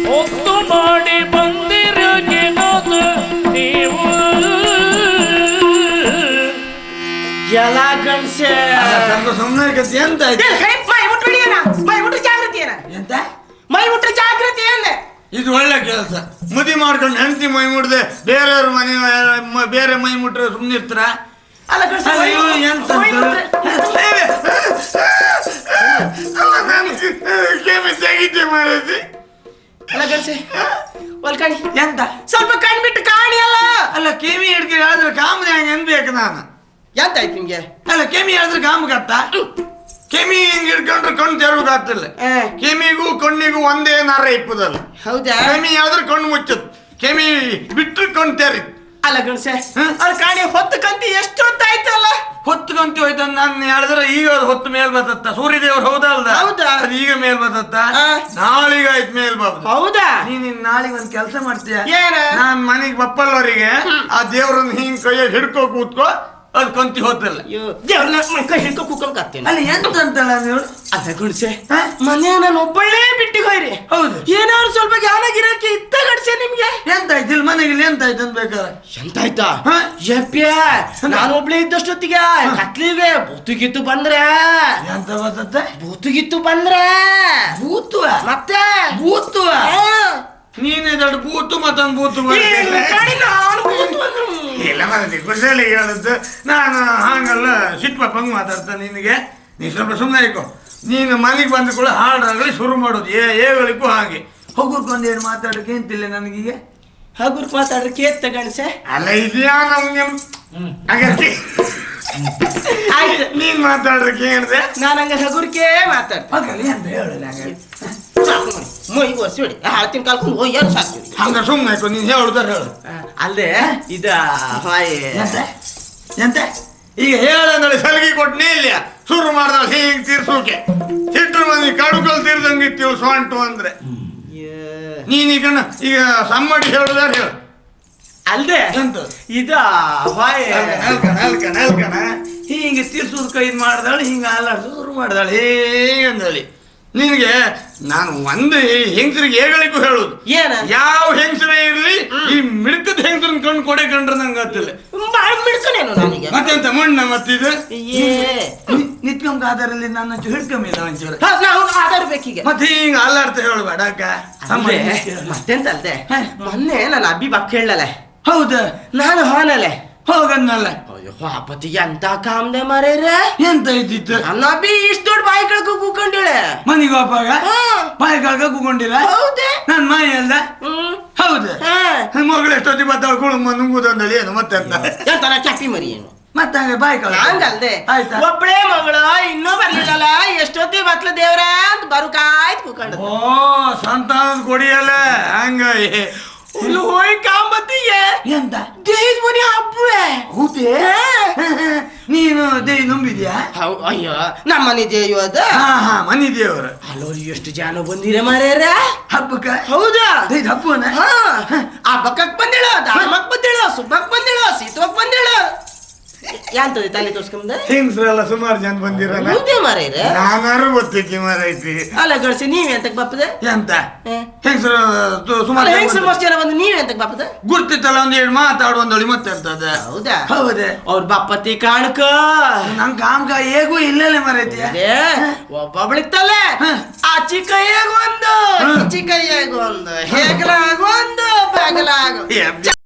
ಹೊತ್ತು ಮಾಡಿ ಬಂದಿರಕೇನದ ನೀವು. ಎಲ್ಲ ಗಣಸೆ ಸುಮ್ಮನೆ ಗತಿ ಅಂತ ಮೈ ಮುಟ್ಟ ಜಾಗೃತಿ ಏನ ಇದು ಒಳ್ಳೆ ಕೆಲಸ. ಮದಿ ಮಾಡ್ಕೊಂಡು ಹೆಂಡತಿ ಮೈ ಮುಟ್ದೆ ಬೇರೆಯವ್ರ ಮನೆ ಬೇರೆ ಮೈ ಮುಟ್ರೆ ಸುಮ್ಮನಿರ್ತಾರ? ಅಲ್ಲ ತೆಗಿತೆ ಮಾಡಿದ್ವಿ. ಅಲ್ಲ ಗಣಸೆ ಒಲ್ಕಣಿ ಎಂತ ಸ್ವಲ್ಪ ಕಣ್ಬಿಟ್ಟು ಕಾಣಿ ಅಲ್ಲ. ಅಲ್ಲ ಕೆಮಿ ಹಿಡ್ಕೊಂಡು ಹೇಳಿದ್ರೆ ಕಾಮದ ಹೆಂಗೆ ಅನ್ಬೇಕು ನಾನು. ಎಂತ ಆಯ್ತು ನಿಮ್ಗೆ? ಅಲ್ಲ ಕೆಮಿ ಹೇಳಿದ್ರೆ ಕಾಮಗತ್ತ. ಕೆಮಿ ಹಿಂಗ್ ಹಿಡ್ಕೊಂಡ್ರೆ ಕಣ್ಣು ತೆರವುಗಾಗ್ತಿಲ್ಲ. ಕೆಮಿಗೂ ಕಣ್ಣಿಗೂ ಒಂದೇ ನರ ಇಪ್ಪದಲ್ಲ. ಹೌದಾ? ಕೆಮಿ ಹೇಳಿದ್ರೆ ಕಣ್ಣು ಮುಚ್ಚತ್, ಕೆಮಿ ಬಿಟ್ರೆ ಕಣ್ಣು ತೆರಿ. ಅಲ್ಲ ಗಣಸೆ ಅವ್ರ ಕಾಣಿ ಹೊತ್ತು ಕಂತಿ ಎಷ್ಟು ಹೊತ್ತಾಯ್ತಲ್ಲ? ಹೊತ್ತು ಗಂಟೆ ಹೋಯ್ತ ನಾನು ಹೇಳಿದ್ರೆ ಈಗ ಅದು ಹೊತ್ತು ಮೇಲ್ ಬರ್ತತ್ತ. ಸೂರ್ಯದೇವ್ರು ಹೌದಲ್ದ? ಹೌದಾ? ಅದು ಈಗ ಮೇಲ್ ಬರ್ತತ್ತ. ನಾಳಿಗೆ ಆಯ್ತು ಮೇಲ್ ಬಾಬು. ಹೌದಾ? ನೀನ್ ನಾಳೆಗೆ ಒಂದ್ ಕೆಲಸ ಮಾಡ್ತೀಯ. ಏನ? ನಾನ್ ಮನೆಗೆ ಬಪ್ಪಲ್ವರಿಗೆ ಆ ದೇವ್ರನ್ನ ಹಿಂಗ್ ಕೈಯಾಗ ಹಿಡ್ಕೋ ಕೂತ್ಕೋ, ಅದು ಕಂತಿ ಹೋತಲ್ಲ. ದೇವ್ರನ್ನ ಕೈ ಹಿಡ್ಕೊ ಕೂತ್ಕೊಂಡ್ಕತ್ತೇನೆ. ಅಲ್ಲಿ ಎಂತ ಅಂತಲ್ಲ ನೀವು. ಅಲ್ಲ ಗುಡ್ಸೆ ಮನೆ ನಾನು ಒಬ್ಬಳೇ ಬಿಟ್ಟಿಗೆ ಹೋಯ್ರಿ. ಹೌದು. ಏನಾದ್ರು ಸ್ವಲ್ಪ ಜ್ಞಾನ ಗಿರಕ್ಕೆ ಇತ್ತ ಗಡ್ಸೆ ನಿಮ್ಗೆ. ಎಂತಾಯ್ತು ಇಲ್ಲಿ ಮನೆಗೆ ಎಂತಾಯ್ತು ಅಂತ ಬೇಕಾದ್ರೆ. ಎಂತಾಯ್ತಾ? ಯಪ್ಪ್ಯ ನಾನು ಒಬ್ಳೇ ಇದ್ದಷ್ಟೊತ್ತಿಗೆ ಕತ್ಲಿಗೆ ಬೂತುಗಿತ್ತು ಬಂದ್ರೆ. ಎಂತ ಬರ್ತತ್ತೆ? ಬೂತುಗಿತ್ತು ಬಂದ್ರೆ ಬೂತುವ ಮತ್ತೆ ಬೂತುವ. ನೀನೇ ದೊಡ್ಡ ಬೂತು ಮತ್ತೊಂದು ಬೂತು ಇಲ್ಲ ಮತ್ತೆ ಕುಶಲಿ ಹೇಳದ್ದು. ನಾನು ಹಾಗಲ್ಲ ಸಿಟ್ಟು ಪಂಗ್ ಮಾತಾಡ್ತಾನೆ ನಿನಗೆ. ನೀ ಸ್ವಲ್ಪ ಸುಮ್ಮನೆ ಇಕೋ. ನೀನು ಮನೆಗೆ ಬಂದ ಕೂಡ ಹಾಡಾಗಲಿ ಶುರು ಮಾಡೋದು ಏಗಳಿಗೂ ಹಾಗೆ. ಹೋಗೋಕೊಂದೇನು ಮಾತಾಡೋಕೆ ಅಂತಿಲ್ಲ ನನಗೀಗ. ಹಗುರ್ ಮಾತಾಡ್ರೆ ಕೇತ್ ತಗಣ್ಸೆ. ಅಲ್ಲ ಇದೆಯಾ ನಮ್ಗೆ ಅಗತ್ಯ. ಆಯ್ತು ನೀನ್ ಮಾತಾಡೋಕೆ ಹೇಳಿದೆ. ನಾನು ಹಂಗ ಹಗುರ್ಕೆ ಮಾತಾಡ್ತೀನಿ ಅಂತ ಹೇಳಿಲ್ಲ. ಮೊಯ್ ವರ್ಷ ಬಿಡಿ ಹಾಳ್ತಿನ ಕಾಲ್ಕೊಂಡು ಹೋಗಿ ಏನು ಸಾಕ್ತೀವಿ. ಹಂಗ ಸುಮ್ಮನೆ ಆಯ್ತು ನೀನು ಹೇಳುದಾರ ಹೇಳು. ಅಲ್ಲದೆ ಇದ ಎಂತ ಈಗ ಹೇಳಂದ್ರೆ ಸಲಿಗೆ ಕೊಟ್ಟನೇ ಇಲ್ಲ. ಶುರು ಮಾಡ್ದಳು ಹೀಗೆ ತೀರ್ಸೋಕೆ. ಸಿಟ್ರು ಮಂದಿ ಕಡುಕಲ್ ತೀರ್ದಂಗಿತ್ತೀವಿ ಸೊಂಟು ಅಂದ್ರೆ. ನೀನೀಗ ಈಗ ಸಮ್ಮಡಿ ಹೇಳುದಾರ ಹೇಳು. ಅಲ್ದೆ ಎಂತ ಇದ ನಲ್ಕಣ ಹೀಗೆ ತೀರ್ಸೋದ್ ಕೈ ಮಾಡ್ದಾಳು, ಹಿಂಗ ಅಲ್ಲ ಶುರು ಮಾಡ್ದಾಳು ಹೇಗೆ ಅಂದಳಿ. ನಿನಗೆ ನಾನು ಒಂದು ಹೆಂಗಸರಿಗೆ ಏಗಳಿಗೂ ಹೇಳುದು, ಏನ ಯಾವ ಹೆಂಗಸರೇ ಇರ್ಲಿ ಈ ಮಿಡ್ಕದ ಹೆಂಗಸರನ್ನ ಕಣ್ಣು ಕೊಡೆ ಕಂಡ್ರೆ ನಂಗೆ ಗೊತ್ತಿಲ್ಲ. ಮಿಡ್ಕನೇನು ನನಗೆ ಮತ್ತೆಂತ ಮಣ್ಣ ಮತ್ತಿದು ಏ ನಿತ್ಕೊಂಡ್ ಆಧಾರಲ್ಲಿ ನನ್ನ ಹಿಡ್ಕಂಬಿಲ್ಲ ಒಂಚೂರು. ನಾವು ಆಧಾರ ಬೇಕೀಗ. ಮತ್ತೆ ಹಿಂಗ ಅಲ್ಲಾಡ್ತ ಹೇಳಬೇಡ ಅಕ್ಕ. ಮತ್ತೆಂತ ಅಲ್ದೆ ಮೊನ್ನೆ ನಾನು ಅಬ್ಬಿ ಬಕ್ ಹೇಳಲೆ. ಹೌದಾ? ನಾನು ಹಾನಲೆ ಹೋಗನ್ನಲ್ಲ. ಅಯ್ಯೋ ಪಾಪತಿ ಎಂತ ಕಾಮ್ದೆ ಮಾರೇರೆ. ಎಂತ ಇದ್ದಿತ್ತು? ನನ್ನ ಅಬ್ಬಿ ಇಷ್ಟ ದೊಡ್ಡ ಬಾಯಿ ಕಳ್ಕೊ ಕೂಕೊಂಡಿಳೆ. ಮನಿಗೆ ಹೋಪಾಗ ಬಾಯಿ ಕಳ್ಕ ಕೂಕೊಂಡಿಲ್ಲ. ಹೌದೇ? ನನ್ ಮಾಯಿ ಅಲ್ದ? ಹೌದು. ಮಗಳು ಎಷ್ಟೊತ್ತಿ ಬರ್ತಾವ ಕುಳುಂಬ ನುಂಗುದಂದಲ್ಲಿ ಏನು ಮತ್ತೆ ಅಂತ ಎಂತ ಚಾಪಿ ಮರಿ ಏನು ಮತ್ತೆ ಹಂಗೆ ಬಾಯಿ ಕಳ್ಕ ಹಂಗಲ್ದೆ ಆಯ್ತಾ? ಒಬ್ಬಳೇ ಮಗಳು ಇನ್ನೂ ಬರ್ಲಿಲ್ಲಲ್ಲ ಎಷ್ಟೊತ್ತಿ ಬತ್ಲ ದೇವ್ರ ಅಂತ ಬರುಕಾಯ್ತು ಕೂಕೊಂಡ. ಓ ಸಂತಾನದ ಕೊಡಿಯಲ್ಲ ಹಂಗ ಹೋಯ್ ಕಾಂಬತ್ತಿಗೆ ಎಂತ ದೇವ್ರ ಮನೆ ಹಬ್ಬಳೆ. ಹೌದೇ? ನೀನು ದೇವಿ ನಂಬಿದ್ಯಾ? ಅಯ್ಯೋ ನಮ್ಮ ಮನೆ ದೇವ್ ಅದ. ಹಾ ಮನಿ ದೇವರು. ಅಲ್ಲೋರಿ ಎಷ್ಟು ಜನ ಬಂದಿರ ಮಾರ್ಯಾರ ಹಬ್ಬಕ್ಕ? ಹೌದಾ? ಹಬ್ಬನ ಹಬ್ಬಕ್ಕಕ್ ಬಂದಿಳ, ದಾಮಕ್ ಬಂದಿಳ, ಸುಬ್ಬಕ್ ಬಂದಿಳ, ಸೀತವಕ್ ಬಂದಿಳ. ಯಾಂತದೆ ತಲೆ ತೋರ್ಸ್ಕೊಂಬಂದ ಹೆಂಗಸ್ರೆಲ್ಲ ಸುಮಾರು ಜನ ಬಂದಿರಲ್ಲ. ಹೌದೇ ಮಾರ್ಯಾರ? ನಾನಾರು ಗೊತ್ತಿಕ್ಕಿ ಮಾರೈತಿ. ಅಲ್ಲ ಗಡ್ಸಿ ನೀವ್ ಎಂತಕ್ ಬಾಪದೆ? ಎಂತ ಹೆಂಗಸರು ಸುಮಾರು ಹೆಂಗಸರು ಮಸ್ತ್ ಜನ ಬಂದು ನೀವ್ ಎಂತಕ್ ಬಾಪದೆ? ಗುರ್ತಿತ್ತಲ್ಲ ಒಂದ್ ಎರಡು ಮಾತಾಡುವಂದಳಿ ಮತ್ತೆ ಇರ್ತದೆ. ಹೌದಾ? ಹೌದೇ? ಅವ್ರ ಬಾಪತಿ ಕಾಣಕ ನಂಗೆ ಕಾಮ್ಕ ಹೇಗೂ ಇಲ್ಲಲೇ ಮರೈತಿ. ಒಬ್ಬೊಬ್ಳಿತ್ತಲ್ಲ ಆ ಚಿಕ್ಕ ಹೇಗೊಂದು ಚಿಕ್ಕ ಹೇಗೊಂದು ಹೇಗಲಾಗೊಂದು ಬಗಲಾಗ